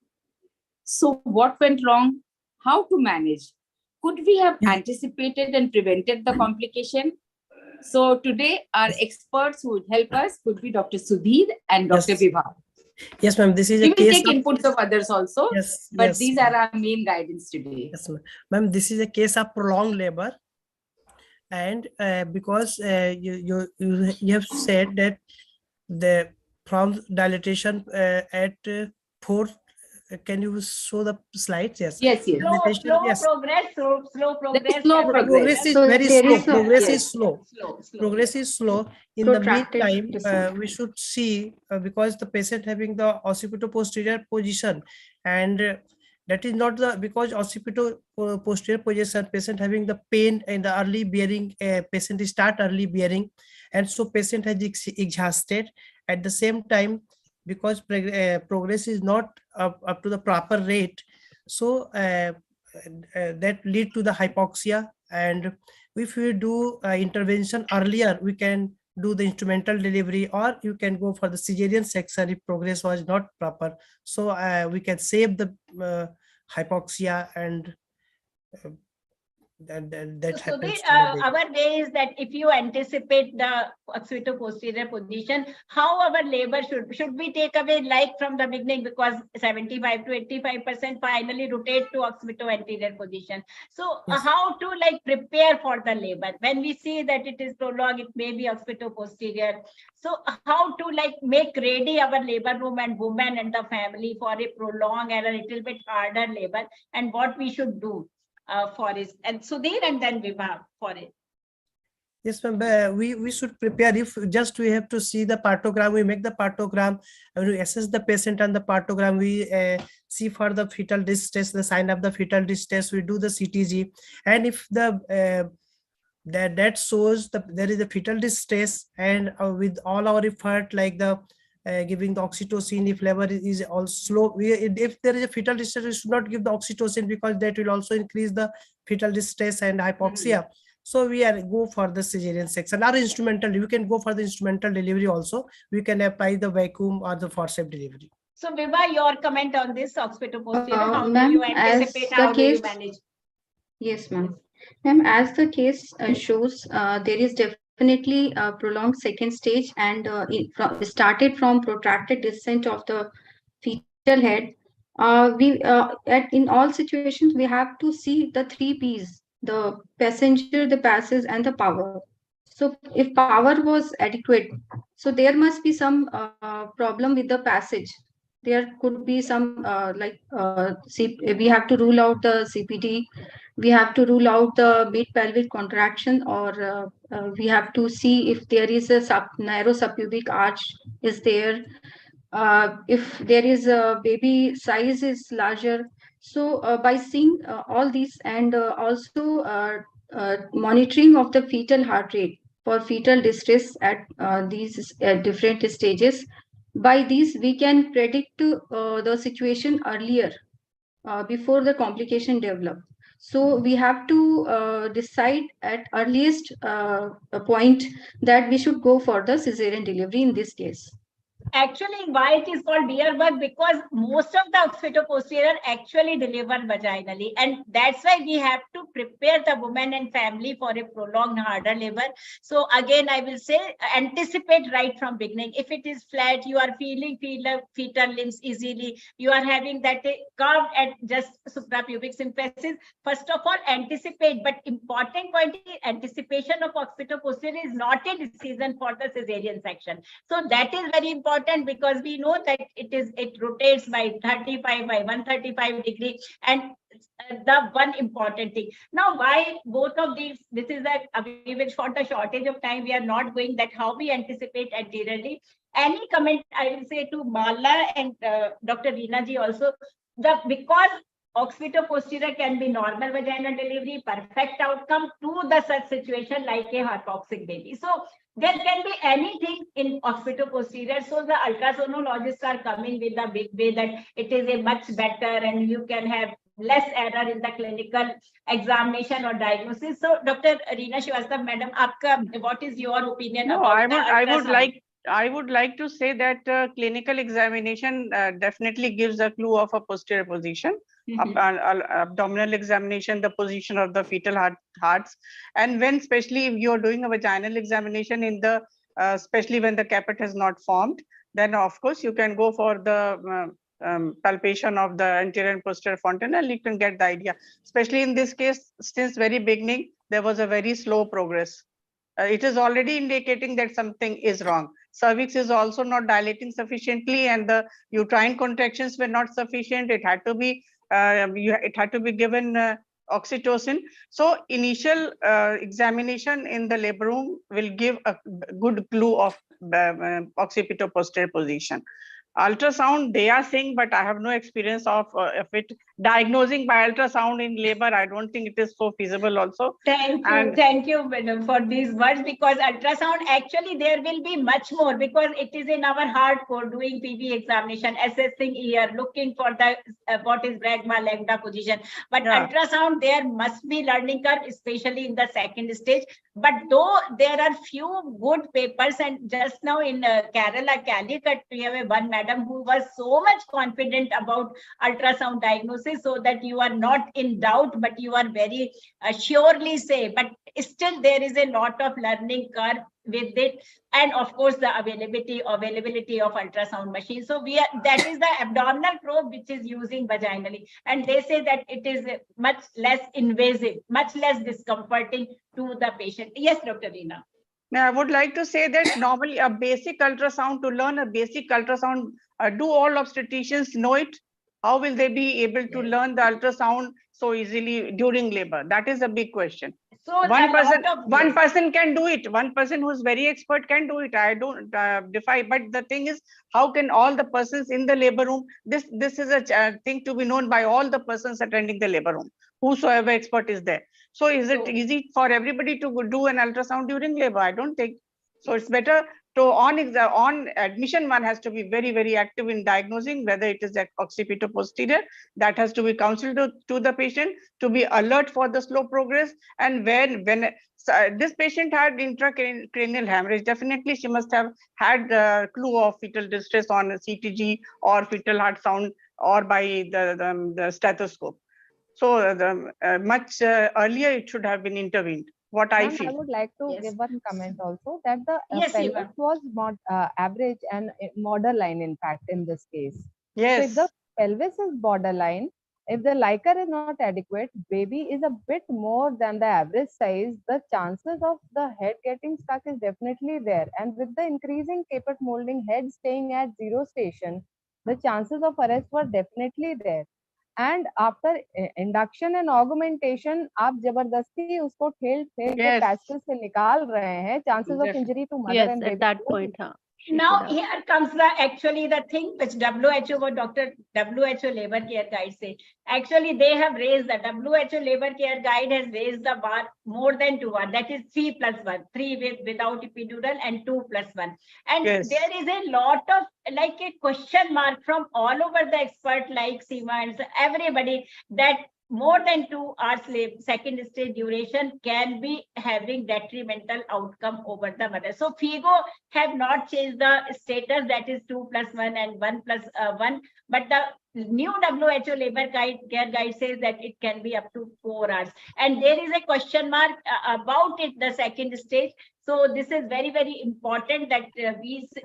So what went wrong? How to manage? Could we have anticipated and prevented the complication? So today our experts who would help us could be Dr. Sudhir and Dr. Vibha. Yes, ma'am. This is We a will case take inputs of others also, but these are our main guidance today. Yes, ma'am. This is a case of prolonged labor, and because you have said that the from dilatation at 4. Can you show the slides? Yes. Yes. Slow progress. Progress is very slow. Progress is slow. Progress is slow. In the meantime, we should see because the patient having the occipito-posterior position, and that is not the because occipito-posterior position, patient having the pain in the early bearing, patient start early bearing, and so patient has exhausted. At the same time, because progress is not up to the proper rate, so that lead to the hypoxia. And if we do intervention earlier, we can do the instrumental delivery, or you can go for the cesarean section if progress was not proper. So we can save the hypoxia and that So happens. our way is that if you anticipate the occipito-posterior position, how our labor should we take away like from the beginning, because 75 to 85% finally rotate to occipito-anterior position. So how to like prepare for the labor when we see that it is prolonged, it may be occipito-posterior. So how to like make ready our labor room and women and the family for a prolonged and a little bit harder labor, and what we should do for it, and Sudhir and then Vibha for it. Yes, ma'am. We should prepare. If just we have to see the partogram, we make the partogram, we assess the patient on the partogram. We see for the fetal distress, the sign of the fetal distress. We do the CTG, and if the that shows there is a fetal distress, and with all our effort like the giving the oxytocin, if labor is all slow, if there is a fetal distress, we should not give the oxytocin because that will also increase the fetal distress and hypoxia. So we go for the cesarean section or instrumental. You can go for the instrumental delivery also. We can apply the vacuum or the forceps delivery. So Vibha, your comment on this occipito-posterior, how do Ma'am, you anticipate, how do you manage? Yes, ma'am. Ma'am, as the case shows, there is definitely a prolonged second stage, and started from protracted descent of the fetal head. In all situations, we have to see the 3 P's: the passenger, the passage, and the power. So if power was adequate, so there must be some problem with the passage. there could be some we have to rule out the CPT, we have to rule out the mid pelvic contraction, or we have to see if there is a narrow subpubic arch is there, if there is a baby size is larger. So by seeing all these, and also monitoring of the fetal heart rate for fetal distress at these different stages, by these we can predict the situation earlier, before the complication develop. So we have to decide at earliest point that we should go for the cesarean delivery in this case. Actually, why it is called deer bug? Because most of the occipitoposterior actually deliver vaginally, and that's why we have to prepare the woman and family for a prolonged harder labor. So again, I will say anticipate right from beginning. If it is flat, you are feeling fetal limbs easily, you are having that curved at just suprapubic symphysis. First of all, anticipate. But important point is anticipation of occipitoposterior is not a decision for the cesarean section. So that is very important, because we know that it rotates by 135 degree, and the one important thing. Now, why both of these? This is that we will, for the shortage of time, we are not going that how we anticipate anteriorly. Any comment I will say to Mala and Dr. Reena ji also, because occipitoposterior can be normal vaginal delivery, perfect outcome to the such situation like a hypoxic baby. So there can be anything in occipitoposterior. So the ultrasonologists are coming with a big way that it is a much better, and you can have less error in the clinical examination or diagnosis. So Dr. Reena Srivastava, madam, what is your opinion No, about I would like to say that clinical examination definitely gives a clue of a posterior position. Abdominal examination, the position of the fetal hearts, and when especially if you are doing a vaginal examination in the especially when the caput has not formed, then of course you can go for the palpation of the anterior and posterior fontanelle. You can get the idea. Especially in this case, since very beginning there was a very slow progress. It is already indicating that something is wrong. Cervix is also not dilating sufficiently, and the uterine contractions were not sufficient. It had to be given oxytocin. So initial examination in the labor room will give a good clue of occipitoposterior position. Ultrasound, they are saying, but I have no experience of it. Diagnosing by ultrasound in labor, I don't think it is so feasible also. Thank you, madam, for these words, because ultrasound, actually there will be much more, because it is in our hardcore doing PV examination, assessing ear, looking for the what is Bregma lambda position. But ultrasound, there must be learning curve, especially in the second stage. But though there are few good papers, and just now in Kerala, Calicut, we have one madam who was so much confident about ultrasound diagnosis, so that you are not in doubt, but you are very surely say. But still there is a lot of learning curve with it, and of course the availability of ultrasound machine. So that is the abdominal probe which is using vaginally, and they say that it is much less invasive, much less discomforting to the patient. Yes, Dr. Reena. Now, I would like to say that normally a basic ultrasound, to learn a basic ultrasound, do all obstetricians know it? How will they be able to learn the ultrasound so easily during labor? That is a big question. So one person can do it. One person who is very expert can do it. I don't defy. But the thing is, how can all the persons in the labor room? This is a thing to be known by all the persons attending the labor room, whosoever expert is there. So is it easy for everybody to do an ultrasound during labor? I don't think so. It's better to on admission, one has to be very, very active in diagnosing whether it is occipitoposterior. That has to be counseled to the patient, to be alert for the slow progress. And when this patient had intracranial hemorrhage, definitely she must have had a clue of fetal distress on a CTG or fetal heart sound, or by the stethoscope. So much earlier it should have been intervened. What I feel. I would like to give one comment also, that the pelvis was average and borderline, in fact, in this case. Yes. So if the pelvis is borderline, if the liquor is not adequate, baby is a bit more than the average size, the chances of the head getting stuck is definitely there. And with the increasing caput molding, head staying at 0 station, the chances of arrest were definitely there. And after induction and augmentation, आप जबरदस्ती उसको ठेल ठेल के Yes. Passage से निकाल रहे हैं, chances of injury to mother Yes, and at baby. that point, huh? Now here comes the actually the thing which WHO, what Dr. WHO Labor Care Guide say. Actually, they have raised the WHO Labor Care Guide has raised the bar more than 2 hours. That is 3+1, 3 without epidural and 2+1. And Yes. there is a lot of like a question mark from all over the expert like Seema and everybody that more than 2 hours second stage duration can be having detrimental outcome over the mother. So FIGO have not changed the status, that is 2+1 and 1+1, but the new WHO Labor Care Guide says that it can be up to 4 hours. And there is a question mark about it, the second stage. So this is very, very important that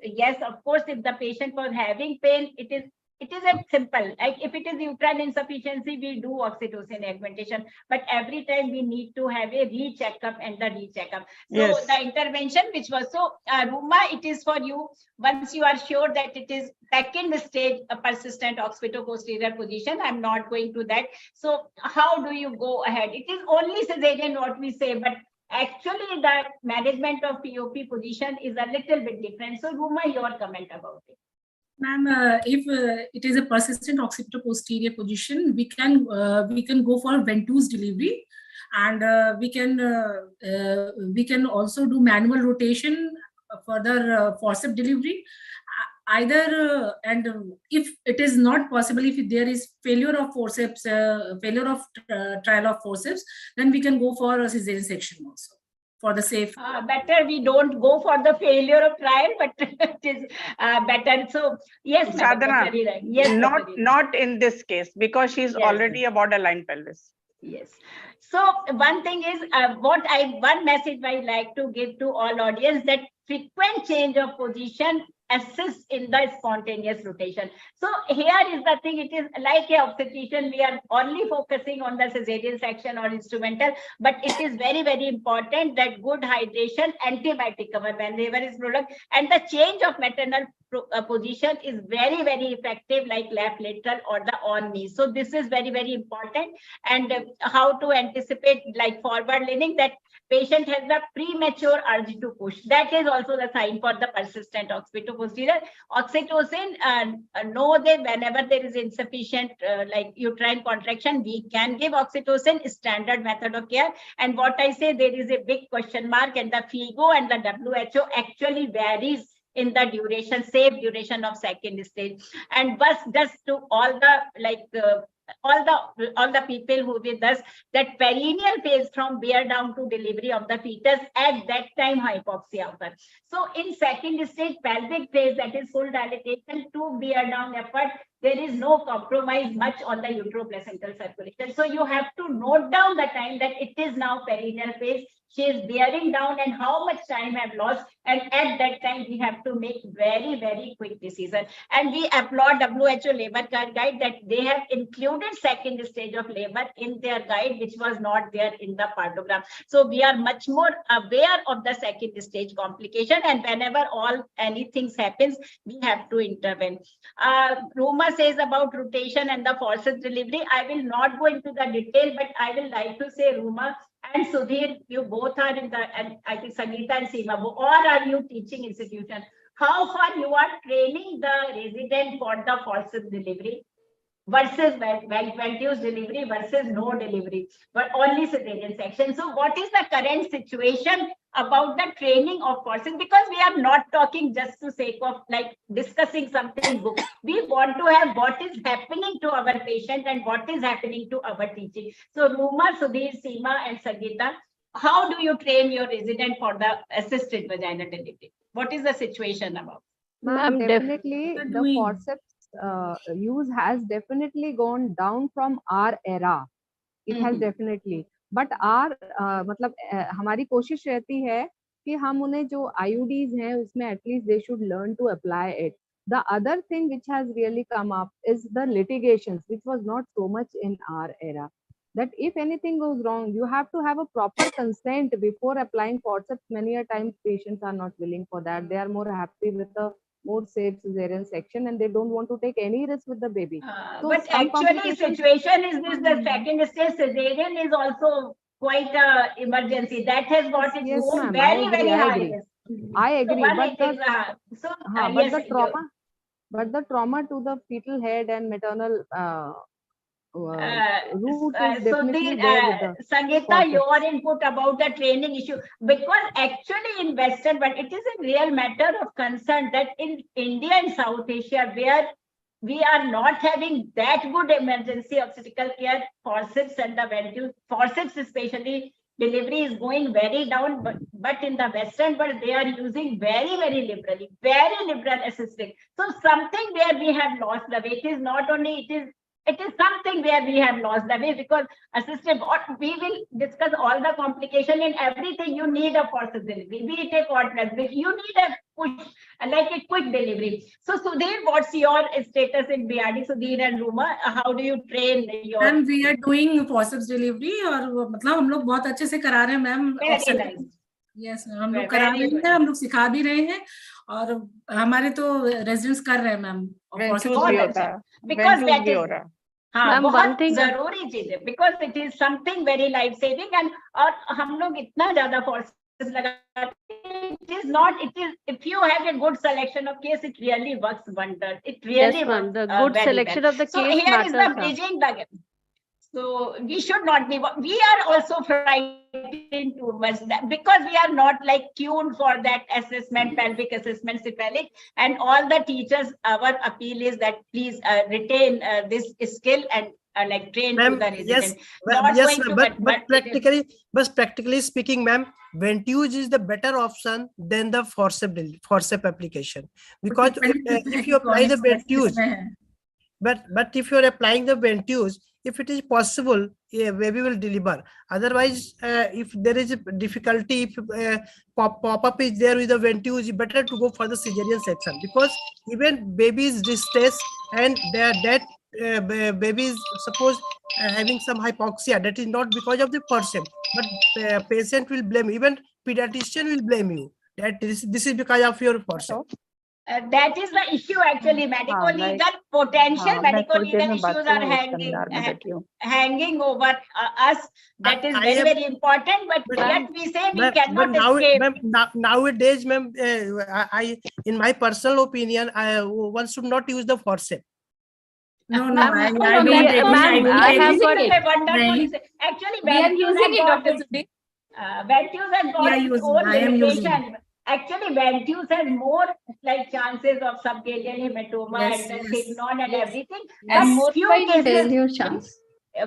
yes, of course, if the patient was having pain, it is a simple, like if it is uterine insufficiency, we do oxytocin augmentation, but every time we need to have a re-checkup and the re-checkup. So Yes. the intervention which was, so Ruma, it is for you, once you are sure that it is second stage, a persistent occipito-posterior position, I'm not going to that. So how do you go ahead? It is only cesarean what we say, but actually the management of POP position is a little bit different. So Ruma, your comment about it. Ma'am, if it is a persistent occipito-posterior position, we can go for ventouse delivery, and we can also do manual rotation for the forceps delivery. Either and if it is not possible, if there is failure of forceps, trial of forceps, then we can go for a cesarean section also, for the safe. Better we don't go for the failure of trial, but it is better. So yes, Sadhana, Dr. Right. Yes, not in this case, because she's already a borderline pelvis. Yes. So one thing is one message I like to give to all audience, that frequent change of position assists in the spontaneous rotation. So here is the thing, it is like a obstetrician, we are only focusing on the cesarean section or instrumental, but it is very, very important that good hydration, antibiotic cover whenever is prolonged, and the change of maternal position is very, very effective, like left lateral or the on knee. So this is very, very important. And how to anticipate, like forward leaning, that patient has the premature urge to push. That is also the sign for the persistent occipito-posterior. Oxytocin, know that whenever there is insufficient like uterine contraction, we can give oxytocin, standard method of care. And what I say, there is a big question mark, and the FIGO and the WHO actually varies in the duration, safe duration of second stage. And just to all the all the people who with us, that perineal phase from bear down to delivery of the fetus, at that time hypoxia occurs. So in second stage pelvic phase, that is full dilatation to bear down effort, there is no compromise much on the uteroplacental circulation. So you have to note down the time that it is now perineal phase, she is bearing down, and how much time have lost. And at that time, we have to make very, very quick decision. And we applaud WHO Labor Care Guide that they have included second stage of labor in their guide, which was not there in the partogram. So we are much more aware of the second stage complication, and whenever anything happens, we have to intervene. Roma says about rotation and the forceps delivery. I will not go into the detail, but I will like to say, Roma and Sudhir, you both are in the, and I think Sangeeta and Seema, or are you teaching institution? How far you are training the resident for the forceps delivery versus ventouse delivery versus no delivery, but only cesarean section. So what is the current situation about the training of forceps? Because we are not talking just to sake of like discussing something book. We want to have what is happening to our patient and what is happening to our teaching. So Ruma, Sudhir, Seema and Sangeeta, how do you train your resident for the assisted vaginal delivery? What is the situation about? Ma'am, definitely the forceps use has definitely gone down from our era. It has definitely, but our मतलब हमारी कोशिश रहती है कि हम उन्हें जो IUDs हैं उसमें at least they should learn to apply it. The other thing which has really come up is the litigations, which was not so much in our era. That if anything goes wrong, you have to have a proper consent before applying forceps. Many a times patients are not willing for that. They are more happy with the more safe cesarean section, and they don't want to take any risk with the baby. So But some actually, complications- situation is this: the second stage cesarean is also quite a emergency. That has got its Yes, own ma'am, I very, agree, very I high agree. risk. I So agree, one but it the, is, but yes, the trauma, but the trauma to the fetal head and maternal root is so definitely the there with the Sangeeta, forceps. your input about the training issue, because actually in Western, but it is a real matter of concern that in India and South Asia, where we are not having that good emergency obstetrical care, forceps and the ventil, forceps especially, delivery is going very down, but in the Western world, they are using very, very liberal assisting. So something where we have lost the way. It is not only, it is something where we have lost the way, because assisted, we will discuss all the complication in everything. You need a forceps delivery, be it a cord blood, you need a push, like a quick delivery. So Sudhir, what's your status in BRD? Sudhir and Ruma, how do you train your? Ma'am we are doing forceps delivery, और मतलब हम लोग बहुत अच्छे से करा रहे हैं मैम. यस, हम लोग करा रहे हैं, हम लोग सिखा भी रहे हैं, और हमारे तो रेजिडेंट्स कर रहे हैं मैम. Because that is, हाँ, बहुत thing- जरूरी चीज है, because it is something very life saving, and और हम लोग इतना ज्यादा forces लगाते हैं, it is not, it is, if you have a good selection of case, it really works wonders. It really Yes, ma'am, works the good very selection well. of the So case here is the matters, bridging the gap. So we should not be, we are also frightened too much, because we are not like tuned for that assessment, pelvic assessment, cephalic, and all the teachers, our appeal is that please retain this skill and like train to the resident. Yes, Not yes, going to, but practically speaking, ma'am, ventouse is the better option than the forceps application, because if you apply the ventouse, but if you are applying the ventouse, if it is possible, baby will deliver. Otherwise, if there is a difficulty, if pop-up is there with the ventouse, it's better to go for the cesarean section, because even baby's distress and that babies suppose having some hypoxia, that is not because of the forceps, but patient will blame, even pediatrician will blame you that this is because of your forceps. That is the issue actually. Medical legal, potential medical legal issues are hanging over us. That is very, very important. But yet we say we cannot escape. Nowadays, ma'am, I, in my personal opinion, one should not use the forceps. No, I have got a wonderful. Actually, we are using it, Dr. Sudhir. Ventouse has got its own limitation. Actually, ventouse has more like chances of subgaleal hematoma and signon and everything. And But more few cases, cases, chance.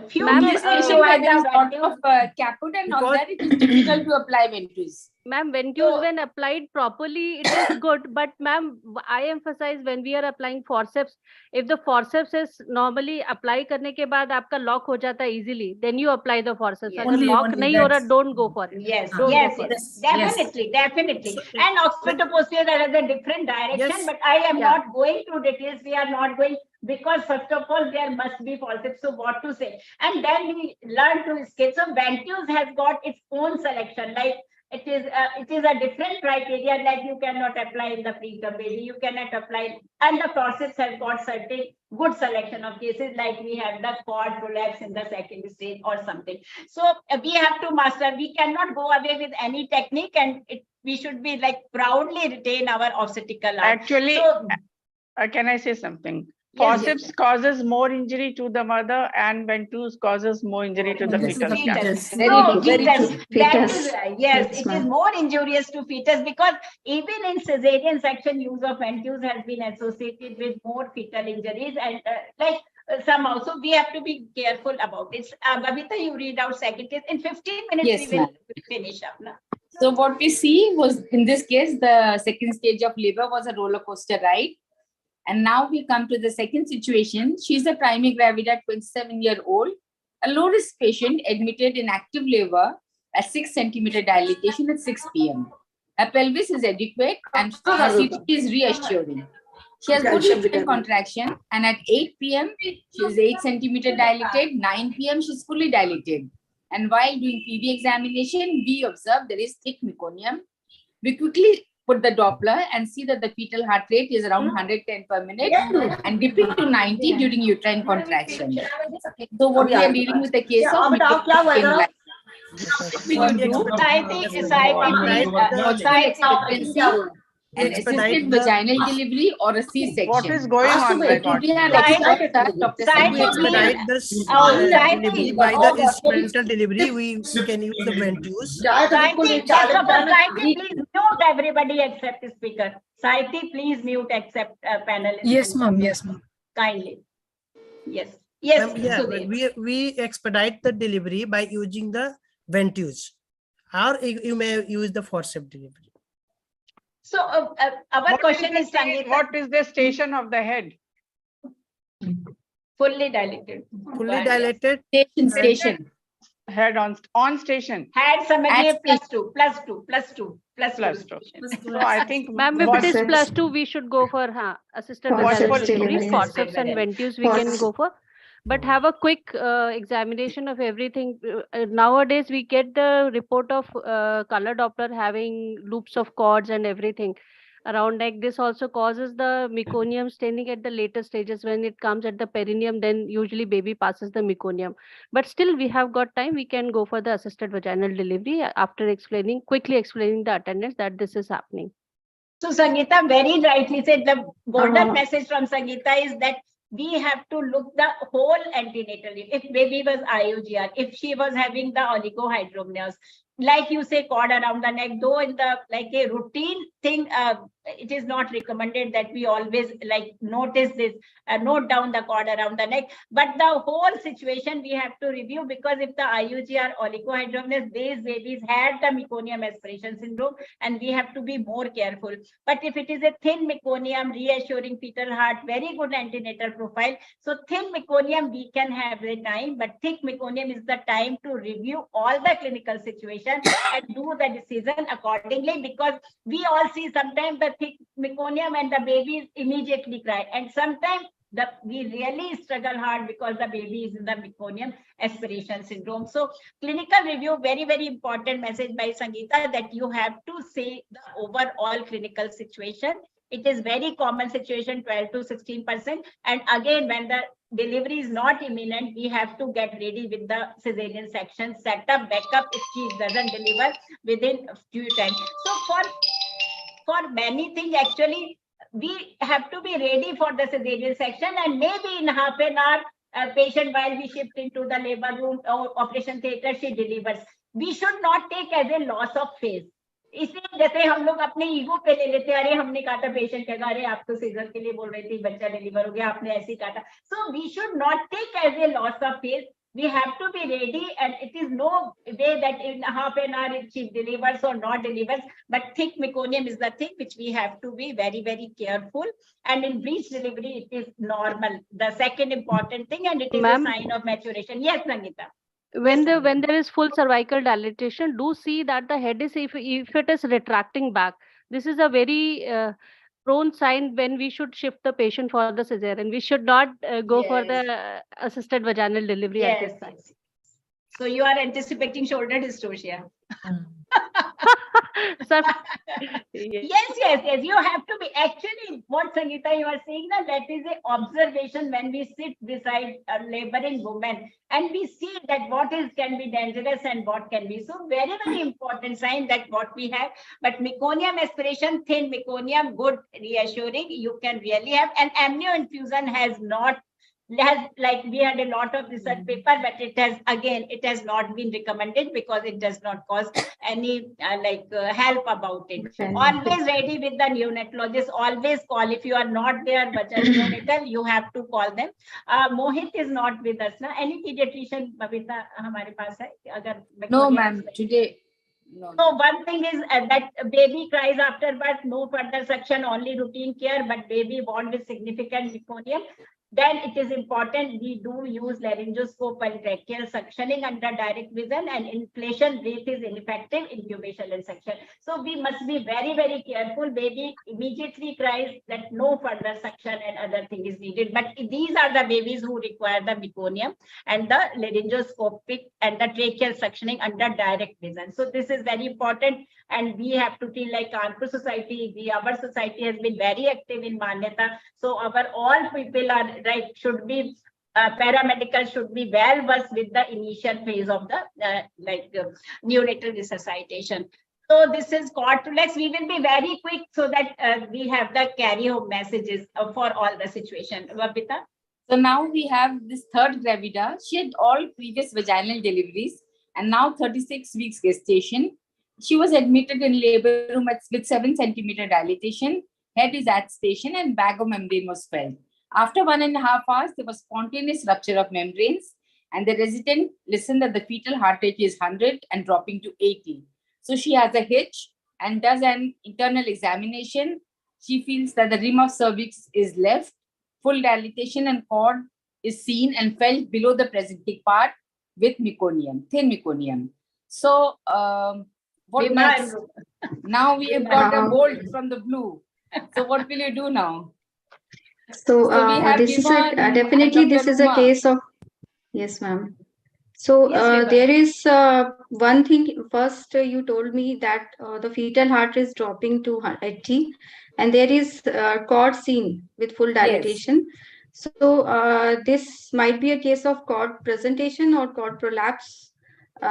few Ma'am, cases patient where there is lot of caput and all that, it is difficult to apply ventouse. Ma'am, ventouse when applied properly, it is good. But ma'am, I emphasize when we are applying forceps, if the forceps is normally apply करने के बाद आपका lock हो जाता है easily, then you apply the forceps. अगर lock नहीं हो रहा, don't go for it. Yes, Don't yes, go for it. definitely, definitely. And occipital posterior has a different direction, but I am not going to details. We are not going, because first of all, there must be forceps. So what to say? And then we learn to sketch. So ventouse has got its own selection. Like it is a different criteria that you cannot apply in the preterm baby. You cannot apply, and the forceps has got certain good selection of cases, like we have the cord prolapse in the second stage or something. So we have to master. We cannot go away with any technique, and we should be like proudly retain our obstetrical art. Actually, so, can I say something? Yes, Forceps causes more injury to the mother, and ventouse causes more injury to the fetus. Fetus. Fetus. That is right. Yes, it is more injurious to fetus, because even in cesarean section, use of ventouse has been associated with more fetal injuries, and somehow. So we have to be careful about it. Babita, you read out second case. In 15 minutes, Yes, we will finish up. Na? So what we see was, in this case, the second stage of labor was a roller coaster ride. And now we come to the second situation. She's a primary gravida, 27-year-old, a low-risk patient admitted in active labor at 6 centimeter dilatation at 6 p.m. Her pelvis is adequate and her CT is reassuring. She has good fetal contraction, and at 8 p.m. she is 8 centimeter dilated, 9 p.m. she is fully dilated. And while doing PV examination, we observed there is thick meconium. We quickly put the Doppler and see that the fetal heart rate is around 110 per minute and dip it to 90 during uterine contraction. So what we are dealing with the case of midlife. Will you do an assisted vaginal delivery or a C-section? What is going on? Delivery by the instrumental delivery, we can use the ventouse. Please mute everybody except the speaker. Saiti, please mute except panelists. Yes, ma'am. Yes, ma'am. Kindly. Yes. Yes. Yeah, we expedite the delivery by using the ventouse, or you may use the forceps delivery. So our question is, Sangeeta, what is the station of the head? Fully dilated. Fully dilated. Station. Head on station. Head समझिए +2. So I think, ma'am, if it is +2, we should go for assisted vaginal delivery. Forceps and ventouse we can go for. But have a quick examination of everything. Nowadays, we get the report of color Doppler having loops of cords and everything around neck. This also causes the meconium staining at the later stages. When it comes at the perineum, then usually baby passes the meconium. But still, we have got time. We can go for the assisted vaginal delivery after quickly explaining the attendants that this is happening. So Sangeeta very rightly said, the golden message from Sangeeta is that we have to look the whole antenatal. If baby was IUGR, if she was having the oligohydramnios, like you say, cord around the neck, though in the like a routine thing, it is not recommended that we always like notice this, note down the cord around the neck. But the whole situation we have to review, because if the IUGR oligohydramnios, these babies had the meconium aspiration syndrome, and we have to be more careful. But if it is a thin meconium, reassuring fetal heart, very good antenatal profile. So thin meconium we can have the time, but thick meconium is the time to review all the clinical situation and do the decision accordingly, because we all see sometimes the thick meconium and the babies immediately cry, and sometimes we really struggle hard because the baby is in the meconium aspiration syndrome. So clinical review, very, very important message by Sangeeta, that you have to say the overall clinical situation. It is very common situation, 12 to 16%. And again, when the delivery is not imminent, we have to get ready with the cesarean section, set up, backup if she doesn't deliver within a few times. So for many things, actually, we have to be ready for the cesarean section, and maybe in half an hour, patient, while we shift into the labor room or operation theater, she delivers. We should not take as a loss of faith. इसलिए जैसे हम लोग अपने ego पे ले लेते हैं, अरे हमने कहा था, पेशेंट कहेगा अरे आप तो सीजर के लिए बोल रही थी, बच्चा डिलीवर हो गया, आपने ऐसे ही कहा था. So we should not take as a loss of faith. We have to be ready, and it is no way that in half an hour if she delivers or not delivers, but thick meconium is the thing which we have to be very, very careful. And in breech delivery, it is normal. The second important thing, and it is a sign of maturation. Yes, Sangeeta. When there is full cervical dilatation, do see that the head is, if it is retracting back, this is a very prone sign when we should shift the patient for the cesarean. We should not go for the assisted vaginal delivery at this time. So you are anticipating shoulder dystocia. Yes. You have to be. Actually, what Sangeeta you are saying, that is an observation when we sit beside a laboring woman and we see that what can be dangerous and what can be. So very, very important sign that what we have. But meconium aspiration, thin meconium, good, reassuring. You can really have. And amnio infusion has not. Like we had a lot of research paper, but it has not been recommended because it does not cause any help about it. Always ready with the neonatologist. Always call if you are not there, but as neonatal, you have to call them. Mohit is not with us now. Any pediatrician, Babita, हमारे पास है? अगर no, ma'am. Today. No. So one thing is that baby cries after birth, no further suction, only routine care, but baby born with significant meconium. then it is important we do use laryngoscope and tracheal suctioning under direct vision, and inflation rate is ineffective incubation and suction. So we must be very, very careful. Baby immediately cries that no further suction and other thing is needed. But these are the babies who require the meconium and the laryngoscopic and the tracheal suctioning under direct vision. So this is very important, and we have to feel like Kanpur society, our society has been very active in Manyata. So our all people are should be paramedical should be well versed with the initial phase of the neonatal resuscitation. So this is cord prolapse. We will be very quick so that we have the carry home messages for all the situation. Babita? So now we have this third gravida. She had all previous vaginal deliveries and now 36 weeks gestation. She was admitted in labor room with 7 centimeter dilatation. Head is at station and bag of membrane was felt. After 1.5 hours, there was spontaneous rupture of membranes, and the resident listened that the fetal heart rate is 100 and dropping to 80. So she has a hitch and does an internal examination. She feels that the rim of cervix is left, full dilatation and cord is seen and felt below the presenting part with meconium, thin meconium. So what next? Now we have got a bolt from the blue. So what will you do now? So, we have this is Viva definitely and this Dr. is a Uma. case of, yes, ma'am. So there is one thing. First, you told me that the fetal heart is dropping to 80, and there is cord seen with full dilatation. So this might be a case of cord presentation or cord prolapse,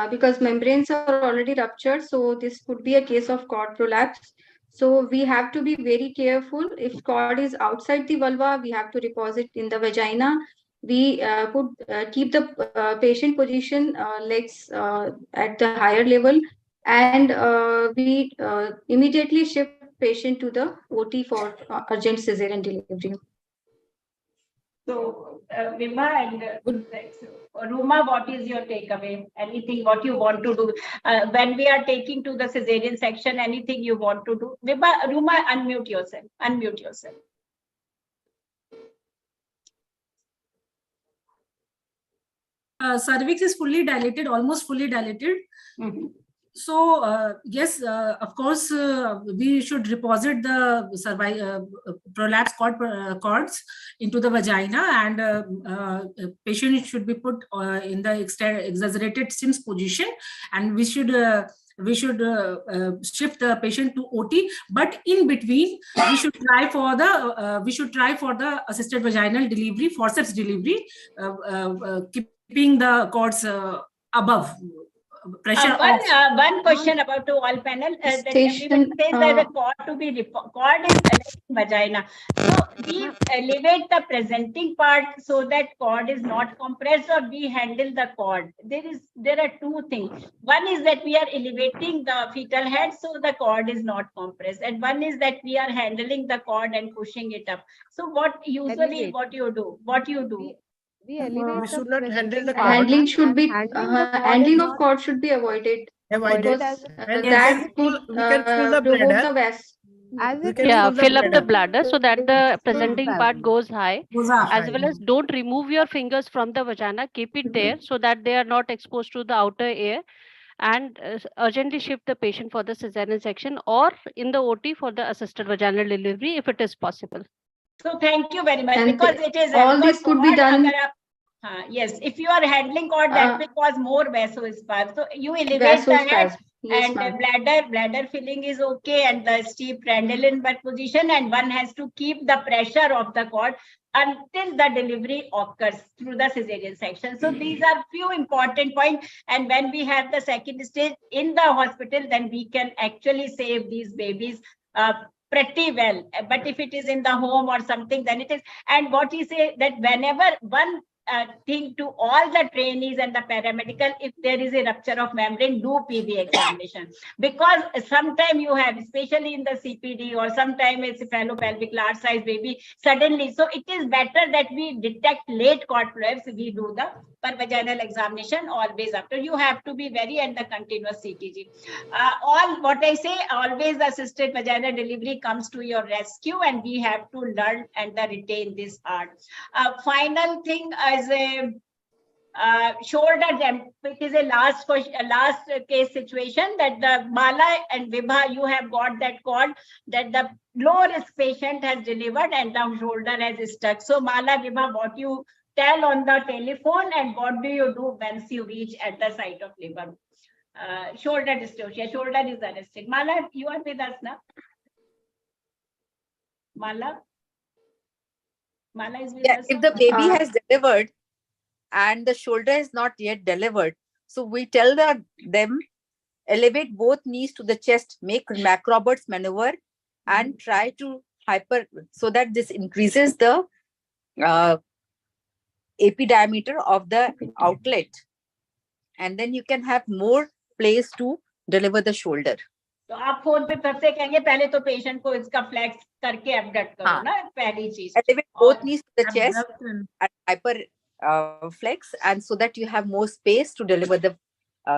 because membranes are already ruptured. So this could be a case of cord prolapse. So we have to be very careful. If cord is outside the vulva, we have to deposit in the vagina. We could keep the patient position, legs at the higher level, and we immediately shift patient to the OT for urgent cesarean delivery. So, Vima and Ruma, what is your takeaway? Anything what you want to do when we are taking to the cesarean section? Anything you want to do? Vima, Ruma, unmute yourself. Unmute yourself. Cervix is fully dilated, almost fully dilated. So yes, of course, we should deposit the prolapse cords into the vagina, and patient should be put in the exaggerated Sims position, and we should shift the patient to OT. But in between, we should try for the assisted vaginal delivery, forceps delivery, keeping the cords above. Pressure one question about the all panel. That everyone says that the cord to be cord is vagina. So we elevate the presenting part so that cord is not compressed, or we handle the cord. There are two things. One is that we are elevating the fetal head so the cord is not compressed, and one is that we are handling the cord and pushing it up. So what usually what you do? We elevate we should not handle the cord. Handling should be handling of cord should be avoided. Avoided. And that could we can fill the bladder. Fill up the bladder so that the presenting part goes high, as well as don't remove your fingers from the vagina. Keep it there so that they are not exposed to the outer air, and urgently shift the patient for the cesarean section or in the OT for the assisted vaginal delivery if it is possible. So thank you very much, And because it is all this could be done. Yes, if you are handling cord, that will cause more vasospasm. So you elevate the head, and the bladder filling is okay, and the steep Randall position, and one has to keep the pressure of the cord until the delivery occurs through the cesarean section. So these are few important points, and when we have the second stage in the hospital, then we can actually save these babies pretty well. But if it is in the home or something, then it is. And what you say that whenever one thing to all the trainees and the paramedical, if there is a rupture of membrane, do PV examination. Because sometimes you have, especially in the CPD, or sometimes it's a cephalopelvic large size baby, suddenly. So it is better that we detect late cord prolapse. We do the pervaginal examination always after. You have to be very under continuous CTG. All what I say, always assisted vaginal delivery comes to your rescue, and we have to learn and retain this art. Final thing as a shoulder jump, it is a last case situation that the Mala and Vibha, you have got that call that the low risk patient has delivered and the shoulder has stuck. So Mala, Vibha, what you tell on the telephone and what do you do once you reach at the site of labor? Shoulder dystocia, shoulder is arrested. Mala, you are with us now? Mala? Mala is with us. If the baby has delivered and the shoulder is not yet delivered, so we tell them elevate both knees to the chest, make McRoberts maneuver, and try to so that this increases the AP diameter of the outlet, and then you can have more place to deliver the shoulder. तो आप phone पे फिर से कहेंगे पहले तो patient को इसका फ्लेक्स करके एबडक्ट करो ना, पहली चीज. Elevate both knees to the chest and hyper flex, and so that you have more space to deliver the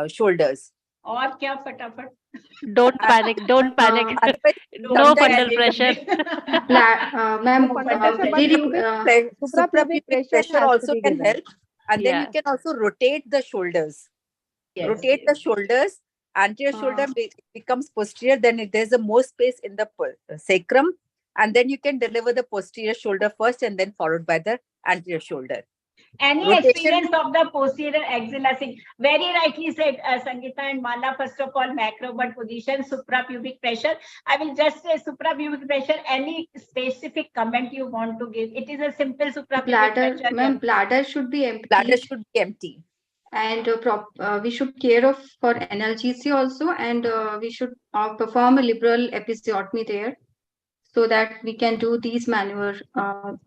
shoulders. और क्या फटाफट? Don't panic. Don't panic. No fundal pressure. Ma'am, suprapubic pressure also can help, and then you can also rotate the shoulders. Rotate the shoulders. Anterior shoulder becomes posterior, then there's a more space in the sacrum, and then you can deliver the posterior shoulder first and then followed by the anterior shoulder. Any experience of the posterior axilla? Very rightly said, Sangeeta and Mala. First of all, McRobert position, suprapubic pressure. I will just say suprapubic pressure. Any specific comment you want to give? It is a simple suprapubic pressure. Ma'am, bladder should be empty. Bladder should be empty. And we should care for analgesia also, and we should perform a liberal episiotomy there, so that we can do these maneuvers,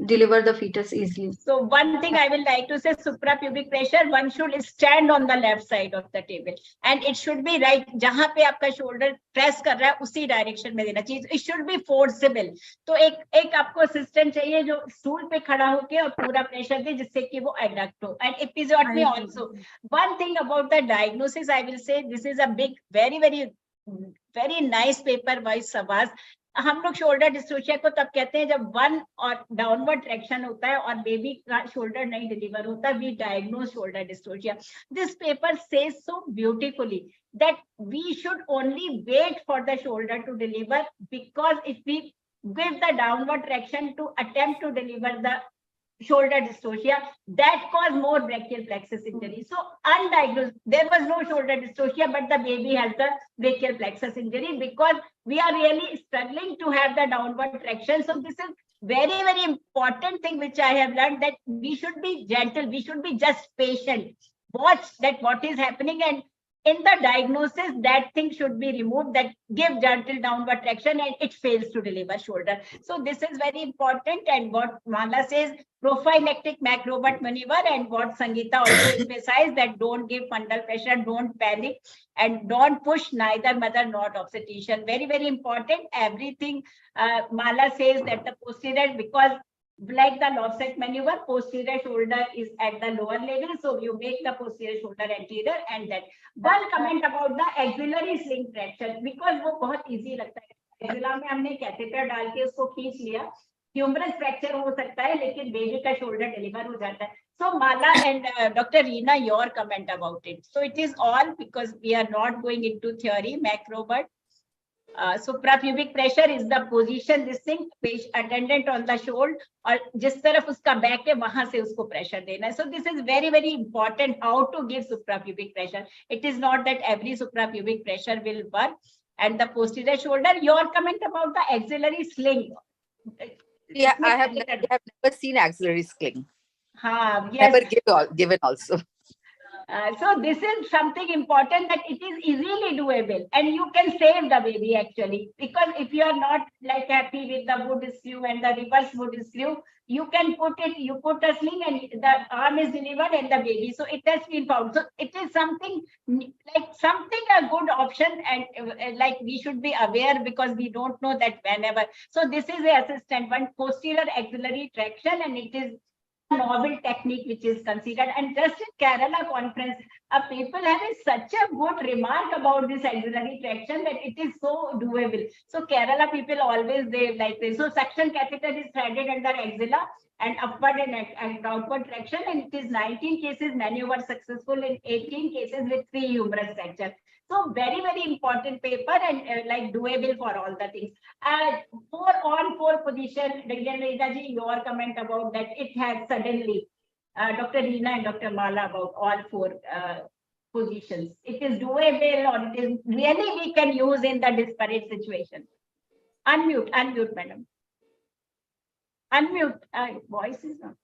deliver the fetus easily. So one thing I will like to say, suprapubic pressure, one should stand on the left side of the table, and it should be right. जहाँ पे आपका shoulder press कर रहा है उसी direction में देना चाहिए. It should be forcible. तो एक आपको assistant चाहिए जो stool पे खड़ा होके और पूरा pressure दे जिससे कि वो adduct हो. And episiotomy also. One thing about the diagnosis, I will say this is a big, very, very, very nice paper by Savas. हम लोग शोल्डर डिस्टोशिया को तब कहते हैं जब वन और डाउनवर्ड ट्रैक्शन होता है और बेबी का शोल्डर नहीं डिलीवर होता. We diagnose shoulder dystocia. This paper says so beautifully that we should only wait for the shoulder to deliver, because if we give the downward traction to attempt to deliver the shoulder dystocia, that cause more brachial plexus injury. So undiagnosed, there was no shoulder dystocia, but the baby has the brachial plexus injury because we are really struggling to have the downward traction. So this is very, very important thing which I have learned, that we should be gentle, we should be just patient, watch that what is happening, and in the diagnosis that thing should be removed, that give gentle downward traction and it fails to deliver shoulder. So this is very important, and what Mala says, prophylactic McRobert maneuver, and what Sangeeta also emphasized, that don't give fundal pressure, don't panic, and don't push neither mother nor obstetrician. Very, very important. Everything Mala says that the posterior, because like the Lowset maneuver, posterior shoulder is at the lower level, so you make the posterior shoulder anterior. And that one comment about the axillary sling fracture, because वो बहुत easy लगता है. Axilla में हमने catheter डाल के उसको खींच लिया, humerus fracture हो सकता है, लेकिन baby का shoulder deliver हो जाता है. So Mala and Dr. Reena, your comment about it. So it is all because we are not going into theory. McRobert. Suprapubic pressure is the position, this thing, attendant on the shoulder, और जिस तरफ उसका back है वहां से उसको pressure देना है. So this is very, very important how to give suprapubic pressure. It is not that every suprapubic pressure will work. And the posterior shoulder, your comment about the axillary sling. Yeah, I have never seen axillary sling. Yes. Never given also. So this is something important, that it is easily doable and you can save the baby actually, because if you are not like happy with the wood screw and the reverse wood screw, you can put it, you put a sling and the arm is delivered and the baby. So it has been found. So it is something like a good option, and like we should be aware, because we don't know that whenever. So this is the assistant one, posterior axillary traction, and it is novel technique which is considered. And just in Kerala conference, people having such a good remark about this axillary traction that it is so doable. So Kerala people always, they like this. So suction catheter is threaded under axilla and upward and outward traction, and it is 19 cases maneuver successful in 18 cases with 3 humerus fracture. So very, very important paper, and like doable for all the things. 4-on-4 position, Reena ji, your comment about that, it has suddenly, Dr. Reena and Dr. Mala, about all 4 positions. It is doable, or it is really we can use in the disparate situation. Unmute, madam. Unmute, voice is not.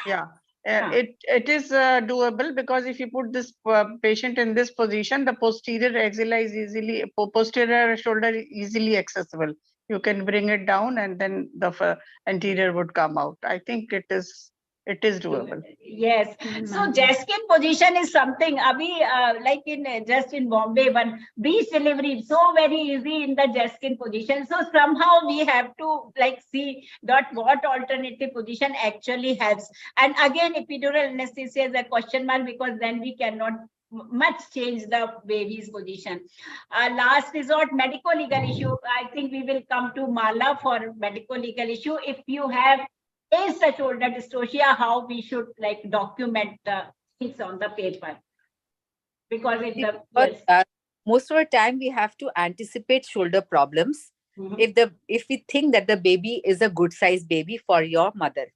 Yeah. It is doable, because if you put this patient in this position, the posterior axilla is easily, posterior shoulder is easily accessible. You can bring it down and then the anterior would come out. I think it is doable. Yes. So Jaskin position is something, Abhi, like just in Bombay, one breech delivery, so very easy in the Jaskin position. So somehow we have to like see that what alternative position actually helps. And again, epidural anesthesia is a question mark, because then we cannot much change the baby's position. Last resort, medical legal issue. I think we will come to Mala for medical legal issue. If you have is the shoulder dystocia, how we should like document the things on the paper, because most of the time we have to anticipate shoulder problems. If we think that the baby is a good size baby for your mother,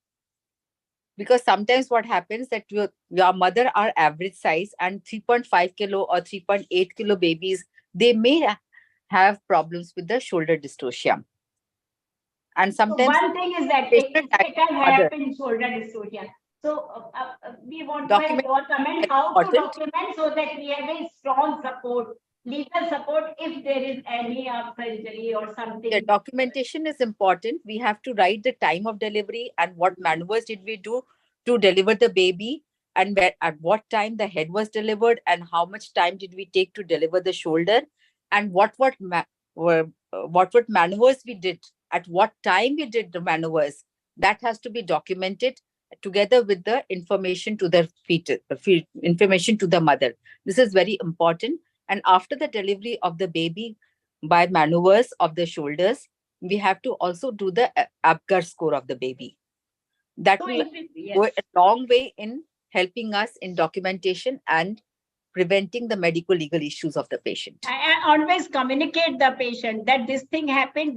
because sometimes what happens that your mother are average size, and 3.5 kilo or 3.8 kilo babies, they may have problems with the shoulder dystocia. And sometimes one thing is that it can happen shoulder dystocia. So we want to have your comment how to document, so that we have a strong support, legal support, if there is any surgery or something. The documentation is important. We have to write the time of delivery and what maneuvers did we do to deliver the baby, and at what time the head was delivered, and how much time did we take to deliver the shoulder, and what maneuvers we did, at what time we did the maneuvers. That has to be documented together with the information to the information to the mother. This is very important. And after the delivery of the baby by maneuvers of the shoulders, we have to also do the Apgar score of the baby. That will go a long way in helping us in documentation and preventing the medical legal issues of the patient. I always communicate the patient that this thing happened,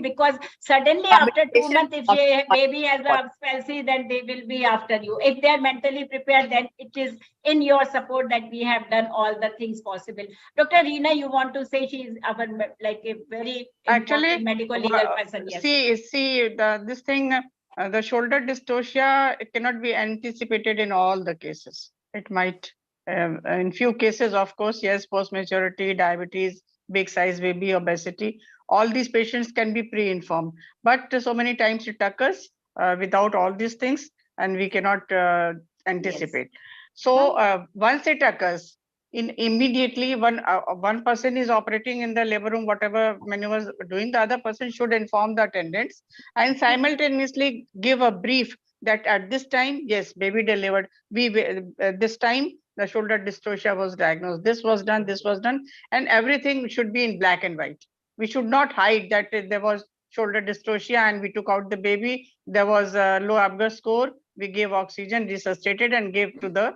because suddenly after 2 months, if a baby has a palsy, then they will be after you. If they are mentally prepared, then it is in your support that we have done all the things possible. Dr. Reena, you want to say she is our like a very actually medical legal person? Yes. This thing, the shoulder dystocia, it cannot be anticipated in all the cases. It might. In few cases, of course, yes, post-maturity, diabetes, big size baby, obesity, all these patients can be pre-informed. But so many times it occurs without all these things, and we cannot anticipate. Yes. So once it occurs, immediately one person is operating in the labor room, whatever maneuvers doing, the other person should inform the attendants and simultaneously give a brief that at this time, yes, baby delivered. This time, the shoulder dystocia was diagnosed. This was done, and everything should be in black and white. We should not hide that there was shoulder dystocia and we took out the baby. There was a low Apgar score. We gave oxygen, resuscitated, and gave to the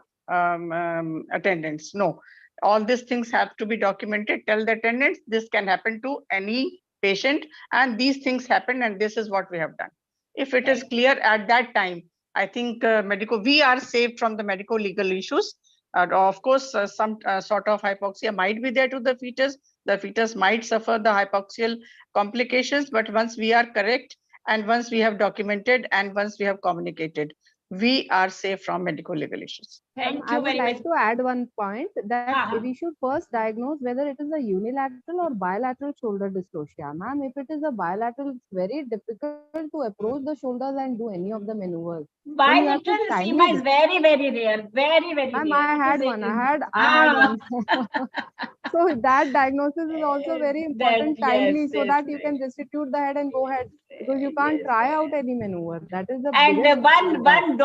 attendants. No, all these things have to be documented. Tell the attendants this can happen to any patient, and these things happen, and this is what we have done. If it is clear at that time, I think we are saved from the medical legal issues. Of course, some sort of hypoxia might be there to the fetus. The fetus might suffer the hypoxial complications, but once we are correct, and once we have documented, and once we have communicated, we are safe from medical legal issues. Thank I you would very like much. to add one point that Uh-huh. we should first diagnose whether it is a unilateral or bilateral shoulder dystocia. Ma'am, if it is a bilateral, it's very difficult to approach the shoulders and do any of the maneuvers. Then you have to Bilateral kindly Seema is very, very rare. Very, very Ma'am, rare. I It had is- one. it is- I had one. Ah. So that diagnosis is also very important timely yes, so yes, that you can restitute the head and go ahead because you can't try out any maneuver. That is the And biggest one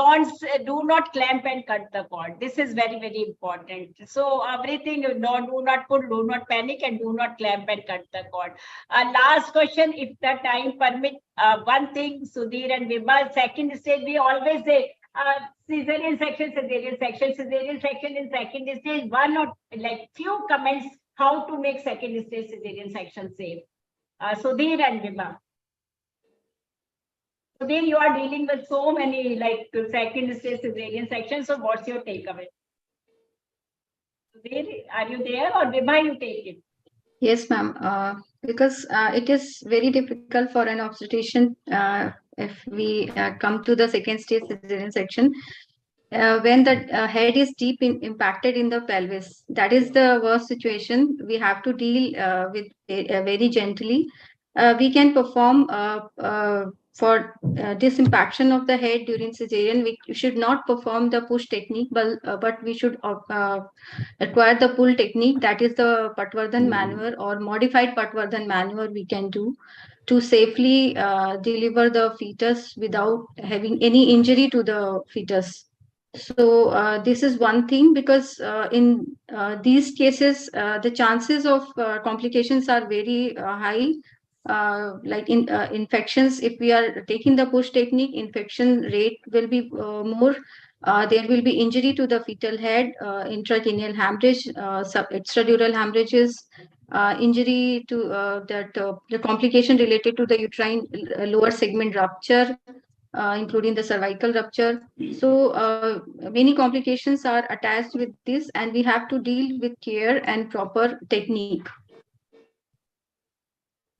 do not clamp and cut the cord. This is very, very important. So everything, do not panic and do not clamp and cut the cord. Last question, if the time permit, one thing, Sudhir and Vibha, second stage, we always say, cesarean section, cesarean section, cesarean section in second stage, one or like few comments how to make second stage cesarean section safe. Sudhir and Vibha. Sudhir, you are dealing with so many like second stage cesarean sections. So what's your takeaway? Sudhir, are you there or Vibha, you take it? Yes, ma'am. Because it is very difficult for an obstetrician if we come to the second stage cesarean section. When the head is deep impacted in the pelvis, that is the worst situation. We have to deal with very gently. We can perform for disimpaction of the head during cesarean. We should not perform the push technique, but we should acquire the pull technique. That is the Patwardhan maneuver or modified Patwardhan maneuver we can do to safely deliver the fetus without having any injury to the fetus. So this is one thing because in these cases, the chances of complications are very high. Like in infections, if we are taking the push technique, infection rate will be more. There will be injury to the fetal head, intracranial hemorrhage, extradural hemorrhages, injury to the complication related to the uterine lower segment rupture, including the cervical rupture. So many complications are attached with this, and we have to deal with care and proper technique.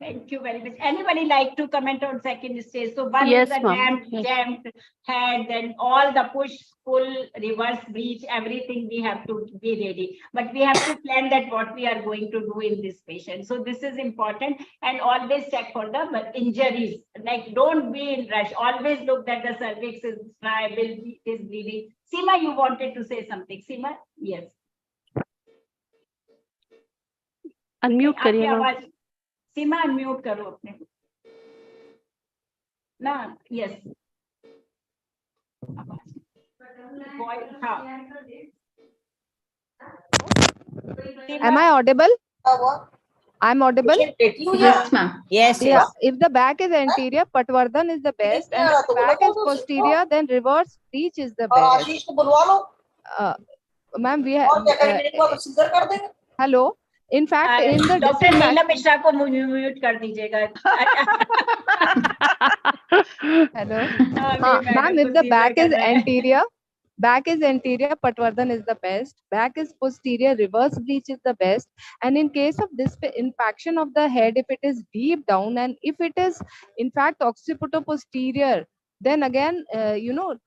Thank you very much. Anybody like to comment on second stage? So one Yes, is the ma'am. jammed head, then all the push, pull, reverse, breach, everything we have to be ready. But we have to plan that what we are going to do in this patient. So this is important, and always check for the injuries. Like don't be in rush. Always look that the cervix is dry, is bleeding. Seema, you wanted to say something. Seema, yes. Unmute करिए ma'am. सीमा unmute करो अपने ना yes Am I audible? I'm audible? Yes, ma'am. Yes, Yeah. yes. If the back is anterior, Patwardhan is the best, and if the back is posterior, then reverse breach is the best. Ma'am, we have. Hello. In fact, in the doctor Neelam Mishra को mute कर दीजिएगा. Hello. Ma'am, if the back is anterior, Patwardhan is the best. Back is posterior, reverse breach is the best. And in case of this impaction of the head, if it is deep down and if it is in fact occipito-posterior, then again,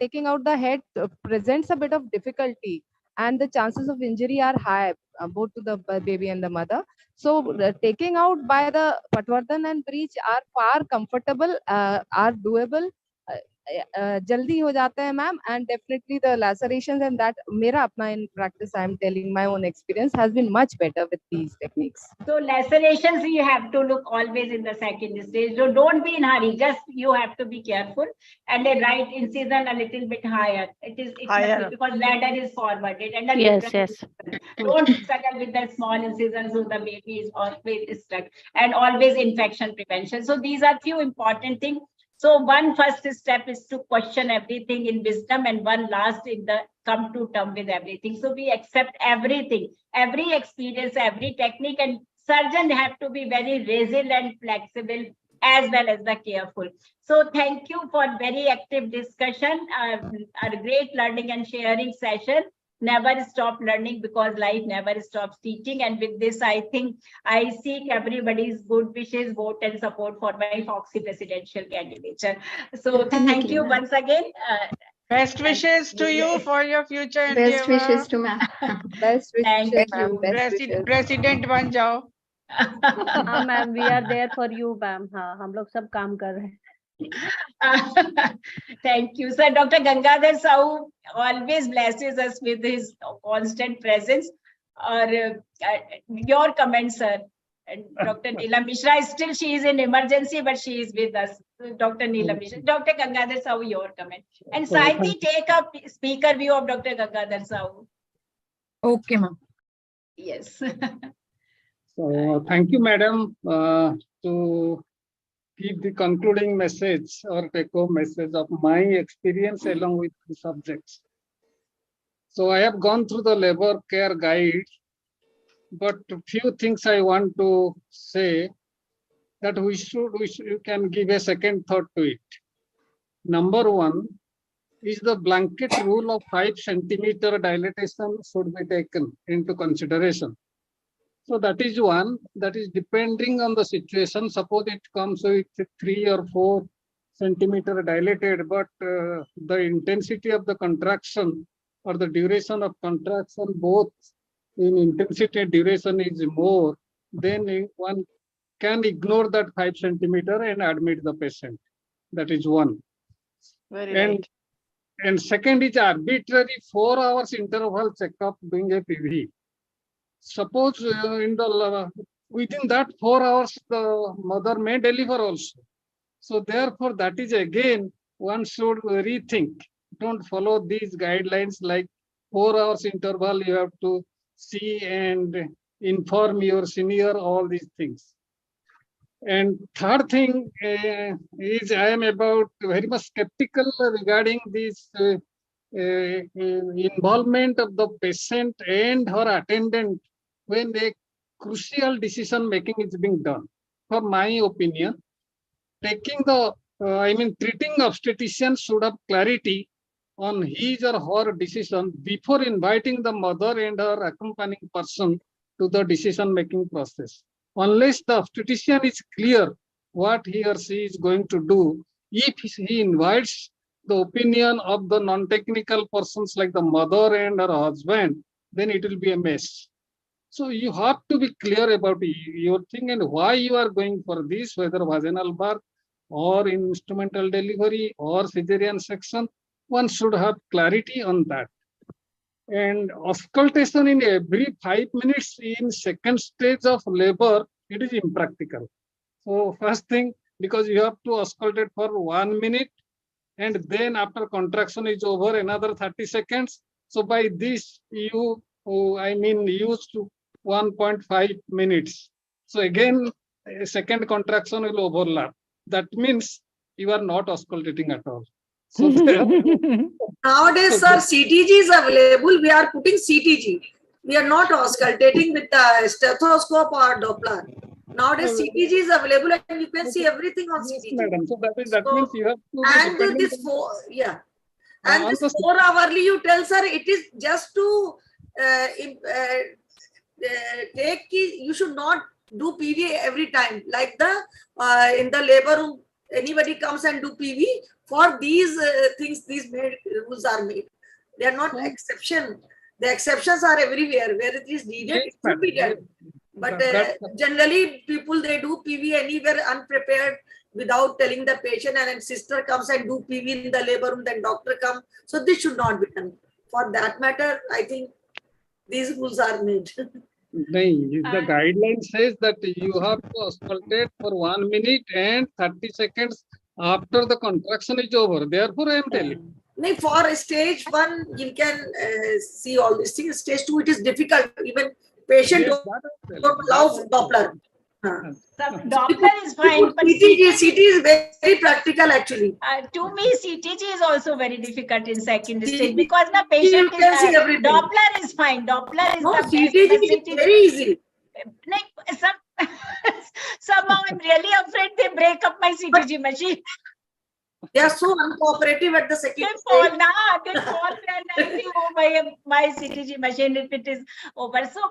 taking out the head presents a bit of difficulty, and the chances of injury are high, both to the baby and the mother. So taking out by the Patwardhan and breach are far comfortable, are doable. जल्दी हो जाते हैं ma'am, and definitely the lacerations and that मेरा अपना in practice I am telling my own experience has been much better with these techniques. So lacerations you have to look always in the second stage. So don't be in hurry. Just you have to be careful and a right incision a little bit higher. It's Higher. because bladder is forwarded and the Yes, uterus is yes. don't struggle with the small incisions so the baby is always stuck, and always infection prevention. So these are few important things. So one first step is to question everything in wisdom, and one last in the come to terms with everything. So we accept everything, every experience, every technique, and surgeon have to be very resilient, flexible, as well as the careful. So thank you for very active discussion, a great learning and sharing session. Never stop learning because life never stops teaching. And with this, I think I seek everybody's good wishes, vote and support for my Foxy presidential candidature. So thank you once again. Best wishes to you for your future Best wishes endeavor. to ma'am. Best Thank wishes, you. ma'am. Best wishes. President बन जाओ. हाँ ma'am, we are there for you ma'am. हाँ, हम लोग सब काम कर रहे हैं. Thank you, sir. Dr. Gangadhar Sahu always blesses us with his constant presence. Or your comment, sir. And Dr. Neelam Mishra is still, she is in emergency, but she is with us. Dr. Neelam Mishra. Dr. Gangadhar Sahu, your comment. And Saiti, take a speaker view of Dr. Gangadhar Sahu. Okay, ma'am. Yes. So thank you, madam, to give the concluding message or take-home message of my experience along with the subjects. So I have gone through the labor care guide, but a few things I want to say that you can give a second thought to it. Number one is the blanket rule of 5 centimeter dilatation should be taken into consideration. So that is one, that is depending on the situation. Suppose it comes with 3 or 4 centimeter dilated, but the intensity of the contraction or the duration of contraction, both in intensity and duration is more, then one can ignore that 5 centimeter and admit the patient. That is one. And second is arbitrary 4 hours interval checkup doing a PV. Suppose within that 4 hours, the mother may deliver also. So therefore, that is again, one should rethink. Don't follow these guidelines like 4 hours interval, you have to see and inform your senior, all these things. And third thing is I am about very much skeptical regarding this involvement of the patient and her attendant when a crucial decision making is being done. For my opinion, taking the, treating obstetrician should have clarity on his or her decision before inviting the mother and her accompanying person to the decision making process. Unless the obstetrician is clear what he or she is going to do, if he invites the opinion of the non-technical persons like the mother and her husband, then it will be a mess. So you have to be clear about your thing and why you are going for this, whether vaginal birth or instrumental delivery or cesarean section. One should have clarity on that. And auscultation in every 5 minutes in second stage of labor, it is impractical. So first thing, because you have to auscultate for 1 minute, and then after contraction is over, another 30 seconds. So by this, you, used to 1.5 minutes. So again, a second contraction will overlap. That means you are not auscultating at all. So nowadays, sir, CTG is available. We are putting CTG. We are not auscultating with the stethoscope or Doppler. Nowadays, CTG is available and you can see everything on CTG. Madam. So that means you have to. And this 4, yeah. And this 4 hourly, you tell, sir, it is just to take, you should not do PV every time. Like the in the labor room, anybody comes and do PV. For these things, these rules are made. They are not exception. The exceptions are everywhere. Where it is needed, it should be done. But generally, people, they do PV anywhere unprepared without telling the patient, and then sister comes and do PV in the labor room, then doctor comes. So this should not be done. For that matter, I think these rules are made. The guideline says that you have to auscultate for 1 minute and 30 seconds after the contraction is over. Therefore, I am telling. For stage 1, you can see all these things. Stage 2, it is difficult. Even patient don't allow Doppler. Doppler is fine. But CT is very practical actually. To me, CTG is also very difficult in second stage because the patient is Doppler is fine. Doppler is the best. CTG is very easy. Somehow I'm really afraid they break up my CTG machine. They are so uncooperative at the second They stage. fall now. They fall and I think, oh my CTG machine, if it is over. So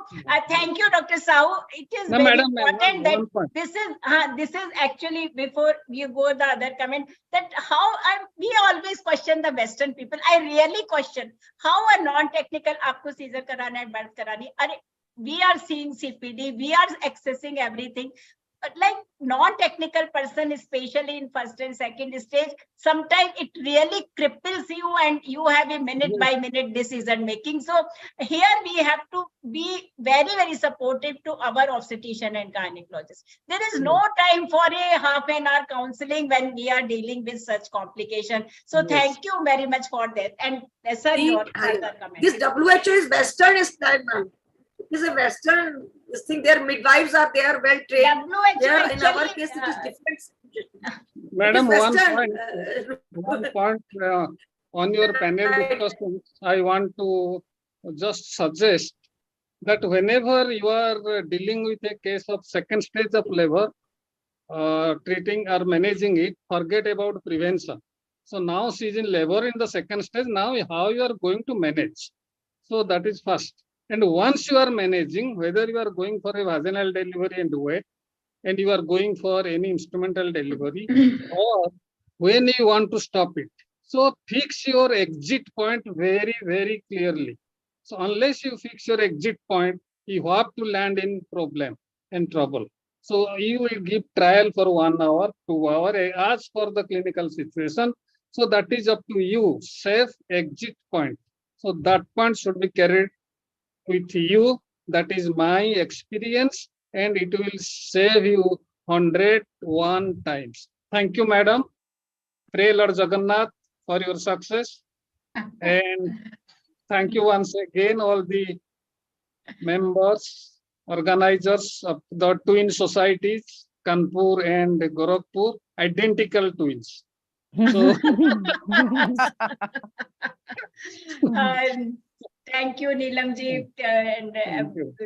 thank you, Dr. Sahu. It is No, very madam, important one point. that this is actually, before you go the other comment, that how we always question the Western people. I really question how a non-technical आपको scissor कराना है, birth करानी. अरे, we are seeing CPD, we are accessing everything. But like non-technical person, especially in first and second stage, sometimes it really cripples you and you have a minute by minute decision making. So here we have to be very, very supportive to our obstetrician and gynecologist. There is no time for a half an hour counseling when we are dealing with such complication. So thank you very much for that. And sir, your further comment. This WHO is Western style, ma'am. It is a Western thing. Their midwives are there, well trained. There, in our case, it is different. Madam, It is one Western, point on your panel discussion, I want to just suggest that whenever you are dealing with a case of second stage of labor, treating or managing it, forget about prevention. So now she is in labor in the second stage. Now how you are going to manage? So that is first. And once you are managing, whether you are going for a vaginal delivery and wait, and you are going for any instrumental delivery, or when you want to stop it. So fix your exit point very, very clearly. So unless you fix your exit point, you have to land in problem and trouble. So you will give trial for 1 hour, 2 hours, as for the clinical situation. So that is up to you, safe exit point. So that point should be carried with you. That is my experience, and it will save you 101 times. Thank you, madam. Pray Lord Jagannath for your success. And thank you once again, all the members, organizers of the twin societies, Kanpur and Gorakhpur, identical twins. So, thank you, Neelamji, and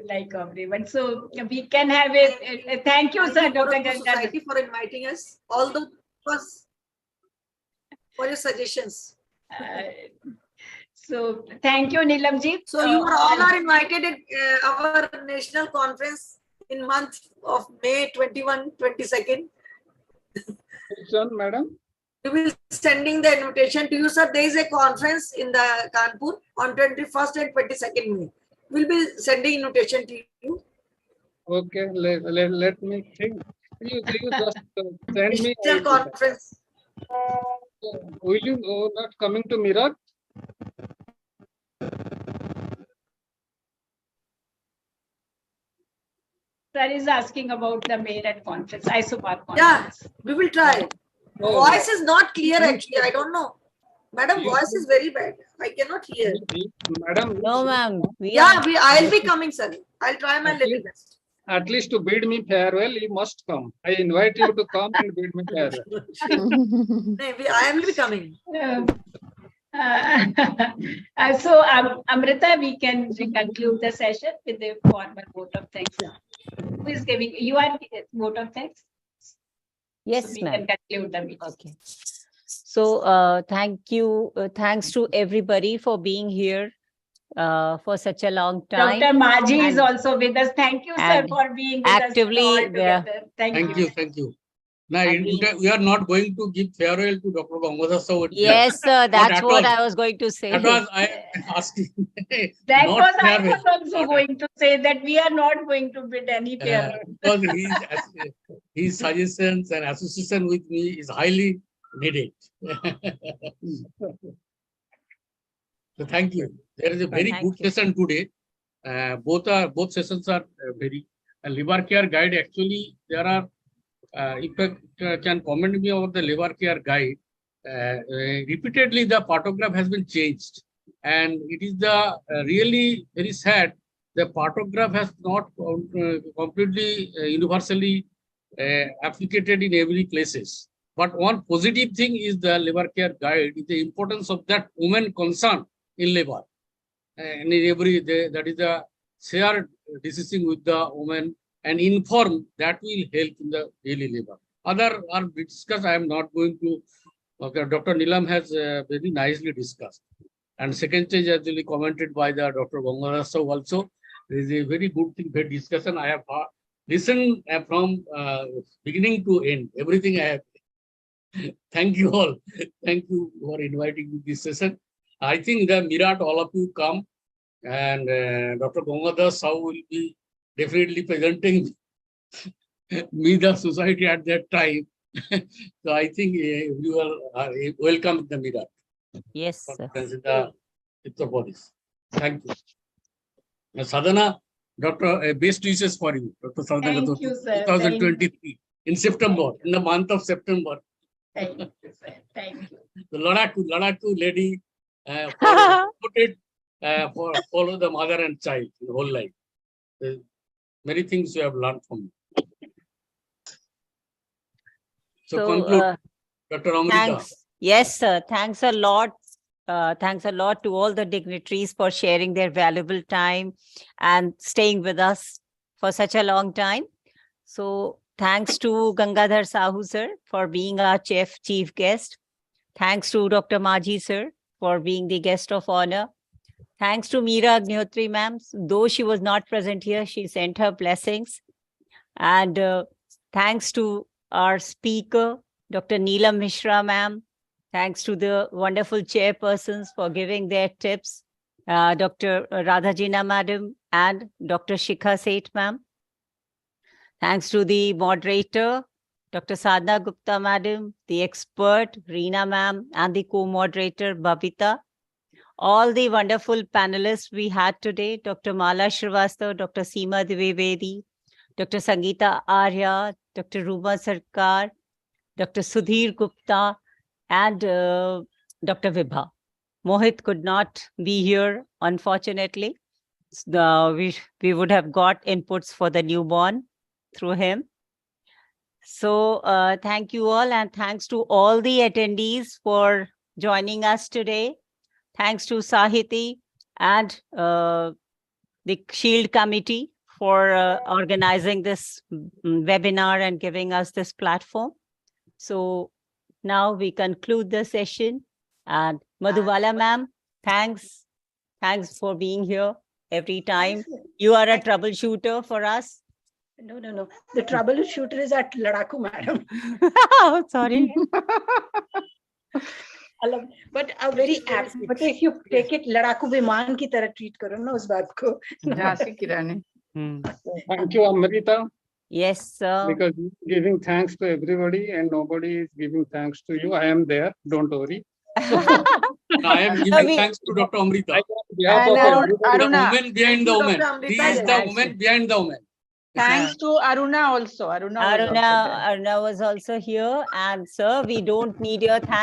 like everyone. So we can have a thank you, sir, Dr. Gangadhar Society, for inviting us. Although it was for your suggestions. So thank you, Neelamji. So you all are invited at our national conference in month of May 21, 22nd. Madam. We will sending the invitation to you, sir. There is a conference in the Kanpur on 21st and 22nd May. We'll be sending invitation to you. Okay, let me think. You just send me. National conference. Will you not coming to Meerut? Sir is asking about the Meerut conference, ISOPAR conference. Yeah, we will try. Voice is not clear actually. I don't know. Madam, voice is very bad. I cannot hear. Madam. No, ma'am. I'll be coming, sir. I'll try my little best. At least to bid me farewell, you must come. I invite you to come and bid me farewell. I will be coming. So, Amrita, we can conclude the session with the formal vote of thanks. Who is giving? You are vote of thanks? Yes, we ma'am. can conclude the meeting. Okay. So thank you. Thanks to everybody for being here for such a long time. Dr. Maji is also with us. Thank you, sir, for being with actively, us all together. Thank you. Thank you. Now, we are not going to give farewell to Dr. Gangadhar Sahu. Yes, sir. That's what I was going to say. That was I asking. That was I was also going to say that we are not going to bid any farewell. Because his suggestions and association with me is highly needed. So thank you. There is a very good session today. Both sessions are very liver care guide. Actually, there are. If I can comment me over the liver care guide, repeatedly the partograph has been changed, and it is the really very sad. The partograph has not completely universally applicated in every places. But one positive thing is the liver care guide, is the importance of that woman concern in labor. And in every day, that is the shared decision with the woman and inform that will help in the daily labor. Other are discussed. I am not going to Okay, Dr. Neelam has very nicely discussed. And second stage has been commented by the Dr. Gangadhar Sahu also. There is a very good thing, very discussion. I have listened from beginning to end. Everything I have. Thank you all. Thank you for inviting me to this session. I think that Mirat, all of you come, and Dr. Gangadhar Sahu will be definitely presenting me the society at that time. So I think you are welcome in the Mirat. Yes, sir. Thank you. Sadhana, Dr. Best wishes for you, Dr. Sadhana Thank you, sir. 2023 in September, in the month of September. Thank you, sir. Thank you. The Ladakhu lady follow the mother and child the whole life. Many things you have learned from me. So conclude, Dr. Amrita. Thanks. Yes, sir. Thanks a lot. Thanks a lot to all the dignitaries for sharing their valuable time and staying with us for such a long time. So thanks to Gangadhar Sahu sir for being our chief guest. Thanks to Dr. Maji sir for being the guest of honor. Thanks to Meera Agnihotri ma'am. Though she was not present here, she sent her blessings. And thanks to our speaker, Dr. Neelam Mishra ma'am. Thanks to the wonderful chairpersons for giving their tips, Dr. Radhajina madam and Dr. Shikha Seth ma'am. Thanks to the moderator, Dr. Sadhna Gupta madam, the expert, Reena ma'am, and the co-moderator, Babita. All the wonderful panelists we had today, Dr. Mala Shrivastava, Dr. Seema Dwivedi, Dr. Sangeeta Arya, Dr. Ruma Sarkar, Dr. Sudhir Gupta, and Dr. Vibha. Mohit could not be here, unfortunately. We would have got inputs for the newborn through him. So thank you all, and thanks to all the attendees for joining us today. Thanks to Sahiti and the Shield Committee for organizing this webinar and giving us this platform. So now we conclude the session. And Madhubala ma'am, thanks. Thanks for being here every time. You are a troubleshooter for us. No. The troubleshooter is at Ladakhu, madam. Oh, sorry. But a very apt. But if you take it Ladakhu Viman ki tarah treat karo na us baat ko. Thank you, Amrita. Yes, sir. Because giving thanks to everybody and nobody is giving thanks to you. I am there. Don't worry. I am giving thanks to Dr. Amrita. The woman behind the woman. He is the woman behind the woman. Thanks to Aruna also. Aruna was also here. And sir, we don't need your thanks.